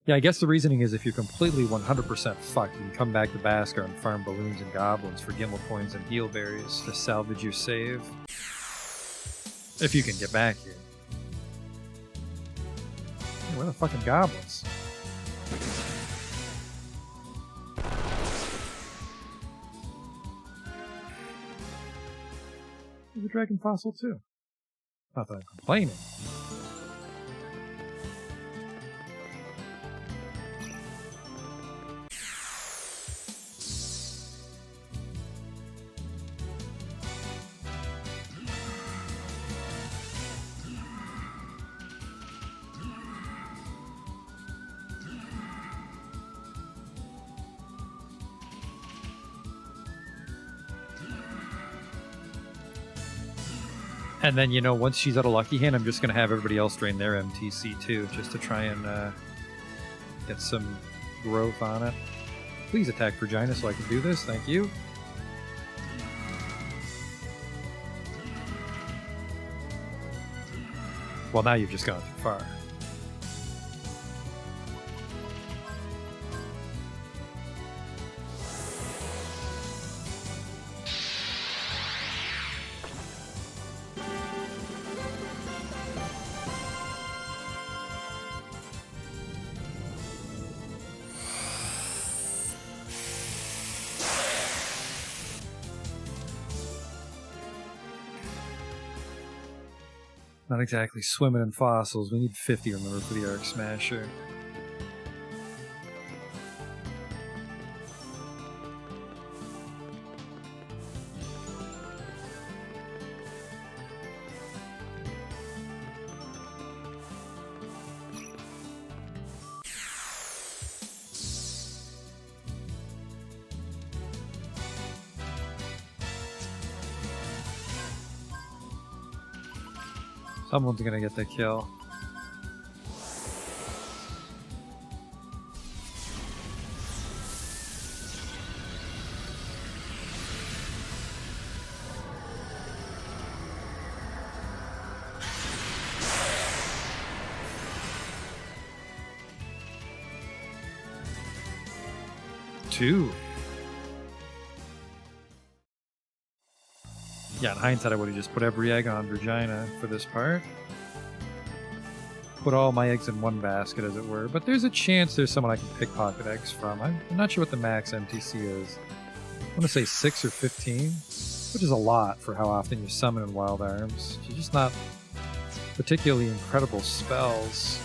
Yeah, I guess the reasoning is if you're completely 100% fucked, you can come back to Basker and farm balloons and goblins for Gimble coins and heal berries to salvage your save. If you can get back here. Hey, where are the fucking goblins? There's a dragon fossil too. Not that I'm complaining. And then, you know, once she's at a lucky hand, I'm just going to have everybody else drain their MTC too, just to try and get some growth on it. Please attack Virginia so I can do this. Thank you. Well, now you've just gone too far. Not exactly swimming in fossils. We need 50, remember, for the Arc Smasher. Someone's gonna get the kill. 2. Yeah, in hindsight, I would have just put every egg on Virginia for this part. Put all my eggs in one basket, as it were. But there's a chance there's someone I can pickpocket eggs from. I'm not sure what the max MTC is. I want to say 6 or 15, which is a lot for how often you summon in Wild Arms. You're just not particularly incredible spells.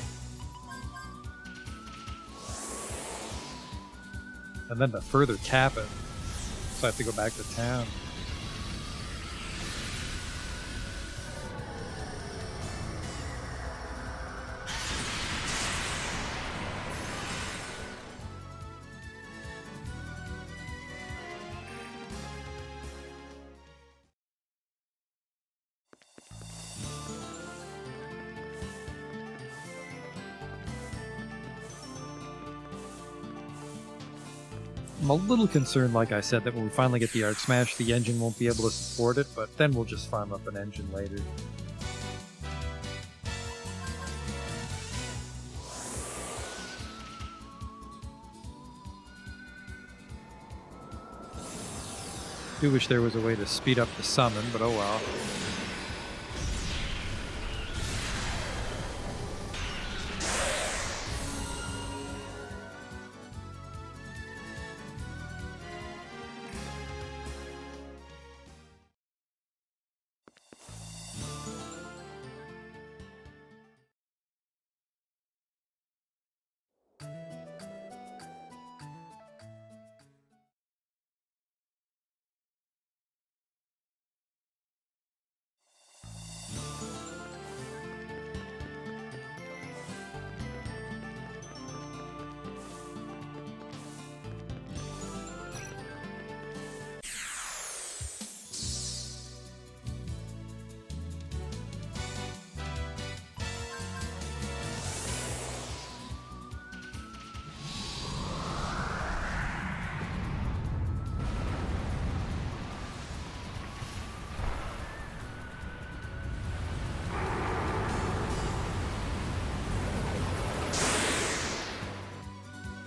And then to further cap it, so I have to go back to town. I'm a little concerned, like I said, that when we finally get the Arc Smash, the engine won't be able to support it, but then we'll just farm up an engine later. Do wish there was a way to speed up the summon, but oh well.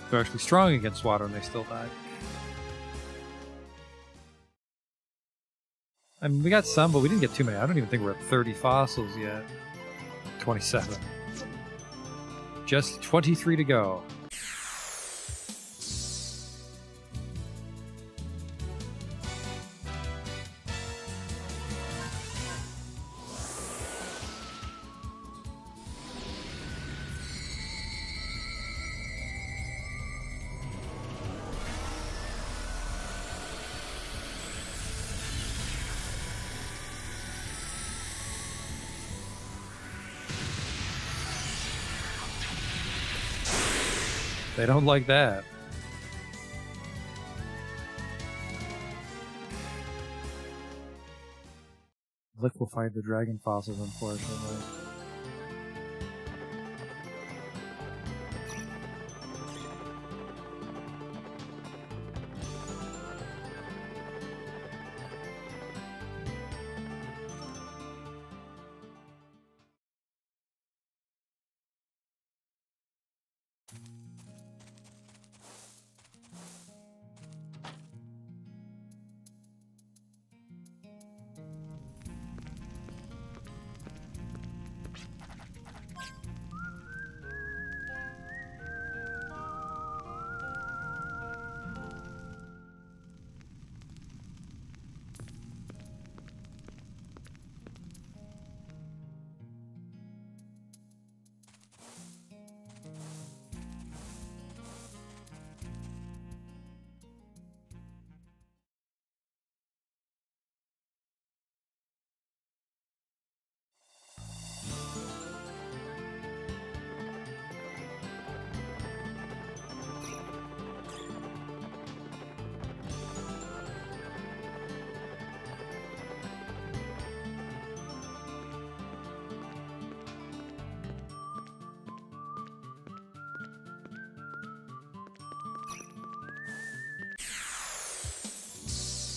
They're actually strong against water and they still die. I mean, we got some, but we didn't get too many. I don't even think we're at 30 fossils yet. 27. Just 23 to go. They don't like that. Liquefied the dragon fossils, unfortunately.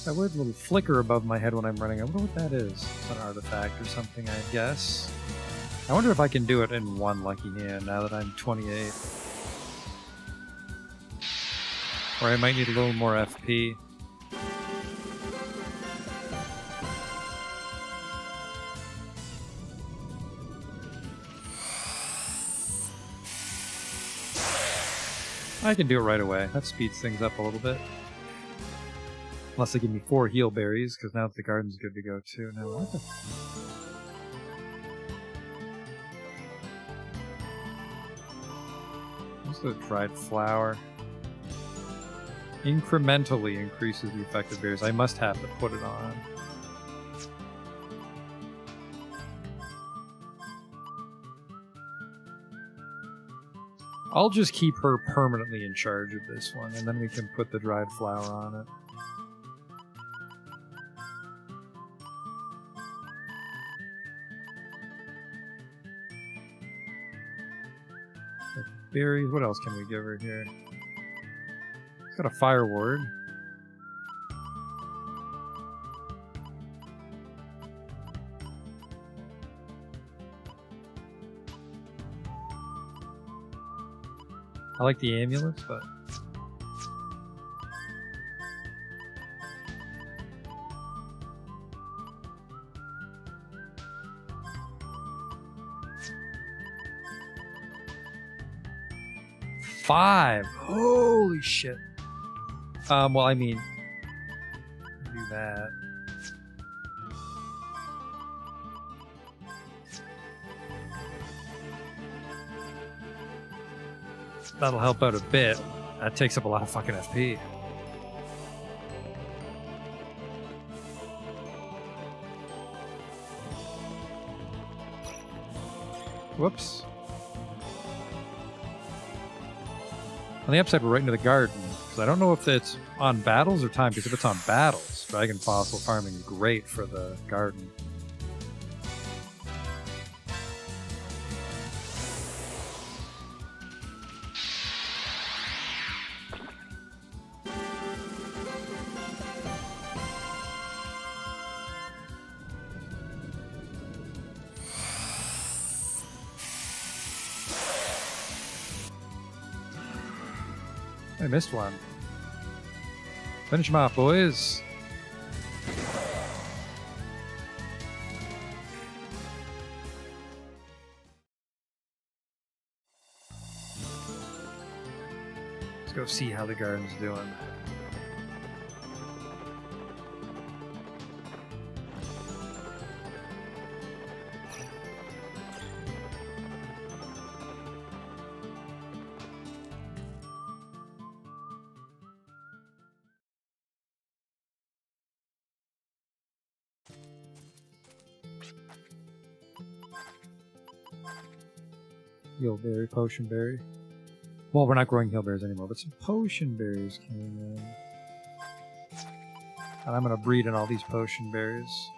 That weird little flicker above my head when I'm running, I wonder what that is. It's an artifact or something, I guess. I wonder if I can do it in one lucky hand now that I'm 28. Or I might need a little more FP. I can do it right away. That speeds things up a little bit. Unless they give me 4 heal berries, because now the garden's good to go too. Now what the... What's the dried flower? Incrementally increases the effective berries. I must have to put it on. I'll just keep her permanently in charge of this one, and then we can put the dried flower on it. Berries. What else can we give her here? It's got a fire ward. I like the amulets, but five. Holy shit. Well, I mean, do that. That'll help out a bit. That takes up a lot of fucking FP. Whoops. On the upside, we're right into the garden. Because I don't know if it's on battles or time. Because if it's on battles, dragon fossil farming is great for the garden. I missed one. Finish him off, boys. Let's go see how the garden's doing. Healberry, potion berry. Well, we're not growing healberries anymore, but some potion berries came in. And I'm going to breed in all these potion berries.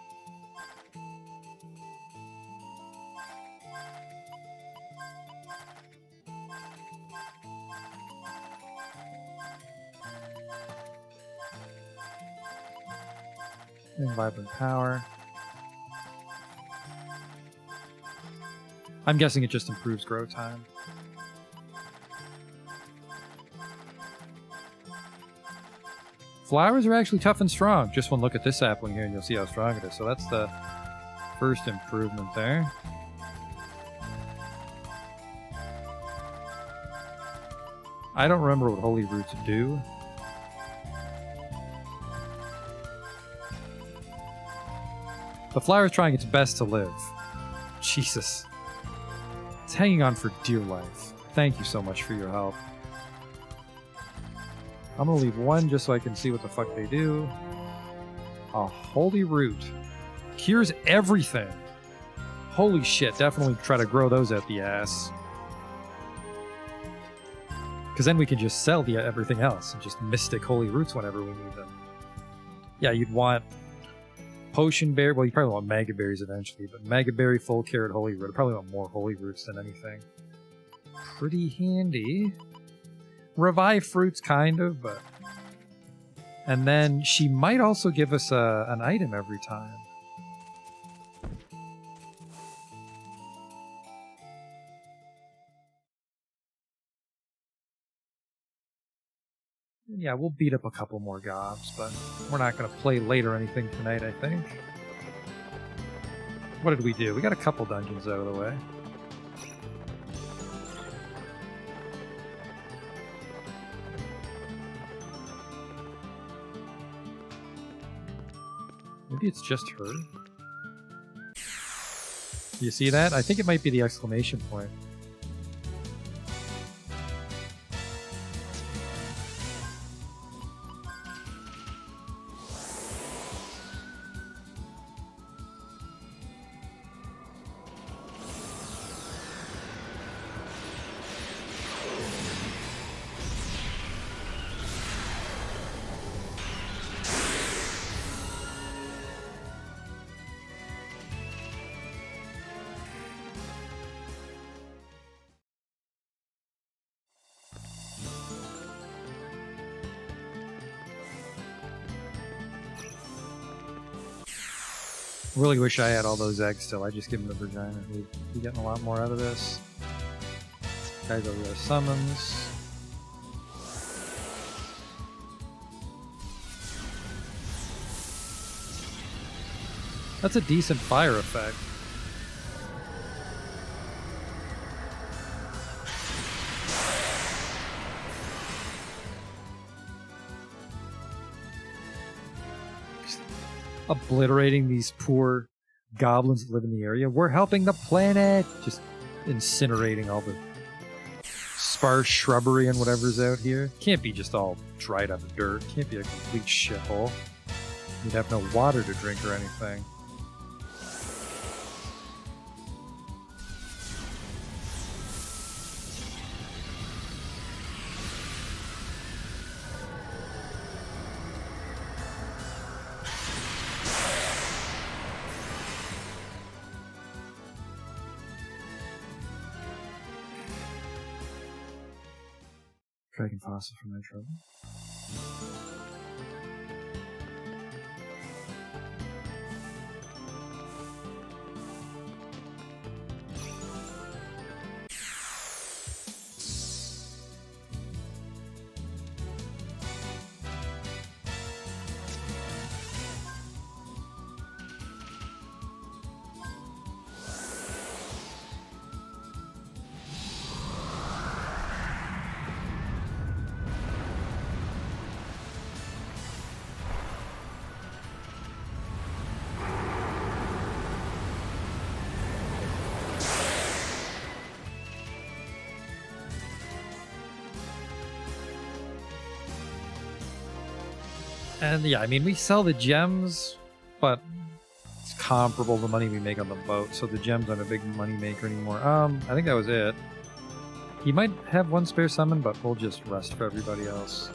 And vibrant power. I'm guessing it just improves grow time. Flowers are actually tough and strong. Just one look at this sapling here and you'll see how strong it is. So that's the first improvement there. I don't remember what holy roots do. The flower's trying its best to live. Jesus. It's hanging on for dear life. Thank you so much for your help. I'm gonna leave one just so I can see what the fuck they do. A holy root. Cures everything. Holy shit, definitely try to grow those at the ass. Because then we can just sell everything else and just mystic holy roots whenever we need them. Yeah, you'd want potion berry. Well, you probably want mega berries eventually, but mega berry, full carrot, holy root. I probably want more holy roots than anything. Pretty handy. Revive fruits, kind of, but. And then she might also give us an item every time. Yeah, we'll beat up a couple more gobs, but we're not going to play late or anything tonight, I think. What did we do? We got a couple dungeons out of the way. Maybe it's just her. Do you see that? I think it might be the exclamation point. Really wish I had all those eggs still. I just give him the vagina. We'd be getting a lot more out of this. Guys over there, summons. That's a decent fire effect. Obliterating these poor goblins that live in the area. We're helping the planet! Just incinerating all the sparse shrubbery and whatever's out here. Can't be just all dried up dirt. Can't be a complete shithole. You'd have no water to drink or anything. Dragon fossil for my trouble. And yeah, I mean, we sell the gems, but it's comparable to the money we make on the boat, so the gems aren't a big money maker anymore. I think that was it. He might have one spare summon, but we'll just rest for everybody else.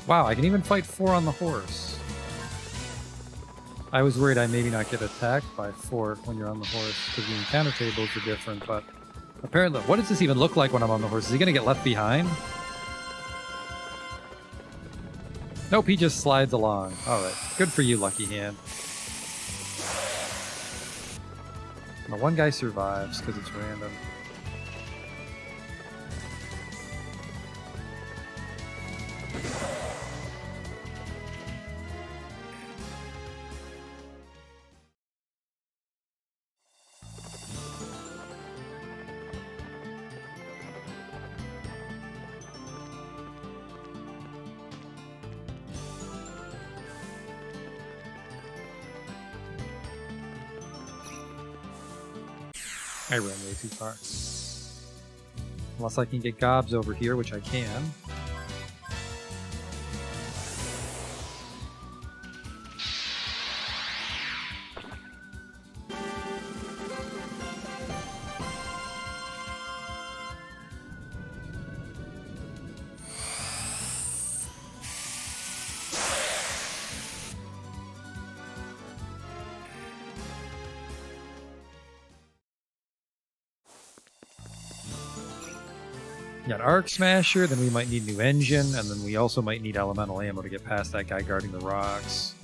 Wow, I can even fight 4 on the horse. I was worried I maybe not get attacked by Fort when you're on the horse because the encounter tables are different, but apparently, what does this even look like when I'm on the horse? Is he going to get left behind? Nope, he just slides along. Alright, good for you, Lucky Hand. The one guy survives because it's random. I ran way too far. Unless I can get gobs over here, which I can. Got Arc Smasher, then we might need new engine, and then we also might need elemental ammo to get past that guy guarding the rocks.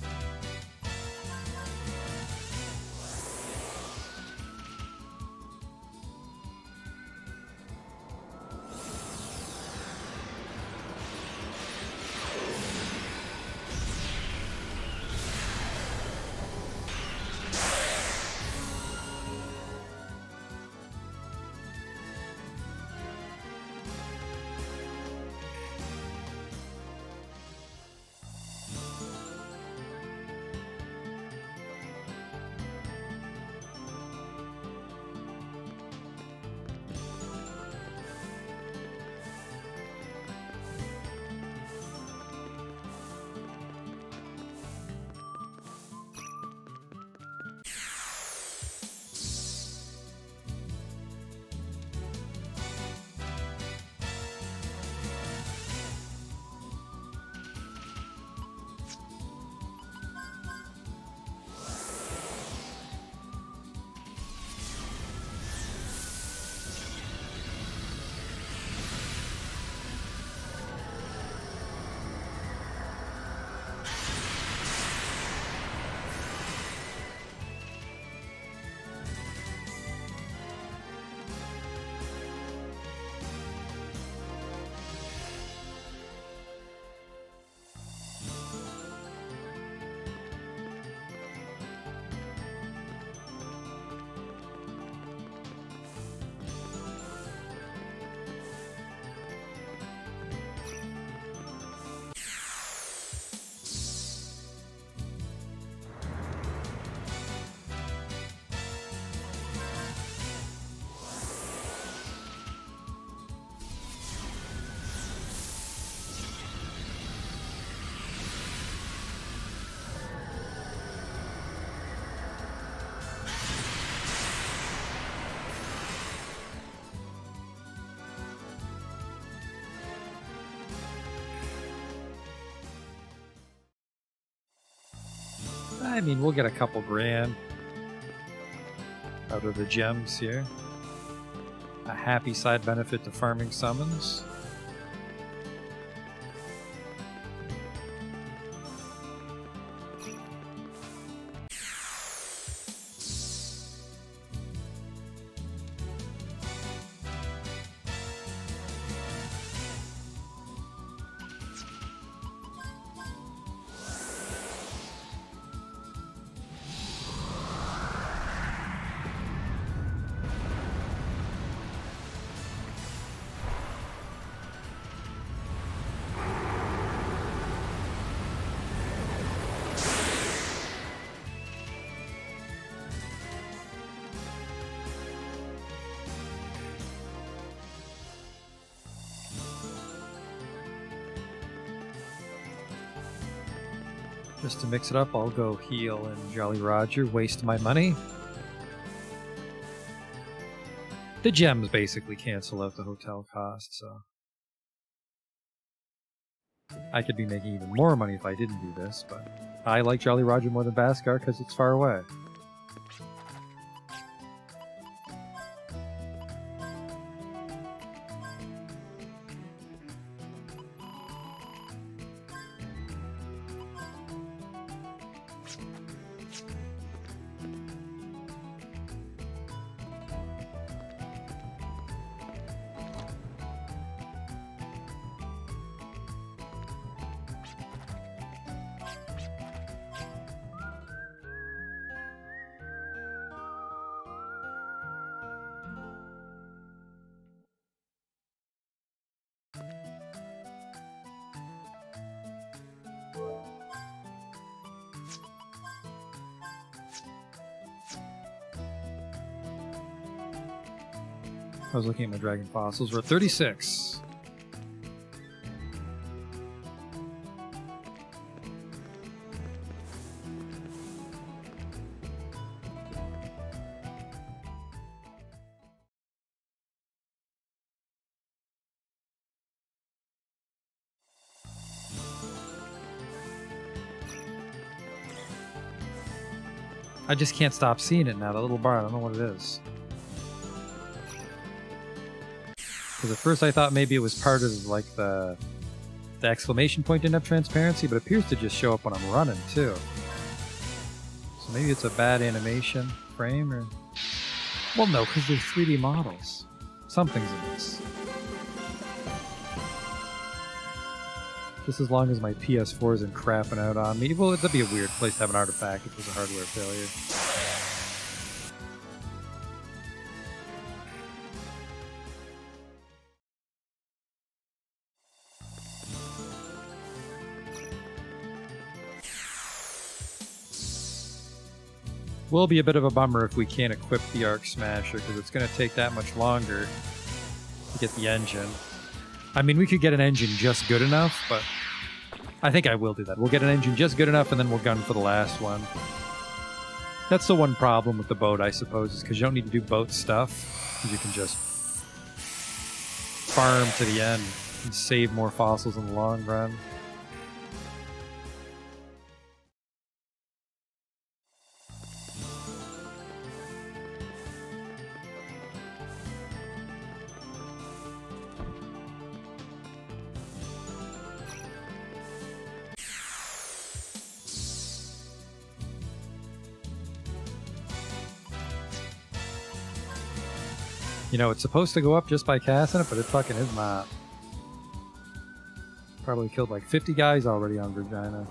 I mean, we'll get a couple grand out of the gems here. A happy side benefit to farming summons. Just to mix it up, I'll go heal and Jolly Roger, waste my money. The gems basically cancel out the hotel cost, so. I could be making even more money if I didn't do this, but I like Jolly Roger more than Baskar because it's far away. I was looking at my dragon fossils. We're at 36. I just can't stop seeing it now, that little bar. I don't know what it is. Because at first I thought maybe it was part of like the exclamation point didn't have transparency, but it appears to just show up when I'm running too. So maybe it's a bad animation frame or... Well, no, because they're 3D models. Something's in this. Just as long as my PS4 isn't crapping out on me. Well, that'd be a weird place to have an artifact if it was a hardware failure. Will be a bit of a bummer if we can't equip the Arc Smasher, because it's going to take that much longer to get the engine. I mean, we could get an engine just good enough, but I think I will do that. We'll get an engine just good enough, and then we'll gun for the last one. That's the one problem with the boat, I suppose, is because you don't need to do boat stuff, because you can just farm to the end and save more fossils in the long run. You know, it's supposed to go up just by casting it, but it fucking is not. Probably killed like 50 guys already on Virginia.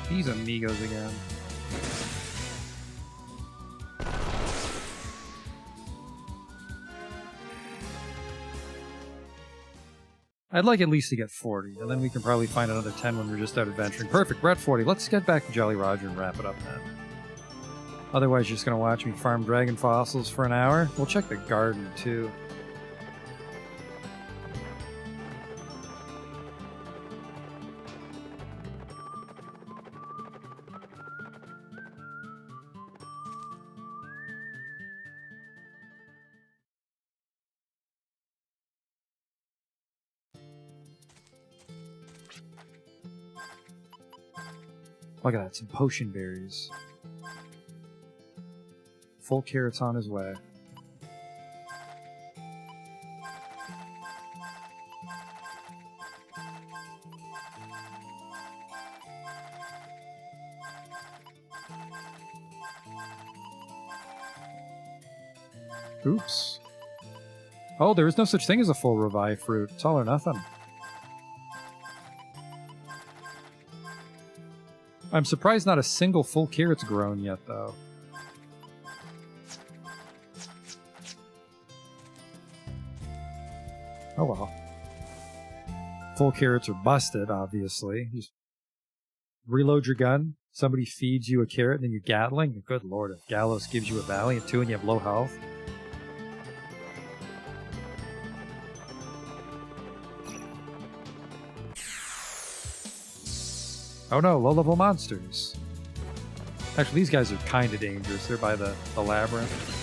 These amigos again. I'd like at least to get 40, and then we can probably find another 10 when we're just out adventuring. Perfect, we're at 40. Let's get back to Jolly Roger and wrap it up then. Otherwise, you're just going to watch me farm dragon fossils for an hour. We'll check the garden, too. Look at that, some potion berries. Full carrots on his way. Oops. Oh, there is no such thing as a full revive fruit. It's all or nothing. I'm surprised not a single full carrot's grown yet, though. Oh well. Full carrots are busted, obviously. Just reload your gun, somebody feeds you a carrot, and then you Gatling. Good lord, if Gallows gives you a Valiant too and you have low health. Oh no, low-level monsters. Actually, these guys are kind of dangerous. They're by the labyrinth.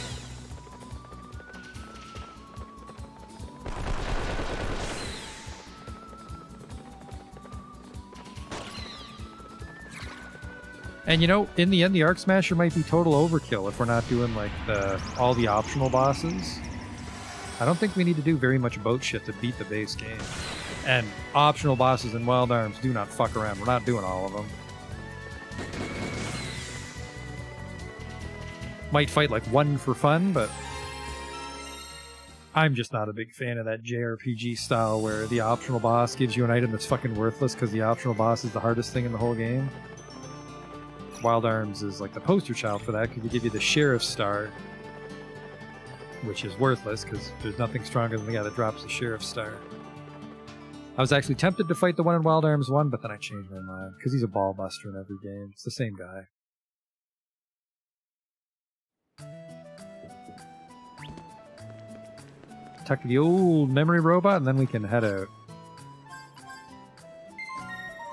And you know, in the end, the Arc Smasher might be total overkill if we're not doing like all the optional bosses. I don't think we need to do very much boat shit to beat the base game. And optional bosses in Wild Arms do not fuck around. We're not doing all of them. Might fight like one for fun, but I'm just not a big fan of that JRPG style where the optional boss gives you an item that's fucking worthless because the optional boss is the hardest thing in the whole game. Wild Arms is like the poster child for that because they give you the Sheriff's Star, which is worthless because there's nothing stronger than the guy that drops the Sheriff's Star. I was actually tempted to fight the one in Wild Arms 1, but then I changed my mind, because he's a ball buster in every game. It's the same guy. Talk to the old memory robot, and then we can head out.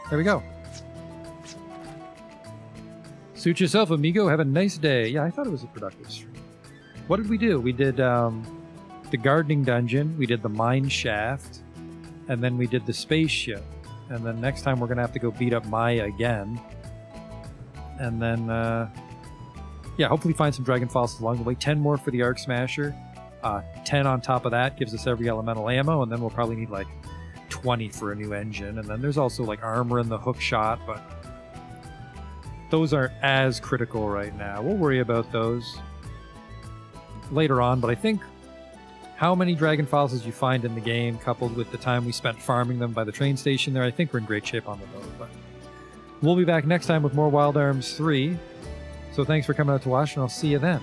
There we go. Suit yourself, amigo. Have a nice day. Yeah, I thought it was a productive stream. What did we do? We did the gardening dungeon. We did the mine shaft. And then we did the spaceship. And then next time we're going to have to go beat up Maya again. And then, yeah, hopefully find some dragon fossils along the way. 10 more for the Arc Smasher. 10 on top of that gives us every elemental ammo. And then we'll probably need like 20 for a new engine. And then there's also like armor in the hook shot. But those aren't as critical right now. We'll worry about those later on. But I think how many dragon fossils you find in the game, coupled with the time we spent farming them by the train station there, I think we're in great shape on the boat. But we'll be back next time with more Wild Arms 3. So thanks for coming out to watch, and I'll see you then.